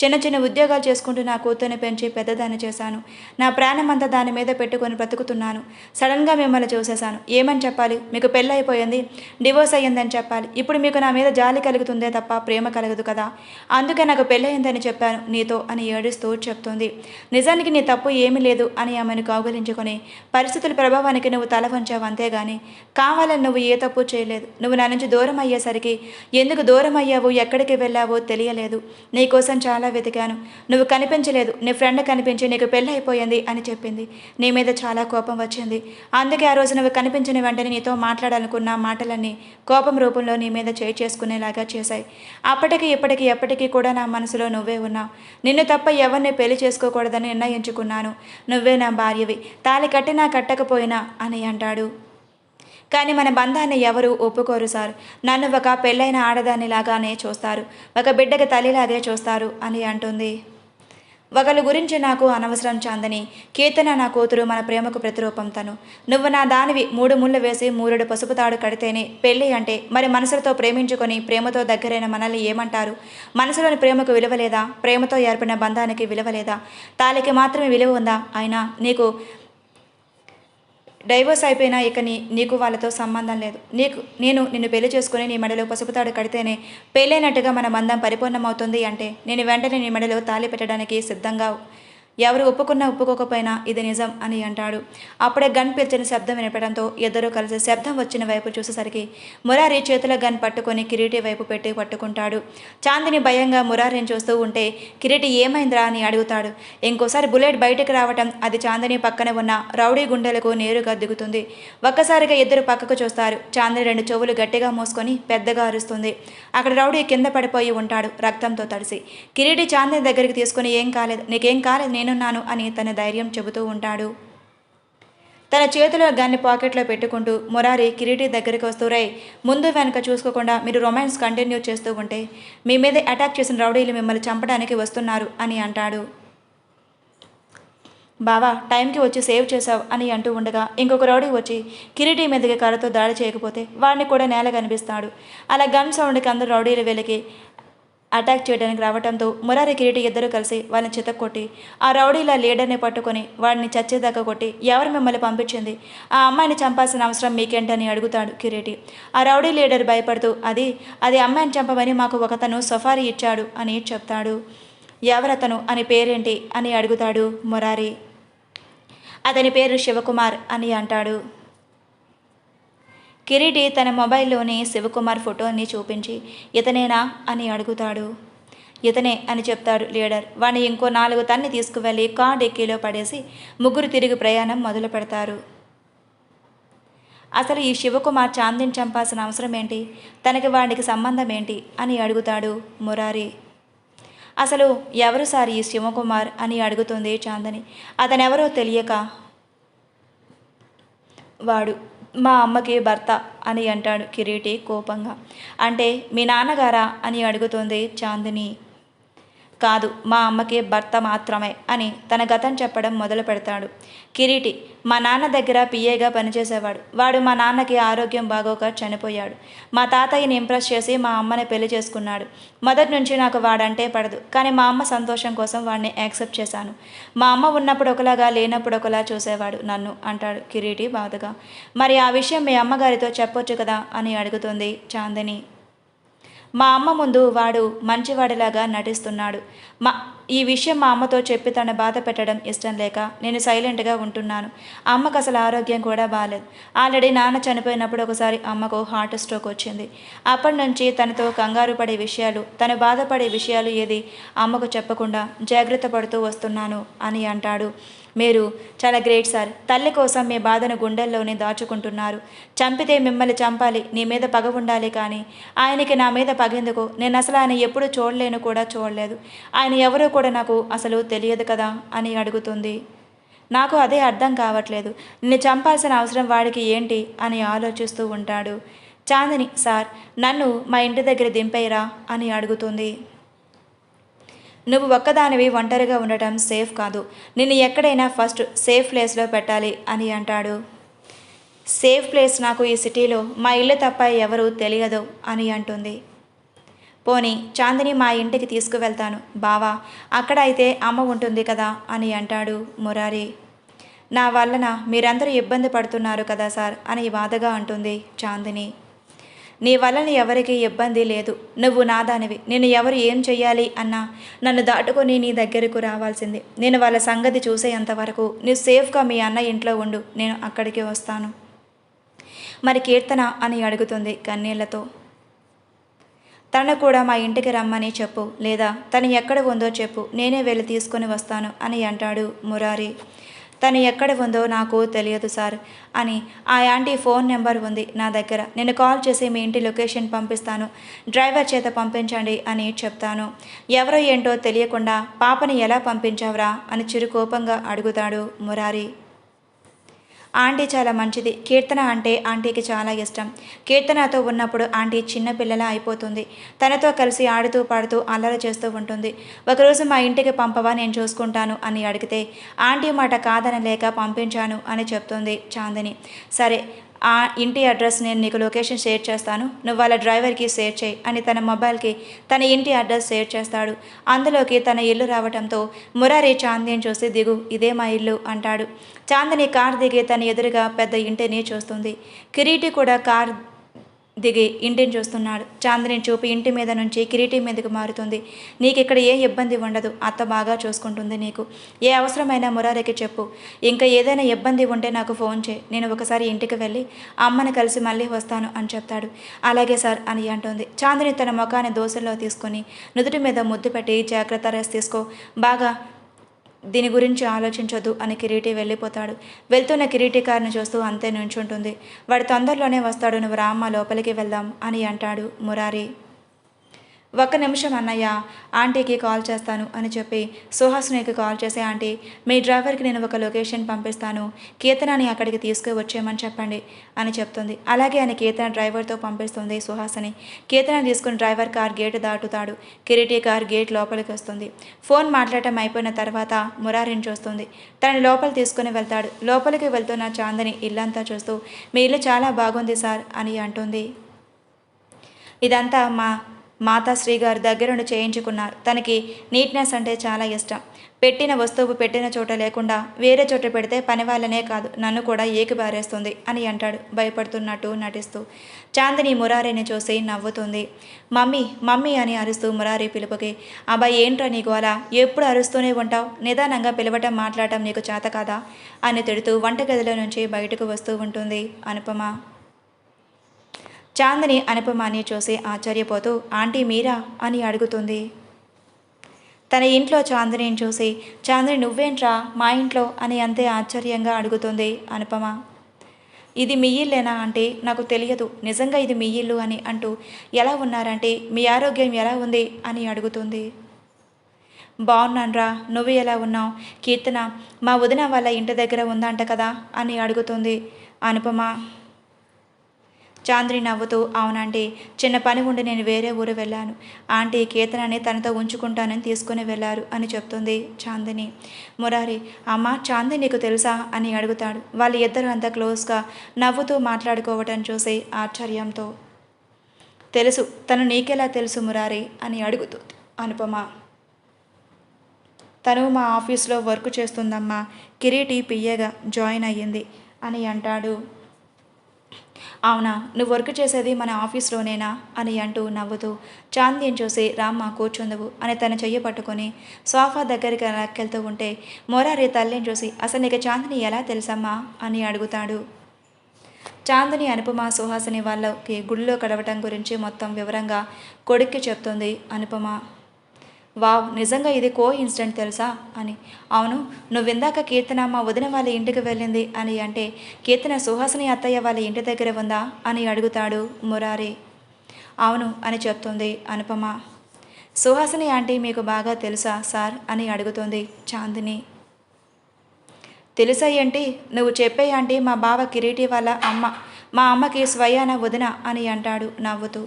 చిన్న చిన్న ఉద్యోగాలు చేసుకుంటూ నా కూతుర్ని పెంచి పెద్దదాన్ని చేశాను. నా ప్రాణమంతా దాని మీద పెట్టుకొని బ్రతుకుతున్నాను. సడన్గా మిమ్మల్ని చూసేశాను. ఏమని చెప్పాలి? మీకు పెళ్ళి అయిపోయింది, డివోర్స్ అయ్యిందని చెప్పాలి. ఇప్పుడు మీకు నా మీద జాలి కలుగుతుందే తప్ప ప్రేమ కలగదు కదా, అందుకే నాకు పెళ్ళయిందని చెప్పాను నీతో అని ఏడుస్తూ చెప్తుంది. నిజానికి నీ తప్పు ఏమీ లేదు అని ఆమెను కౌగిలించుకొని, పరిస్థితుల ప్రభావానికి నువ్వు తల వంచావు అంతేగాని కావాలని నువ్వు ఏ తప్పు చేయలేదు. నువ్వు నా నుంచి దూరం అయ్యేసరికి ఎందుకు దూరం అయ్యావో, ఎక్కడికి వెళ్ళావో తెలియలేదు. నీకోసం చాలా వెతికాను, నువ్వు కనిపించలేదు. నీ ఫ్రెండ్ కనిపించి నీకు పెళ్ళి అయిపోయింది అని చెప్పింది. నీ మీద చాలా కోపం వచ్చింది. అందుకే ఆ రోజు నువ్వు కనిపించిన వెంటనే నీతో మాట్లాడాలనుకున్న మాటలన్నీ కోపం రూపంలో నీ మీద చేసుకునేలాగా చేశాయి. అప్పటికి ఇప్పటికీ ఎప్పటికీ కూడా నా మనసులో నువ్వే ఉన్నావు. నిన్ను తప్ప ఎవరిని పెళ్లి చేసుకోకూడదని నిర్ణయించుకున్నాను. నువ్వే నా భార్యవి, తాళి కట్టినా కట్టకపోయినా అని అంటాడు. కానీ మన బంధాన్ని ఎవరు ఒప్పుకోరు సార్. నన్ను ఒక పెళ్ళైన ఆడదానిలాగానే చూస్తారు, ఒక బిడ్డకి తల్లిలాగే చూస్తారు అని అంటుంది. ఒకరి గురించి నాకు అనవసరం చాందని. కీర్తన నా కూతురు, మన ప్రేమకు ప్రతిరూపం తను. నువ్వు నా దానివి. 3 ముళ్ళు వేసి 3 పసుపు తాడు కడితేనే పెళ్ళి అంటే. మరి మనసులతో ప్రేమించుకొని ప్రేమతో దగ్గరైన మనల్ని ఏమంటారు? మనసులోని ప్రేమకు విలువ లేదా? ప్రేమతో ఏర్పడిన బంధానికి విలువ లేదా? తాళికి మాత్రమే విలువ ఉందా? అయినా నీకు డైవర్స్ అయిపోయినా ఇక నీకు వాళ్ళతో సంబంధం లేదు. నేను నిన్ను పెళ్లి చేసుకుని నీ మెడలో పసుపుతాడు కడితేనే పెళ్ళైనట్టుగా మన బంధం పరిపూర్ణమవుతుంది అంటే నేను వెంటనే నీ మెడలో తాళి పెట్టడానికి సిద్ధంగా. ఎవరు ఒప్పుకున్నా ఒప్పుకోకపోయినా ఇది నిజం అని అంటాడు. అప్పుడే గన్ పిలిచిన శబ్దం వినపడంతో ఇద్దరూ కలిసి శబ్దం వచ్చిన వైపు చూసేసరికి మురారి చేతిలో గన్ పట్టుకొని కిరీటి వైపు పెట్టి పట్టుకుంటాడు. చాందిని భయంగా మురారిని చూస్తూ ఉంటే కిరీటి ఏమైందిరా అని అడుగుతాడు. ఇంకోసారి బుల్లెట్ బయటకు రావటం అది చాందిని పక్కన ఉన్న రౌడీ గుండెలకు నేరుగా దిగుతుంది. ఒక్కసారిగా ఇద్దరు పక్కకు చూస్తారు. చాందిని 2 చెవులు గట్టిగా మూసుకొని పెద్దగా అరుస్తుంది. అక్కడ రౌడీ కింద పడిపోయి ఉంటాడు, రక్తంతో తడిసి. కిరీటి చాందిని దగ్గరికి తీసుకుని ఏం కాలేదు, నీకేం కాలేదు, నేనున్నాను అని తన ధైర్యం చెబుతూ ఉంటాడు. తన చేతిలో గన్ని పాకెట్లో పెట్టుకుంటూ మురారి కిరీటి దగ్గరికి వస్తూ, రే ముందు వెనక చూసుకోకుండా మీరు రొమాన్స్ కంటిన్యూ చేస్తూ ఉంటే మీ మీద అటాక్ చేసిన రౌడీలు మిమ్మల్ని చంపడానికి వస్తున్నారు అని అంటాడు. బావా టైంకి వచ్చి సేవ్ చేసావు అని అంటూ ఉండగా ఇంకొక రౌడీ వచ్చి కిరీటి మీదకి కర్రతో దాడి చేయకపోతే వాడిని కూడా నేల కనిపిస్తాడు. అలా గన్ సౌండ్కి అందరూ రౌడీలు వెలికి అటాక్ చేయడానికి రావడంతో మురారి కిరీటి ఇద్దరు కలిసి వాళ్ళని చితక్కొట్టి ఆ రౌడీల లీడర్ని పట్టుకొని వాడిని చచ్చేదాకా కొట్టి, ఎవరు మిమ్మల్ని పంపించింది? ఆ అమ్మాయిని చంపాల్సిన అవసరం మీకేంటని అడుగుతాడు కిరీటి. ఆ రౌడీ లీడర్ భయపడుతూ అది అమ్మాయిని చంపమని మాకు ఒకతను సఫారీ ఇచ్చాడు అని చెప్తాడు. ఎవరతను అని పేరేంటి అని అడుగుతాడు మురారి. అతని పేరు శివకుమార్ అని అంటాడు. కిరీటి తన మొబైల్లోని శివకుమార్ ఫోటోని చూపించి ఇతనేనా అని అడుగుతాడు. ఇతనే అని చెప్తాడు లీడర్. వాడిని ఇంకో 4 తన్ని తీసుకువెళ్ళి కార్ డిక్కీలో పడేసి ముగ్గురు తిరిగి ప్రయాణం మొదలు పెడతారు. అసలు ఈ శివకుమార్ చాందిని చంపాల్సిన అవసరం ఏంటి? తనకి వాడికి సంబంధం ఏంటి అని అడుగుతాడు మురారి. అసలు ఎవరు సార్ ఈ శివకుమార్ అని అడుగుతుంది చాందని. అతనెవరో తెలియక వాడు మా అమ్మకి భర్త అని అంటాడు కిరీటి కోపంగా. అంటే మీ నాన్నగారా అని అడుగుతుంది చాందిని. కాదు, మా అమ్మకి భర్త మాత్రమే అని తన గతం చెప్పడం మొదలు పెడతాడు కిరీటి. మా నాన్న దగ్గర పిఏగా పనిచేసేవాడు. వాడు మా నాన్నకి ఆరోగ్యం బాగోక చనిపోయాడు. మా తాతయ్యని ఇంప్రెస్ చేసి మా అమ్మని పెళ్లి చేసుకున్నాడు. మొదటి నుంచి నాకు వాడంటే పడదు, కానీ మా అమ్మ సంతోషం కోసం వాడిని యాక్సెప్ట్ చేశాను. మా అమ్మ ఉన్నప్పుడు ఒకలాగా లేనప్పుడు ఒకలా చూసేవాడు నన్ను అంటాడు కిరీటి బాధగా. మరి ఆ విషయం మీ అమ్మగారితో చెప్పొచ్చు కదా అని అడుగుతుంది చాందిని. మా అమ్మ ముందు వాడు మంచివాడిలాగా నటిస్తున్నాడు. ఈ విషయం మా అమ్మతో చెప్పి తన బాధ పెట్టడం ఇష్టం లేక నేను సైలెంట్గా ఉంటున్నాను. అమ్మకు అసలు ఆరోగ్యం కూడా బాగాలేదు. ఆల్రెడీ నాన్న చనిపోయినప్పుడు ఒకసారి అమ్మకు హార్ట్ స్ట్రోక్ వచ్చింది. అప్పటి నుంచి తనతో కంగారు పడే విషయాలు, తను బాధపడే విషయాలు ఏది అమ్మకు చెప్పకుండా జాగ్రత్త పడుతూ వస్తున్నాను అని అంటాడు. మీరు చాలా గ్రేట్ సార్. తల్లి కోసం మీ బాధను గుండెల్లోనే దాచుకుంటున్నారు. చంపితే మిమ్మల్ని చంపాలి, నీ మీద పగ ఉండాలి, కానీ ఆయనకి నా మీద పగెందుకు? నేను అసలు ఆయన ఎప్పుడు చూడలేను కూడా చూడలేదు. ఆయన ఎవరో కూడా నాకు అసలు తెలియదు కదా అని అడుగుతుంది. నాకు అదే అర్థం కావట్లేదు. నిన్ను చంపాల్సిన అవసరం వాడికి ఏంటి అని ఆలోచిస్తూ ఉంటాడు. చాందిని, సార్ నన్ను మా ఇంటి దగ్గర దింపేయరా అని అడుగుతుంది. నువ్వు ఒక్కదానివి ఒంటరిగా ఉండటం సేఫ్ కాదు. నిన్ను ఎక్కడైనా ఫస్ట్ సేఫ్ ప్లేస్లో పెట్టాలి అని అంటాడు. సేఫ్ ప్లేస్ నాకు ఈ సిటీలో మా ఇల్లు తప్ప ఎవరూ తెలియదు అని అంటుంది. పోనీ చాందిని మా ఇంటికి తీసుకువెళ్తాను బావా, అక్కడ అయితే అమ్మ ఉంటుంది కదా అని అంటాడు మురారి. నా వలన మీరందరూ ఇబ్బంది పడుతున్నారు కదా సార్ అని బాధగా అంటుంది చాందిని. నీ వలన ఎవరికి ఇబ్బంది లేదు. నువ్వు నాదానివి. నేను ఎవరు ఏం చెయ్యాలి అన్నా నన్ను దాటుకొని నీ దగ్గరకు రావాల్సింది. నేను వాళ్ళ సంగతి చూసేంతవరకు నువ్వు సేఫ్గా మీ అన్న ఇంట్లో ఉండు, నేను అక్కడికి వస్తాను. మరి కీర్తన అని అడుగుతుంది కన్నీళ్లతో. తను కూడా మా ఇంటికి రమ్మని చెప్పు, లేదా తను ఎక్కడ ఉందో చెప్పు, నేనే వెళ్ళి తీసుకొని వస్తాను అని అంటాడు మురారి. తను ఎక్కడ ఉందో నాకు తెలియదు సార్ అని. ఆ యాంటీ ఫోన్ నెంబర్ ఉంది నా దగ్గర. నేను కాల్ చేసి మీ ఇంటి లొకేషన్ పంపిస్తాను, డ్రైవర్ చేత పంపించండి అని చెప్తాను. ఎవరో ఏంటో తెలియకుండా పాపని ఎలా పంపించావురా అని చిరుకోపంగా అడుగుతాడు మురారి. ఆంటీ చాలా మంచిది. కీర్తన అంటే ఆంటీకి చాలా ఇష్టం. కీర్తనతో ఉన్నప్పుడు ఆంటీ చిన్నపిల్లలా అయిపోతుంది. తనతో కలిసి ఆడుతూ పాడుతూ అల్లరి చేస్తూ ఉంటుంది. ఒకరోజు మా ఇంటికి పంపవా, నేను చూసుకుంటాను అని అడిగితే ఆంటీ మాట కాదనలేక పంపించాను అని చెప్తుంది చాందిని. సరే, ఆ ఇంటి అడ్రస్ నేను నీకు లొకేషన్ షేర్ చేస్తాను, నువ్వు వాళ్ళ డ్రైవర్కి షేర్ చేయి అని తన మొబైల్కి తన ఇంటి అడ్రస్ షేర్ చేస్తాడు. అందులోకి తన ఇల్లు రావడంతో మురారి చాందిని చూసి దిగు, ఇదే మా ఇల్లు అంటాడు. చాందిని కార్ దిగి తన ఎదురుగా పెద్ద ఇంటిని చూస్తుంది. కిరీటి కూడా కార్ దిగి ఇంటిని చూస్తున్నాడు. చాందిని చూపి ఇంటి మీద నుంచి కిరీటి మీదకి మారుతుంది. నీకు ఇక్కడ ఏ ఇబ్బంది ఉండదు, అత్త బాగా చూసుకుంటుంది. నీకు ఏ అవసరమైనా మురారికి చెప్పు. ఇంకా ఏదైనా ఇబ్బంది ఉంటే నాకు ఫోన్ చేయి, నేను ఒకసారి ఇంటికి వెళ్ళి అమ్మని కలిసి మళ్ళీ వస్తాను అని చెప్తాడు. అలాగే సార్ అని అంటుంది. చాందిని తన ముఖాన్ని దోశల్లో తీసుకొని నుదుటి మీద ముద్దు పెట్టి జాగ్రత్త రెస్ట్ తీసుకో, బాగా దీని గురించి ఆలోచించొద్దు అని కిరీటి వెళ్ళిపోతాడు. వెళ్తున్న కిరీటి కారుని చూస్తూ అంతే నుంచుంటుంది. వాడు తొందరలోనే వస్తాడు, నువ్వు రామ్మ లోపలికి వెళ్దాం అని అంటాడు మురారి. ఒక్క నిమిషం అన్నయ్య, ఆంటీకి కాల్ చేస్తాను అని చెప్పి సుహాసినికి కాల్ చేసి, ఆంటీ మీ డ్రైవర్కి నేను ఒక లొకేషన్ పంపిస్తాను, కీర్తనని అక్కడికి తీసుకువచ్చేయమని చెప్పండి అని చెప్తుంది. అలాగే అని కీర్తన డ్రైవర్తో పంపిస్తుంది సుహాసిని. కీర్తన తీసుకుని డ్రైవర్ కార్ గేటు దాటుతాడు. కిరీటి కార్ గేట్ లోపలికి వస్తుంది. ఫోన్ మాట్లాడటం అయిపోయిన తర్వాత మురారిని చూస్తుంది. తనని లోపల తీసుకుని వెళ్తాడు. లోపలికి వెళ్తున్న చాందిని ఇల్లంతా చూస్తూ మీ ఇల్లు చాలా బాగుంది సార్ అని అంటుంది. ఇదంతా మాతాశ్రీ గారి దగ్గరుండి చేయించుకున్నారు. తనకి నీట్నెస్ అంటే చాలా ఇష్టం. పెట్టిన వస్తువు పెట్టిన చోట లేకుండా వేరే చోట పెడితే పని వాళ్ళనే కాదు నన్ను కూడా ఏకిబారేస్తుంది అని అంటాడు భయపడుతున్నట్టు నటిస్తూ. చాందిని మురారిని చూసి నవ్వుతుంది. మమ్మీ మమ్మీ అని అరుస్తూ మురారి పిలుపుకి, అబ్బాయి ఏంట్రా నీ గోల, ఎప్పుడు అరుస్తూనే ఉంటావు, నిదానంగా పిలవటం మాట్లాడటం నీకు చేత కాదా అని తిడుతూ వంటగదిలో నుంచి బయటకు వస్తూ ఉంటుంది అనుపమ. చాందిని అనుపమాని చూసి ఆశ్చర్యపోతూ, ఆంటీ మీరా అని అడుగుతుంది. తన ఇంట్లో చాందినిని చూసి, చాందిని నువ్వేంట్రా మా ఇంట్లో అని అంతే ఆశ్చర్యంగా అడుగుతుంది అనుపమ. ఇది మీ ఇల్లేనా అంటే నాకు తెలియదు, నిజంగా ఇది మీ ఇల్లు అని అంటూ ఎలా ఉన్నారంటే మీ ఆరోగ్యం ఎలా ఉంది అని అడుగుతుంది. బాగున్నానురా, నువ్వు ఎలా ఉన్నావు? కీర్తన మా వదిన వాళ్ళ ఇంటి దగ్గర ఉందంట కదా అని అడుగుతుంది అనుపమ. చాంద్రి నవ్వుతూ, అవునండి, చిన్న పని ఉండి నేను వేరే ఊరు వెళ్ళాను. ఆంటీ కీర్తనని తనతో ఉంచుకుంటానని తీసుకుని వెళ్ళారు అని చెప్తుంది చాందిని. మురారి, అమ్మ చాంది నీకు తెలుసా అని అడుగుతాడు. వాళ్ళు ఇద్దరు అంత క్లోజ్గా నవ్వుతూ మాట్లాడుకోవటం చూసి ఆశ్చర్యంతో, తెలుసు, తను నీకెలా తెలుసు మురారి అని అడుగుతుంది అనుపమ. తను మా ఆఫీస్లో వర్క్ చేస్తుందమ్మా, కిరీటి పియ్యగా జాయిన్ అయ్యింది అని అంటాడు. అవునా, నువ్వు వర్క్ చేసేది మన ఆఫీస్లోనేనా అని అంటూ నవ్వుతూ చాందిని చూసి, రామ్మ కూర్చుందువు అని తన చెయ్యి పట్టుకొని సోఫా దగ్గరికి లాక్కెళ్తూ ఉంటే మొరారి తల్లిని చూసి, అసలు నీకు చాందిని ఎలా తెలుసమ్మా అని అడుగుతాడు. చాందిని అనుపమ సుహాసిని వాళ్ళకి గుడిలో కడవటం గురించి మొత్తం వివరంగా కొడుక్కి చెప్తుంది అనుపమ. వావ్, నిజంగా ఇది కో ఇన్సిడెంట్ తెలుసా అని. అవును, నువ్విందాక కీర్తన మా వదిన వాళ్ళ ఇంటికి వెళ్ళింది అని అంటే కీర్తన సుహాసిని అత్తయ్య వాళ్ళ ఇంటి దగ్గర ఉందా అని అడుగుతాడు మురారి. అవును అని చెప్తుంది అనుపమ. సుహాసిని ఆంటీ మీకు బాగా తెలుసా సార్ అని అడుగుతుంది చాందిని. తెలుసా ఏంటి, నువ్వు చెప్పే ఆంటీ మా బావ కిరీటి వాళ్ళ అమ్మ, మా అమ్మకి స్వయాన వదిన అని అంటాడు నవ్వుతూ.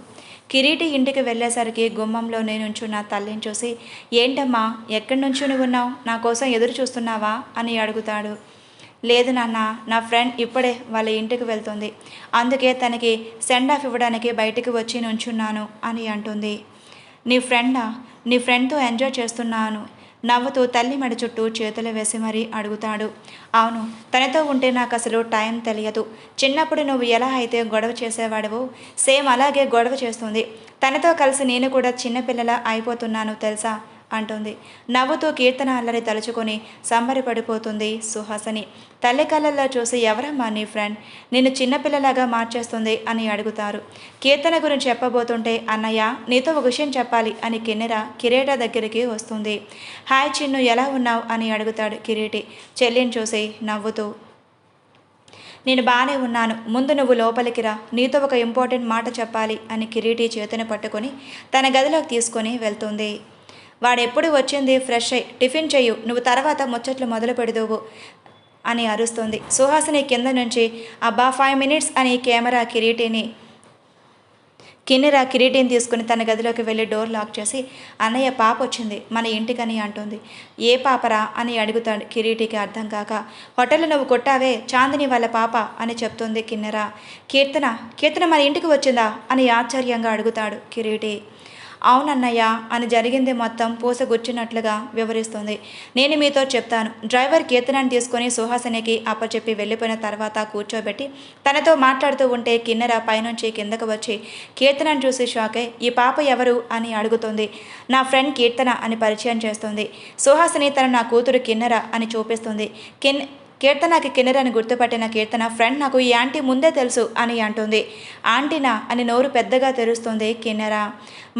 కిరీటి ఇంటికి వెళ్ళేసరికి గుమ్మంలో నేనుంచున్న తల్లిని చూసి, ఏంటమ్మా ఎక్కడి నుంచి నువ్వు ఉన్నావు, నా కోసం ఎదురు చూస్తున్నావా అని అడుగుతాడు. లేదు నాన్న, నా ఫ్రెండ్ ఇప్పుడే వాళ్ళ ఇంటికి వెళ్తుంది, అందుకే తనకి సెండ్ ఆఫ్ ఇవ్వడానికి బయటికి వచ్చి నుంచున్నాను అని అంటుంది. నీ ఫ్రెండా? నీ ఫ్రెండ్తో ఎంజాయ్ చేస్తున్నాను నవ్వుతూ తల్లి మెడ చుట్టూ చేతులు వేసి మరీ అడుగుతాడు. అవును, తనతో ఉంటే నాకు అసలు టైం తెలియదు. చిన్నప్పుడు నువ్వు ఎలా అయితే గొడవ చేసేవాడవో సేమ్ అలాగే గొడవ చేస్తుంది. తనతో కలిసి నేను కూడా చిన్నపిల్లలా అయిపోతున్నాను తెలుసా అంటుంది. నవ్వుతూ కీర్తన అల్లరి తలుచుకొని సంబరపడిపోతుంది సుహాసిని. తల్లి కళ్ళల్లో చూసి, ఎవరమ్మా నీ ఫ్రెండ్, నిన్ను చిన్నపిల్లలాగా మార్చేస్తుంది అని అడుగుతారు. కీర్తన గురించి చెప్పబోతుంటే, అన్నయ్య నీతో ఒక విషయం చెప్పాలి అని కిరీట దగ్గరికి వస్తుంది. హాయ్ చిన్ను, ఎలా ఉన్నావు అని అడుగుతాడు కిరీటి చెల్లిని చూసి నవ్వుతూ. నేను బాగానే ఉన్నాను, ముందు నువ్వు లోపలికి రా, నీతో ఒక ఇంపార్టెంట్ మాట చెప్పాలి అని కిరీటి చేతిని పట్టుకొని తన గదిలోకి తీసుకొని వెళ్తుంది. వాడెప్పుడు వచ్చింది, ఫ్రెష్ అయ్యి టిఫిన్ చెయ్యు, నువ్వు తర్వాత ముచ్చట్లు మొదలు పెడదువు అని అరుస్తుంది. సుహాసిని కింద నుంచి, అబ్బా 5 minutes అని కిరీటిని తీసుకుని తన గదిలోకి వెళ్ళి డోర్ లాక్ చేసి, అన్నయ్య పాప వచ్చింది మన ఇంటికని అంటుంది. ఏ పాపరా అని అడుగుతాడు కిరీటికి అర్థం కాక. హోటల్లో నువ్వు కొట్టావే చాందిని వాళ్ళ పాప అని చెప్తుంది కిన్నెర. కీర్తన మన ఇంటికి వచ్చిందా అని ఆశ్చర్యంగా అడుగుతాడు కిరీటి. అవునన్నయ్య అని జరిగింది మొత్తం పూసగుచ్చినట్లుగా వివరిస్తుంది. నేను మీతో చెప్తాను. డ్రైవర్ కీర్తనని తీసుకొని సుహాసినికి అప్పచెప్పి వెళ్ళిపోయిన తర్వాత కూర్చోబెట్టి తనతో మాట్లాడుతూ ఉంటే కిన్నెర పైనుంచి కిందకు వచ్చి కీర్తనని చూసి షాకే, ఈ పాప ఎవరు అని అడుగుతుంది. నా ఫ్రెండ్ కీర్తన అని పరిచయం చేస్తుంది. సుహాసిని తన నా కూతురు కిన్నెర అని చూపిస్తుంది. కీర్తనకి కిన్నెరని గుర్తుపట్టిన కీర్తన, ఫ్రెండ్ నాకు ఈ ఆంటీ ముందే తెలుసు అని అంటుంది. ఆంటీనా అని నోరు పెద్దగా తెరుస్తుంది కిన్నెర.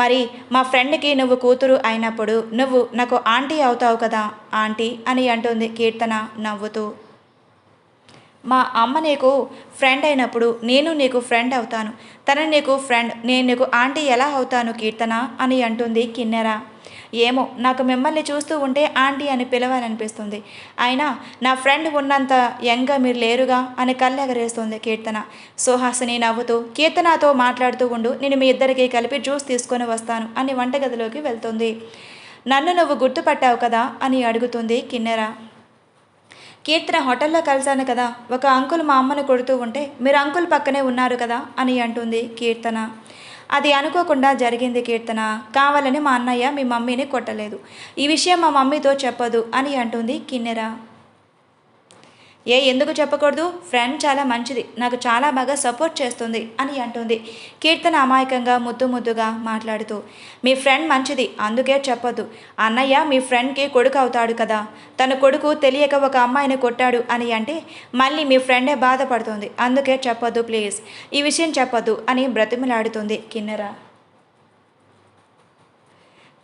మరి మా ఫ్రెండ్కి నువ్వు కూతురు అయినప్పుడు నువ్వు నాకు ఆంటీ అవుతావు కదా ఆంటీ అని అంటుంది కీర్తన నవ్వుతూ. మా అమ్మ నీకు ఫ్రెండ్ అయినప్పుడు నేను నీకు ఫ్రెండ్ అవుతాను, తను నీకు ఫ్రెండ్, నేను నీకు ఆంటీ ఎలా అవుతాను కీర్తన అని అంటుంది కిన్నెర. ఏమో, నాకు మిమ్మల్ని చూస్తూ ఉంటే ఆంటీ అని పిలవాలనిపిస్తుంది, అయినా నా ఫ్రెండ్ ఉన్నంత యంగ్గా మీరు లేరుగా అని కళ్ళెగరేస్తుంది కీర్తన. సుహాసిని నవ్వుతూ, కీర్తనతో మాట్లాడుతూ ఉండు, నేను మీ ఇద్దరికి కలిపి జ్యూస్ తీసుకొని వస్తాను అని వంటగదిలోకి వెళ్తుంది. నన్ను నువ్వు గుర్తుపట్టావు కదా అని అడుగుతుంది కిన్నెర. కీర్తన హోటల్లో కలిశాను కదా, ఒక అంకుల్ మా అమ్మను కొడుతూ ఉంటే మీరు అంకుల్ పక్కనే ఉన్నారు కదా అని అంటుంది కీర్తన. అది అనుకోకుండా జరిగింది కీర్తన, కావాలని మా అన్నయ్య మీ మమ్మీని కొట్టలేదు, ఈ విషయం మా మమ్మీతో చెప్పదు అని అంటుంది కిన్నెర. ఎందుకు చెప్పకూడదు, ఫ్రెండ్ చాలా మంచిది, నాకు చాలా బాగా సపోర్ట్ చేస్తుంది అని అంటుంది కీర్తన అమాయకంగా ముద్దుగా మాట్లాడుతూ. మీ ఫ్రెండ్ మంచిది అందుకే చెప్పొద్దు, అన్నయ్య మీ ఫ్రెండ్కి కొడుకు అవుతాడు కదా, తన కొడుకు తెలియక ఒక అమ్మాయిని కొట్టాడు అని అంటే మళ్ళీ మీ ఫ్రెండే బాధపడుతుంది, అందుకే చెప్పొద్దు ప్లీజ్, ఈ విషయం చెప్పొద్దు అని బ్రతిమలాడుతుంది కిన్నెర.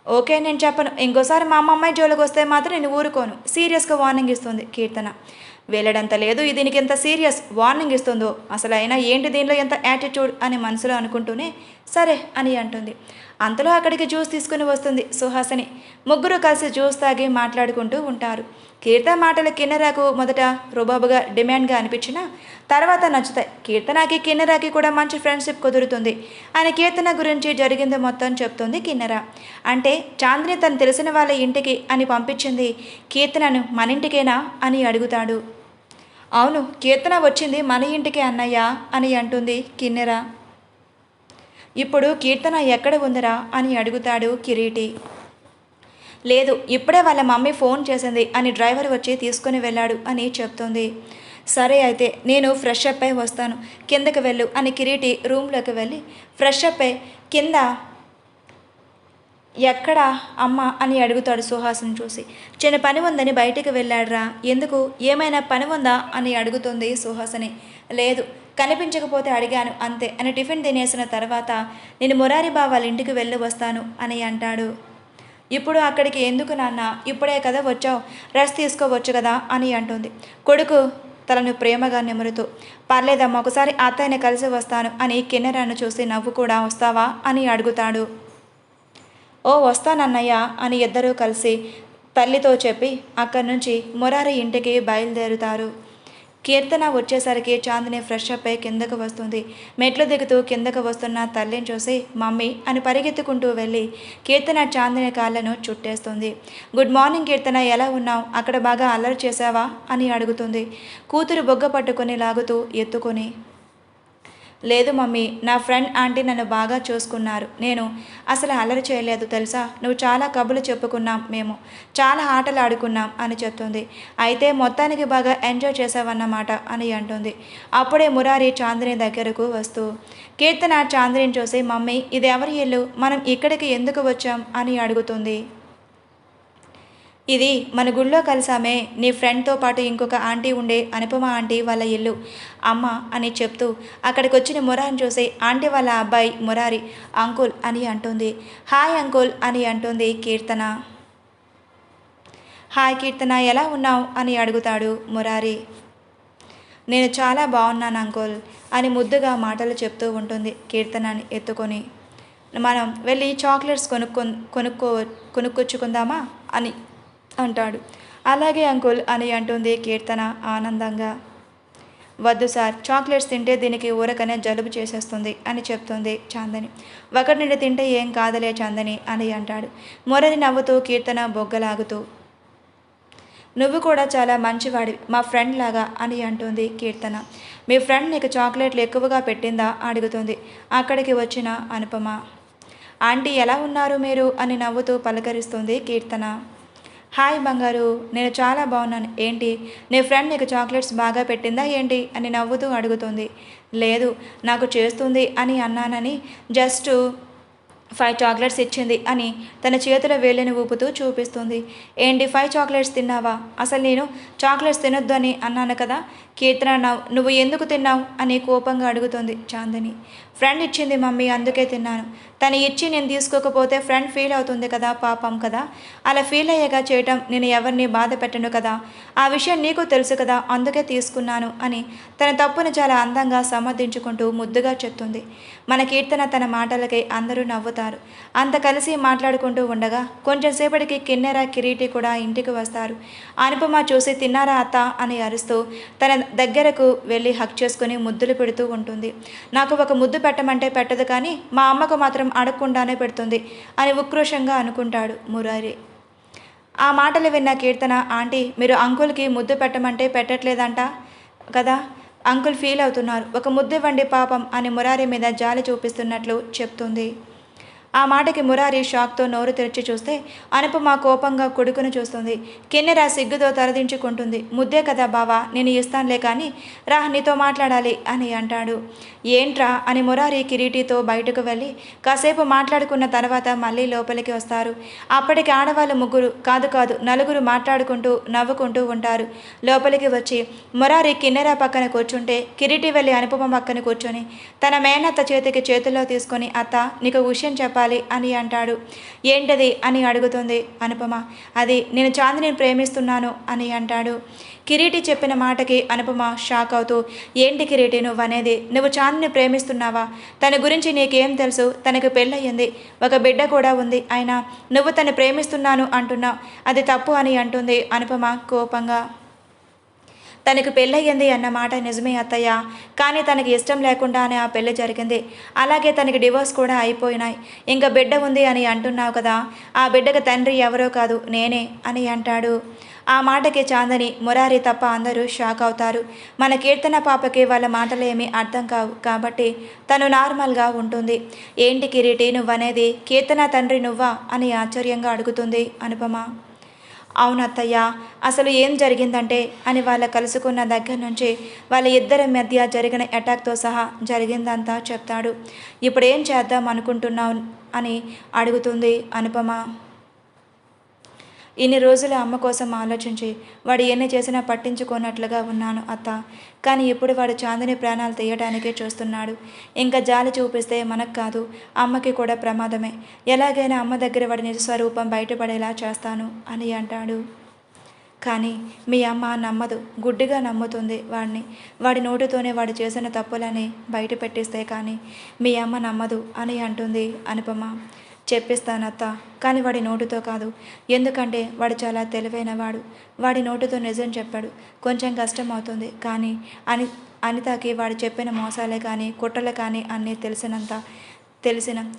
ఓకే నేను చెప్పను. ఇంకోసారి మా అమ్మాయి జోలికి వస్తే మాత్రం నేను ఊరుకోను. సీరియస్‌గా వార్నింగ్ ఇస్తుంది కీర్తన. వీళ్ళడంత లేదు దీనికి ఎంత సీరియస్ వార్నింగ్ ఇస్తుందో. అసలు అయినా ఏంటి దీనిలో ఎంత యాటిట్యూడ్ అని మనసులో అనుకుంటూనే సరే అని అంటుంది. అంతలో అక్కడికి జ్యూస్ తీసుకుని వస్తుంది సుహాసిని. ముగ్గురు కలిసి జ్యూస్ తాగి మాట్లాడుకుంటూ ఉంటారు. కీర్తన మాటలు కిన్నెరాకు మొదట రుబాబుగా డిమాండ్గా అనిపించినా తర్వాత నచ్చుతాయి. కీర్తనకి కిన్నెరాకి కూడా మంచి ఫ్రెండ్షిప్ కుదురుతుంది అని కీర్తన గురించి జరిగింది మొత్తం చెప్తుంది కిన్నెర. అంటే చాందిని తను తెలిసిన వాళ్ళ ఇంటికి అని పంపించింది కీర్తనను మన ఇంటికేనా అని అడుగుతాడు. అవును కీర్తన వచ్చింది మన ఇంటికి అన్నయ్య అని అంటుంది కిన్నెర. ఇప్పుడు కీర్తన ఎక్కడ ఉందరా అని అడుగుతాడు కిరీటి. లేదు ఇప్పుడే వాళ్ళ మమ్మీ ఫోన్ చేసింది అని డ్రైవర్ వచ్చి తీసుకుని వెళ్ళాడు అని చెప్తుంది. సరే అయితే నేను ఫ్రెష్ అప్ అయి వస్తాను, కిందకి వెళ్ళు అని కిరీటి రూమ్లోకి వెళ్ళి ఫ్రెష్ అప్ అయి కింద ఎక్కడా అమ్మ అని అడుగుతాడు సుహాస్ని చూసి. చిన్న పని ఉందని బయటికి వెళ్ళాడురా. ఎందుకు ఏమైనా పని ఉందా అని అడుగుతుంది సుహాసిని. లేదు కనిపించకపోతే అడిగాను అంతే అని టిఫిన్ తినేసిన తర్వాత నేను మురారి బావ వాళ్ళ ఇంటికి వెళ్ళి వస్తాను అని అంటాడు. ఇప్పుడు అక్కడికి ఎందుకు నాన్న, ఇప్పుడే కదా వచ్చావు, రెస్ట్ తీసుకోవచ్చు కదా అని అంటుంది కొడుకు తలను ప్రేమగా నిమురుతూ. పర్లేదమ్మా ఒకసారి అత్తయ్యని కలిసి వస్తాను అని కిన్నెరాను చూసి నవ్వు కూడా వస్తావా అని అడుగుతాడు. ఓ వస్తానన్నయ్య అని ఇద్దరూ కలిసి తల్లితో చెప్పి అక్కడి నుంచి మురారి ఇంటికి బయలుదేరుతారు. కీర్తన వచ్చేసరికి చాందిని ఫ్రెష్ అప్ అయి కిందకు వస్తుంది. మెట్లు దిగుతూ కిందకు వస్తున్న తల్లిని చూసి మమ్మీ అని పరిగెత్తుకుంటూ వెళ్ళి కీర్తన చాందిని కాళ్ళను చుట్టేస్తుంది. గుడ్ మార్నింగ్ కీర్తన, ఎలా ఉన్నావు? అక్కడ బాగా అల్లరి చేసావా అని అడుగుతుంది కూతురు బొగ్గ పట్టుకొని లాగుతూ ఎత్తుకొని. లేదు మమ్మీ, నా ఫ్రెండ్ ఆంటీ నన్ను బాగా చూసుకున్నారు, నేను అసలు అల్లరి చేయలేదు తెలుసా, నువ్వు చాలా కబులు చెప్పుకున్నాం, మేము చాలా ఆటలు ఆడుకున్నాం అని చెప్తుంది. అయితే మొత్తానికి బాగా ఎంజాయ్ చేసావన్నమాట అని అంటుంది. అప్పుడే మురారి చాందిని దగ్గరకు వస్తూ కీర్తన చాందిని చూసి మమ్మీ ఇది ఎవరి ఇల్లు, మనం ఇక్కడికి ఎందుకు వచ్చాం అని అడుగుతుంది. ఇది మన గుళ్ళో కలిసామే నీ ఫ్రెండ్తో పాటు ఇంకొక ఆంటీ ఉండే అనుపమ ఆంటీ వాళ్ళ ఇల్లు అమ్మ అని చెప్తూ అక్కడికి వచ్చిన మురారిని చూసి ఆంటీ వాళ్ళ అబ్బాయి మురారి అంకుల్ అని అంటుంది. హాయ్ అంకుల్ అని అంటుంది కీర్తన. హాయ్ కీర్తన, ఎలా ఉన్నావు అని అడుగుతాడు మురారి. నేను చాలా బాగున్నాను అంకుల్ అని ముద్దుగా మాటలు చెప్తూ ఉంటుంది కీర్తనని ఎత్తుకొని. మనం వెళ్ళి చాక్లెట్స్ కొనుక్కొచ్చుకుందామా అని అంటాడు. అలాగే అంకుల్ అని అంటుంది కీర్తన ఆనందంగా. వద్దు సార్, చాక్లెట్స్ తింటే దీనికి ఊరకనే జలుబు చేసేస్తుంది అని చెప్తుంది చాందని. ఒకటి నుండి తింటే ఏం కాదలే చాందని అని అంటాడు మురళి నవ్వుతూ కీర్తన బొగ్గలాగుతూ. నువ్వు కూడా చాలా మంచివాడివి మా ఫ్రెండ్ లాగా అని అంటుంది కీర్తన. మీ ఫ్రెండ్ నీకు చాక్లెట్లు ఎక్కువగా పెట్టిందా అడుగుతుంది అక్కడికి వచ్చిన అనుపమ. ఆంటీ ఎలా ఉన్నారు మీరు అని నవ్వుతూ పలకరిస్తుంది కీర్తన. హాయ్ బంగారు, నేను చాలా బాగున్నాను, ఏంటి నీ ఫ్రెండ్ నీకు చాక్లెట్స్ బాగా పెట్టిందా ఏంటి అని నవ్వుతూ అడుగుతుంది. లేదు నాకు చేస్తుంది అని అన్నానని జస్ట్ 5 చాక్లెట్స్ ఇచ్చింది అని తన చేతుల వేళ్ళని ఊపుతూ చూపిస్తుంది. ఏంటి 5 చాక్లెట్స్ తిన్నావా? అసలు నేను చాక్లెట్స్ తినొద్దు అని అన్నాను కదా. కీర్తన నువ్వు ఎందుకు తిన్నావు అని కోపంగా అడుగుతుంది చాందిని. ఫ్రెండ్ ఇచ్చింది మమ్మీ, అందుకే తిన్నాను. తను ఇచ్చి నేను తీసుకోకపోతే ఫ్రెండ్ ఫీల్ అవుతుంది కదా, పాపం కదా. అలా ఫీల్ అయ్యేగా చేయటం, నేను ఎవరిని బాధ పెట్టను కదా, ఆ విషయం నీకు తెలుసు కదా, అందుకే తీసుకున్నాను అని తన తప్పును చాలా అందంగా సమర్థించుకుంటూ ముద్దుగా చెప్తుంది. మన కీర్తన తన మాటలకి అందరూ నవ్వుతారు. అంత కలిసి మాట్లాడుకుంటూ ఉండగా కొంచెం సేపటికి కిన్నెర కిరీటి కూడా ఇంటికి వస్తారు. అనుపమ చూసి తిన్నారా అత్త అని అరుస్తూ తన దగ్గరకు వెళ్ళి హక్ చేసుకుని ముద్దులు పెడుతూ ఉంటుంది. నాకు ఒక ముద్దు పెట్టమంటే పెట్టదు కానీ మా అమ్మకు మాత్రం అడగకుండానే పెడుతుంది అని ఉక్రోషంగా అనుకుంటాడు మురారి. ఆ మాటలు విన్న కీర్తన, ఆంటీ మీరు అంకుల్కి ముద్దు పెట్టమంటే పెట్టట్లేదంట కదా, అంకుల్ ఫీల్ అవుతున్నారు, ఒక ముద్దు ఇవ్వండి పాపం అని మురారి మీద జాలి చూపిస్తున్నట్లు చెప్తుంది. ఆ మాటకి మురారి షాక్తో నోరు తెరిచి చూస్తే అనుపమ కోపంగా కొడుకును చూస్తుంది. కిన్నెర సిగ్గుతో తలదించుకుంటుంది. ముద్దే కదా బావా, నేను ఇస్తానులే కానీ రా నీతో మాట్లాడాలి అని అంటాడు. ఏంట్రా అని మురారి కిరీటితో బయటకు వెళ్ళి కాసేపు మాట్లాడుకున్న తర్వాత మళ్ళీ లోపలికి వస్తారు. అప్పటికి ఆడవాళ్ళు ముగ్గురు కాదు నలుగురు మాట్లాడుకుంటూ నవ్వుకుంటూ ఉంటారు. లోపలికి వచ్చి మురారి కిన్నెర పక్కన కూర్చుంటే కిరీటి వెళ్ళి అనుపమ పక్కన కూర్చొని తన మేనత్త చేతికి చేతుల్లో తీసుకొని, అత్త నీకు విషయం చెప్పాలి కావాలి అని అంటాడు. ఏంటది అని అడుగుతుంది అనుపమ. అది నేను చాందినిని ప్రేమిస్తున్నాను అని అంటాడు. కిరీటి చెప్పిన మాటకి అనుపమ షాక్ అవుతూ, ఏంటి కిరీటి నువ్వనేది? నువ్వు చాందిని ప్రేమిస్తున్నావా? తన గురించి నీకేం తెలుసు? తనకు పెళ్ళయ్యింది, ఒక బిడ్డ కూడా ఉంది. అయినా నువ్వు తను ప్రేమిస్తున్నాను అంటున్నావు, అది తప్పు అని అంటుంది అనుపమ కోపంగా. తనకు పెళ్ళయ్యింది అన్న మాట నిజమే అత్తయ్య, కానీ తనకి ఇష్టం లేకుండానే ఆ పెళ్ళి జరిగింది. అలాగే తనకి డివోర్స్ కూడా అయిపోయినాయి. ఇంకా బిడ్డ ఉంది అని అంటున్నావు కదా, ఆ బిడ్డకు తండ్రి ఎవరో కాదు నేనే అని అంటాడు. ఆ మాటకి చాందని, మురారి తప్ప అందరూ షాక్ అవుతారు. మన కీర్తన పాపకి వాళ్ళ మాటలేమీ అర్థం కావు కాబట్టి తను నార్మల్గా ఉంటుంది. ఏంటి కిరీటి నువ్వనేది? కీర్తన తండ్రి నువ్వా అని ఆశ్చర్యంగా అడుగుతుంది అనుపమ. అవునత్తయ్య, అసలు ఏం జరిగిందంటే అని వాళ్ళ కలుసుకున్న దగ్గర నుంచి వాళ్ళ ఇద్దరి మధ్య జరిగిన అటాక్తో సహా జరిగిందంతా చెప్తాడు. ఇప్పుడు ఏం చేద్దాం అనుకుంటున్నావు అని అడుగుతుంది అనుపమ. ఇన్ని రోజులు అమ్మ కోసం ఆలోచించి వాడు ఎన్ని చేసినా పట్టించుకోనట్లుగా ఉన్నాను అత్త. కానీ ఇప్పుడు వాడు చాందిని ప్రాణాలు తీయడానికే చూస్తున్నాడు. ఇంకా జాలి చూపిస్తే మనకు కాదు, అమ్మకి కూడా ప్రమాదమే. ఎలాగైనా అమ్మ దగ్గర వాడి నిజ స్వరూపం బయటపడేలా చేస్తాను అని అంటాడు. కానీ మీ అమ్మ నమ్మదు, గుడ్డిగా నమ్ముతుంది వాడిని. వాడి నోటితోనే వాడు చేసిన తప్పులని బయట పెట్టిస్తే కానీ మీ అమ్మ నమ్మదు అని అంటుంది అనుపమ. చెప్పిస్తానత్త, కానీ వాడి నోటితో కాదు. ఎందుకంటే వాడు చాలా తెలివైనవాడు. వాడి నోటితో నిజం చెప్పాడు, కొంచెం కష్టం అవుతుంది. కానీ అనితకి వాడు చెప్పిన మోసాలే కానీ కుట్రలే కానీ అన్నీ తెలిసిన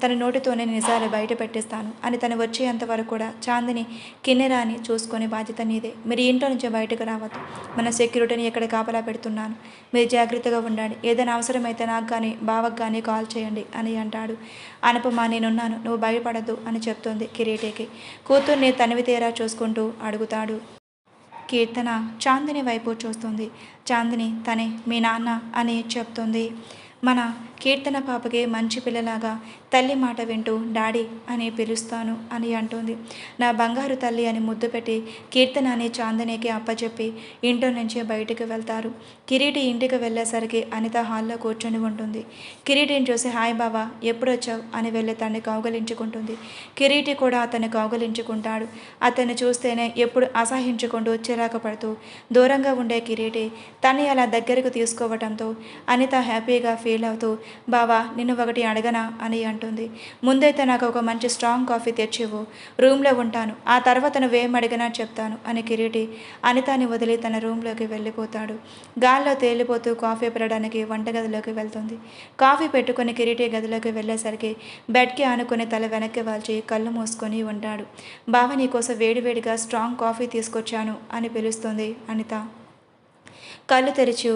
తన నోటితోనే నిజాలు బయట పెట్టిస్తాను అని తను వచ్చేంతవరకు కూడా చాందిని కిన్నెరాని చూసుకొని బాధ్యత నీదే. మీరు ఇంట్లో నుంచి బయటకు రావద్దు. మన సెక్యూరిటీని ఎక్కడ కాపలా పెడుతున్నాను, మీరు జాగ్రత్తగా ఉండండి. ఏదైనా అవసరమైతే నాకు కానీ బావకు కానీ కాల్ చేయండి అని అంటాడు. అనుపమ, నేనున్నాను, నువ్వు భయపడద్దు అని చెప్తుంది కిరీటికి. కూతుర్ని తనివి తీరా చూసుకుంటూ అడుగుతాడు. కీర్తన చాందిని వైపు చూస్తుంది. చాందిని తనే మీ నాన్న అని చెప్తుంది. మన కీర్తన పాపకి మంచి పిల్లలాగా తల్లి మాట వింటూ డాడీ అని పిలుస్తాను అని అంటుంది. నా బంగారు తల్లి అని ముద్దు పెట్టి కీర్తన అని చాందినికి అప్పచెప్పి ఇంట్లో నుంచి బయటికి వెళ్తారు. కిరీటి ఇంటికి వెళ్ళేసరికి అనిత హాల్లో కూర్చొని ఉంటుంది. కిరీటిని చూసి హాయ్ బావా, ఎప్పుడొచ్చావు అని వెళ్ళి తన్ని కౌగలించుకుంటుంది. కిరీటి కూడా అతన్ని కౌగలించుకుంటాడు. అతన్ని చూస్తేనే ఎప్పుడు అసహించుకుంటూ చిరాకు పడుతూ దూరంగా ఉండే కిరీటి తన్ని అలా దగ్గరకు తీసుకోవడంతో అనిత హ్యాపీగా ఫీల్ అవుతూ, బావా నిన్ను ఒకటి అడగనా అని అంటుంది. ముందైతే నాకు ఒక మంచి స్ట్రాంగ్ కాఫీ తెచ్చివ్వు, రూమ్లో ఉంటాను, ఆ తర్వాత నువ్వేం అడిగినా చెప్తాను అని కిరీటి అనితని వదిలి తన రూమ్లోకి వెళ్ళిపోతాడు. గాల్లో తేలిపోతూ కాఫీ పెట్టడానికి వంటగదిలోకి వెళ్తుంది. కాఫీ పెట్టుకుని కిరీటి గదిలోకి వెళ్ళేసరికి బెడ్కి ఆనుకుని తల వెనక్కి వాల్చి కళ్ళు మూసుకొని ఉంటాడు. బావ నీకోసం వేడివేడిగా స్ట్రాంగ్ కాఫీ తీసుకొచ్చాను అని పిలుస్తుంది అనిత. కళ్ళు తెరిచి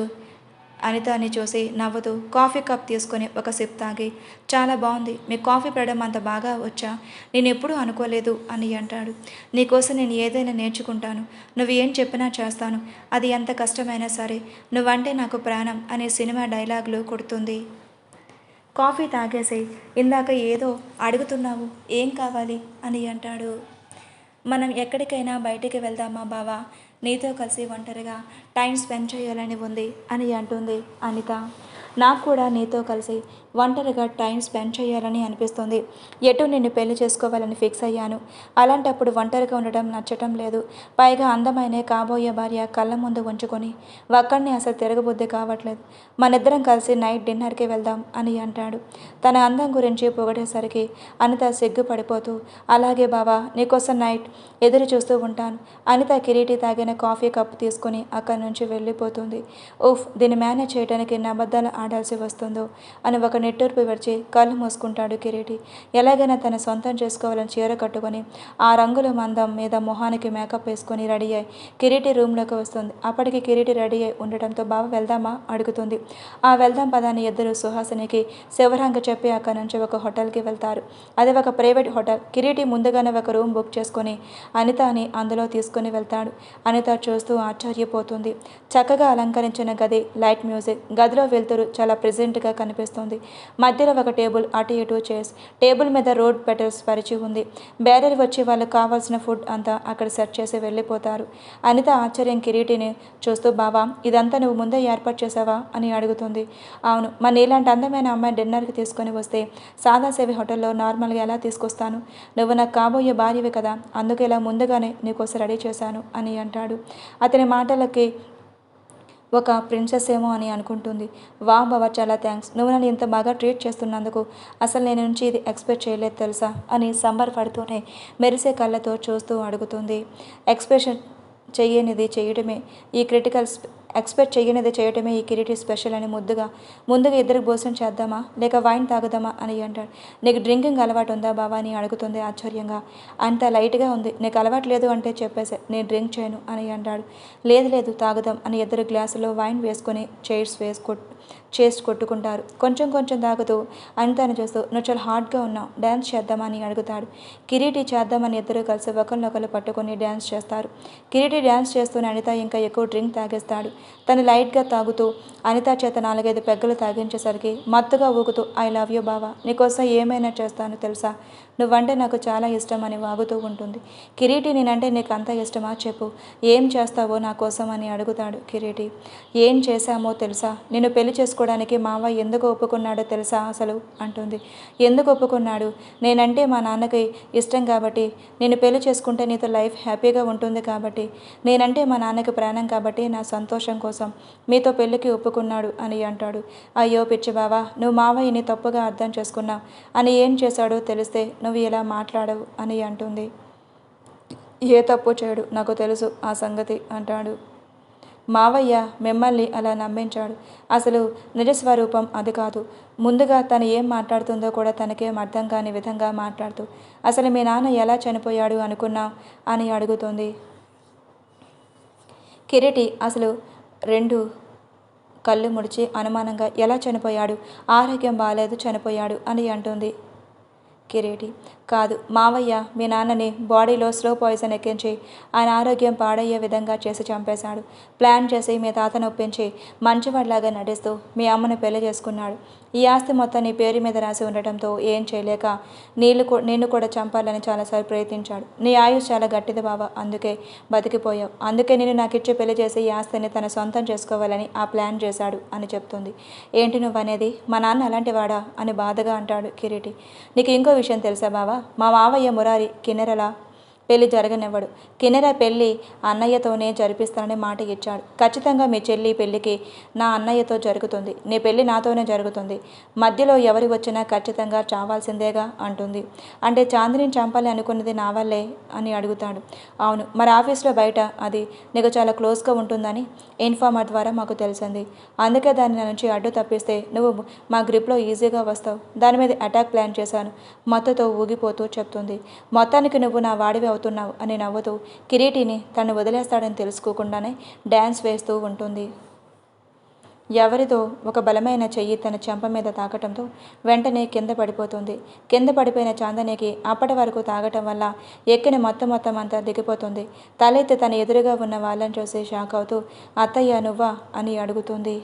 అనితని చూసి నవ్వుతూ కాఫీ కప్ తీసుకొని ఒక సిప్ తాగి, చాలా బాగుంది, మీ కాఫీ పెట్టడం అంత బాగా వచ్చా, నేను ఎప్పుడూ అనుకోలేదు అని అంటాడు. నీకోసం నేను ఏదైనా నేర్చుకుంటాను, నువ్వు ఏం చెప్పినా చేస్తాను, అది ఎంత కష్టమైనా సరే, నువ్వంటే నాకు ప్రాణం అనే సినిమా డైలాగులు కొడుతుంది. కాఫీ తాగేసి, ఇందాక ఏదో అడుగుతున్నావు, ఏం కావాలి అని అంటాడు. మనం ఎక్కడికైనా బయటికి వెళ్దామా బావా, నీతో కలిసి ఒంటరిగా టైం స్పెండ్ చేయాలని ఉంది అని అంటుంది అనిత. నాకు కూడా నీతో కలిసి ఒంటరిగా టైం స్పెండ్ చేయాలని అనిపిస్తుంది. ఎటు నిన్ను పెళ్లి చేసుకోవాలని ఫిక్స్ అయ్యాను. అలాంటప్పుడు ఒంటరిగా ఉండటం నచ్చటం లేదు. పైగా అందమైన కాబోయే భార్య కళ్ళ ముందు ఉంచుకొని ఒక్కడిని అసలు తిరగబుద్ధి కావట్లేదు. మనిద్దరం కలిసి నైట్ డిన్నర్కి వెళ్దాం అని అంటాడు. తన అందం గురించి పొగిడేసరికి అనిత సిగ్గుపడిపోతూ, అలాగే బావా, నీకోసం నైట్ ఎదురు చూస్తూ ఉంటాను. అనిత కిరీటి తాగిన కాఫీ కప్ తీసుకుని అక్కడి నుంచి వెళ్ళిపోతుంది. ఉఫ్, దీన్ని మేనేజ్ చేయడానికి ఎన్ని అబద్ధాలు ఆడాల్సి వస్తుందో అని ఒక నిట్టూర్పు విడిచి కళ్ళు మూసుకుంటాడు కిరీటి. ఎలాగైనా తన సొంతం చేసుకోవాలని చీర కట్టుకొని ఆ రంగుల మందం మీద మొహానికి మేకప్ వేసుకొని రెడీ అయ్యి కిరీటి రూమ్లోకి వస్తుంది. అప్పటికి కిరీటి రెడీ అయి ఉండటంతో బావ వెళ్దామా అడుగుతుంది. ఆ వెళ్దాం పదాన్ని ఇద్దరు సుహాసినికి శివరాంగ చెప్పి అక్కడి నుంచి ఒక హోటల్కి వెళ్తారు. అది ఒక ప్రైవేట్ హోటల్. కిరీటి ముందుగానే ఒక రూమ్ బుక్ చేసుకొని అనితని అందులో తీసుకుని వెళ్తాడు. అనిత చూస్తూ ఆశ్చర్యపోతుంది. చక్కగా అలంకరించిన గది, లైట్ మ్యూజిక్, గదిలో వెళ్తురు చాలా ప్రెజెంట్గా కనిపిస్తుంది. మధ్యలో ఒక టేబుల్, అటు ఇటు చైర్స్. టేబుల్ మీద రోడ్ పెటల్స్ పరిచి ఉంది. బ్యారర్ వచ్చి వాళ్ళకు కావాల్సిన ఫుడ్ అంతా అక్కడ సెట్ చేసి వెళ్ళిపోతారు. అనిత ఆశ్చర్యం కిరీటిని చూస్తూ, బావా ఇదంతా నువ్వు ముందే ఏర్పాటు చేసావా అని అడుగుతుంది. అవును, మరి నీలాంటి అందమైన అమ్మాయి డిన్నర్కి తీసుకొని వస్తే సాదాసేవి హోటల్లో నార్మల్గా ఎలా తీసుకొస్తాను? నువ్వు నాకు కాబోయే భార్యవి కదా, అందుకే ఇలా ముందుగానే నీకోసం రెడీ చేశాను అని అంటాడు. అతని మాటలకి ఒక ప్రిన్సెస్ ఏమో అని అనుకుంటుంది. వా బావ, చాలా థ్యాంక్స్, నువ్వు నన్ను ఇంత బాగా ట్రీట్ చేస్తున్నందుకు. అసలు నేను నుంచి ఇది ఎక్స్పెక్ట్ చేయలేదు తెలుసా అని సంబరపడుతూనే మెరిసే కళ్ళతో చూస్తూ అడుగుతుంది. ఎక్స్ప్రెషన్ చెయ్యనిది చేయటమే ఈ ఎక్స్పెక్ట్ చేయనిది చేయటమే ఈ కిరీటి స్పెషల్ అని ముందుగా ఇద్దరికి భోజనం చేద్దామా లేక వైన్ తాగుదామా అని అంటాడు. నీకు డ్రింకింగ్ అలవాటు ఉందా బావా అని అడుగుతుంది ఆశ్చర్యంగా. అంత లైట్గా ఉంది, నీకు అలవాటు లేదు అంటే చెప్పేసే, నేను డ్రింక్ చేయను అని అంటాడు. లేదు తాగుదాం అని ఇద్దరు గ్లాసులో వైన్ వేసుకొని చేసి కొట్టుకుంటారు. కొంచెం తాగుతూ అనితను చూస్తూ, నువ్వు చాలా హాట్గా ఉన్నావు, డ్యాన్స్ చేద్దామని అడుగుతాడు. కిరీటి చేద్దామని ఇద్దరు కలిసి ఒకరినొకరు పట్టుకొని డ్యాన్స్ చేస్తారు. కిరీటి డ్యాన్స్ చేస్తూనే అనిత ఇంకా ఎక్కువ డ్రింక్ తాగేస్తాడు. తను లైట్గా తాగుతూ అనిత చేత 4-5 పెగ్గలు తాగించేసరికి మత్తుగా ఊగుతూ, ఐ లవ్ యూ బావా, నీకోసం ఏమైనా చేస్తాను తెలుసా, నువ్వంటే నాకు చాలా ఇష్టం అని వాగుతూ ఉంటుంది. కిరీటి, నేనంటే నీకు అంత ఇష్టమా చెప్పు, ఏం చేస్తావో నా కోసం అని అడుగుతాడు కిరీటి. ఏం చేశామో తెలుసా, నిన్ను పెళ్లి చేసుకోవడానికి మావయ్య ఎందుకు ఒప్పుకున్నాడో తెలుసా అసలు అంటుంది. ఎందుకు ఒప్పుకున్నాడు? నేనంటే మా నాన్నకి ఇష్టం కాబట్టి, నేను పెళ్లి చేసుకుంటే నీతో లైఫ్ హ్యాపీగా ఉంటుంది కాబట్టి, నేనంటే మా నాన్నకి ప్రాణం కాబట్టి నా సంతోషం కోసం మీతో పెళ్ళికి ఒప్పుకున్నాడు అని అంటాడు. అయ్యో పిచ్చి బావా, నువ్వు మావయ్యని తప్పుగా అర్థం చేసుకున్నావు అని, ఏం చేశాడో తెలిస్తే నువ్వు ఇలా మాట్లాడవు అని అంటుంది. ఏ తప్పు చేయడు, నాకు తెలుసు ఆ సంగతి అంటాడు. మావయ్య మిమ్మల్ని అలా నమ్మించాడు. అసలు నిజస్వరూపం అది కాదు. ముందుగా తను ఏం మాట్లాడుతుందో కూడా తనకేం అర్థం కాని విధంగా మాట్లాడుతూ, అసలు మీ నాన్న ఎలా చనిపోయాడు అనుకున్నావు అని అడుగుతుంది. కిరీటి అసలు 2 కళ్ళు ముడిచి అనుమానంగా, ఎలా చనిపోయాడు? ఆరోగ్యం బాగాలేదు, చనిపోయాడు అని అంటుంది. కిరీటి, కాదు మావయ్య మీ నాన్నని బాడీలో స్లో పాయిజన్ ఎక్కించి ఆయన ఆరోగ్యం పాడయ్యే విధంగా చేసి చంపేశాడు. ప్లాన్ చేసి మీ తాతను ఒప్పించి మంచివాడిలాగా నటిస్తూ మీ అమ్మను పెళ్లి చేసుకున్నాడు. ఈ ఆస్తి మొత్తం నీ పేరు మీద రాసి ఉండటంతో ఏం చేయలేక నిన్ను కూడా చంపాలని చాలాసార్లు ప్రయత్నించాడు. నీ ఆయుష్ చాలా గట్టిది బావ, అందుకే బతికిపోయావు. అందుకే నేను నాకు ఇచ్చి పెళ్లి చేసి ఈ ఆస్తిని తన సొంతం చేసుకోవాలని ఆ ప్లాన్ చేశాడు అని చెప్తుంది. ఏంటి నువ్వనేది? మా నాన్న అలాంటి వాడా అని బాధగా అంటాడు కిరీటి. నీకు ఇంకో విషయం తెలుసా బావా, మా మావయ్య మురారి కిన్నెరలా పెళ్లి జరగనివ్వడు. కిన్నెర పెళ్ళి అన్నయ్యతోనే జరిపిస్తానని మాట ఇచ్చాడు. ఖచ్చితంగా మీ చెల్లి పెళ్ళికి నా అన్నయ్యతో జరుగుతుంది, నీ పెళ్ళి నాతోనే జరుగుతుంది. మధ్యలో ఎవరు వచ్చినా ఖచ్చితంగా చావాల్సిందేగా అంటుంది. అంటే చాందిని చంపాలి అనుకున్నది నా వల్లే అని అడుగుతాడు. అవును, మరి ఆఫీస్లో బయట అది నీకు చాలా క్లోజ్గా ఉంటుందని ఇన్ఫార్మర్ ద్వారా మాకు తెలిసింది. అందుకే దాన్ని నా నుంచి అడ్డు తప్పిస్తే నువ్వు మా గ్రిప్లో ఈజీగా వస్తావు. దాని మీద అటాక్ ప్లాన్ చేశాను మత్తుతో ఊగిపోతూ చెప్తుంది. మొత్తానికి నువ్వు నా వాడివి అవుతున్నావు అని నవ్వుతూ కిరీటిని తను వదిలేస్తాడని తెలుసుకోకుండానే డ్యాన్స్ వేస్తూ ఉంటుంది. ఎవరిదో ఒక బలమైన చెయ్యి తన చెంప మీద తాకటంతో వెంటనే కింద పడిపోతుంది. కింద పడిపోయిన చాందనికి అప్పటి వరకు తాగటం వల్ల ఎక్కిన మొత్తం అంతా దిగిపోతుంది. తలెత్తి తన ఎదురుగా ఉన్న వాళ్ళని చూసి షాక్ అవుతూ, అత్తయ్య నువ్వా అని అడుగుతుంది.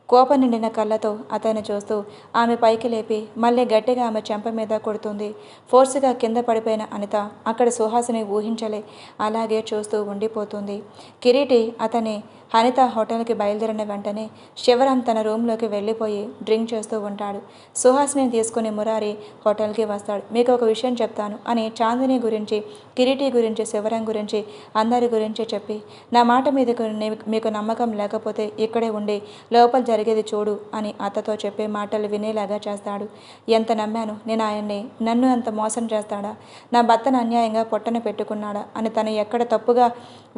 కోపం నిండిన కళ్ళతో అతన్ని చూస్తూ ఆమె పైకి లేపి మళ్ళీ గట్టిగా ఆమె చెంప మీద కొడుతుంది. ఫోర్స్గా కింద పడిపోయిన అనిత అక్కడ సుహాసిని ఊహించలే అలాగే చూస్తూ ఉండిపోతుంది. కిరీటి అతని అనిత హోటల్కి బయలుదేరిన వెంటనే శివరాం తన రూమ్లోకి వెళ్ళిపోయి డ్రింక్ చేస్తూ ఉంటాడు. సుహాసిని తీసుకుని మురారి హోటల్కి వస్తాడు. మీకు ఒక విషయం చెప్తాను అని చాందిని గురించి, కిరీటి గురించి, శివరాం గురించి, అందరి గురించి చెప్పి, నా మాట మీద మీకు నమ్మకం లేకపోతే ఇక్కడే ఉండి లోపల జరిగేది చూడు అని అత్తతో చెప్పే మాటలు వినేలాగా చేస్తాడు. ఎంత నమ్మాను నేను ఆయన్ని, నన్ను అంత మోసం చేస్తాడా? నా భర్తను అన్యాయంగా పొట్టన పెట్టుకున్నాడా అని తను ఎక్కడ తప్పుగా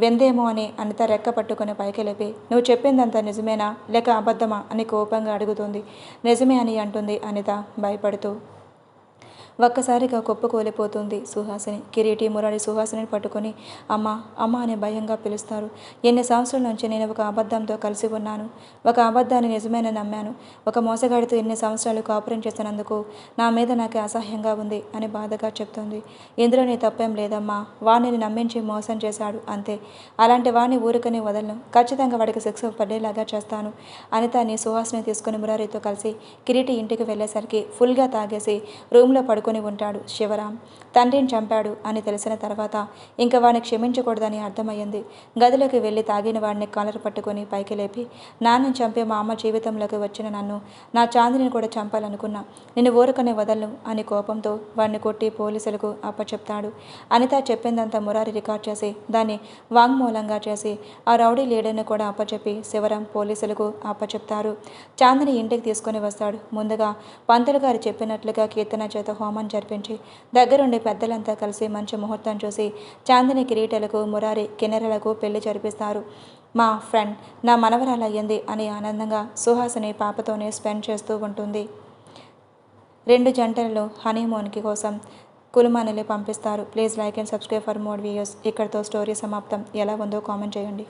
వెందేమో అని అనిత రెక్క పట్టుకుని పైకి లేపి, నువ్వు చెప్పిందంతా నిజమేనా లేక అబద్ధమా అని కోపంగా అడుగుతుంది. నిజమే అని అంటుంది అనిత భయపడుతూ. ఒక్కసారిగా కుప్పకూలిపోతుంది సుహాసిని. కిరీటి, మురారి సుహాసిని పట్టుకొని అమ్మ అమ్మ అనే భయంగా పిలుస్తారు. ఎన్ని సంవత్సరాల నుంచి నేను ఒక అబద్ధంతో కలిసి ఉన్నాను. ఒక అబద్ధాన్ని నిజమైన నమ్మాను. ఒక మోసగాడితో ఎన్ని సంవత్సరాలు కాపురం చేసినందుకు నా మీద నాకే అసహ్యంగా ఉంది అని బాధగా చెప్తుంది. ఇందులో నీ తప్పేం లేదమ్మా. వాడిని నమ్మించి మోసం చేశాడు అంతే. అలాంటి వాడిని ఊరికనే వదలను. ఖచ్చితంగా వాడికి శిక్ష పడేలాగా చేస్తాను. అనితని సుహాసిని తీసుకుని మురారితో కలిసి కిరీటి ఇంటికి వెళ్ళేసరికి ఫుల్గా తాగేసి రూమ్లో పడుకొని ఉంటాడు శివరాం. తండ్రిని చంపాడు అని తెలిసిన తర్వాత ఇంకా వాడిని క్షమించకూడదని అర్థమయ్యింది. గదిలోకి వెళ్ళి తాగిన వాడిని కాలర్ పట్టుకొని పైకి లేపి, నాన్నని చంపి మా అమ్మ జీవితంలోకి వచ్చిన నన్ను, నా చాందిని కూడా చంపాలనుకున్నా. నిన్ను ఊరుకనే వదలను అని కోపంతో వాడిని కొట్టి పోలీసులకు అప్పచెప్తాడు. అనిత చెప్పిందంతా మురారి రికార్డ్ చేసి దాన్ని వాంగ్మూలంగా చేసి ఆ రౌడీ లీడర్ని కూడా అప్పచెప్పి శివరాం పోలీసులకు అప్పచెప్తారు. చాందిని ఇంటికి తీసుకొని వస్తాడు. ముందుగా పంతులు గారు చెప్పినట్లుగా కీర్తన చేత హోమం జరిపించి దగ్గరుండి పెద్దలంతా కలిసి మంచి ముహూర్తం చూసి చాందిని కిరీటలకు, మురారి కిన్నెరలకు పెళ్లి జరిపిస్తారు. మా ఫ్రెండ్ నా మనవరాలు అయ్యింది అని ఆనందంగా సుహాసిని పాపతోనే స్పెండ్ చేస్తూ ఉంటుంది. 2 జంటలలో హనీమూన్కి కోసం కులుమానిని పంపిస్తారు. Please like and subscribe for more videos. ఇక్కడితో స్టోరీ సమాప్తం. ఎలా ఉందో కామెంట్ చేయండి.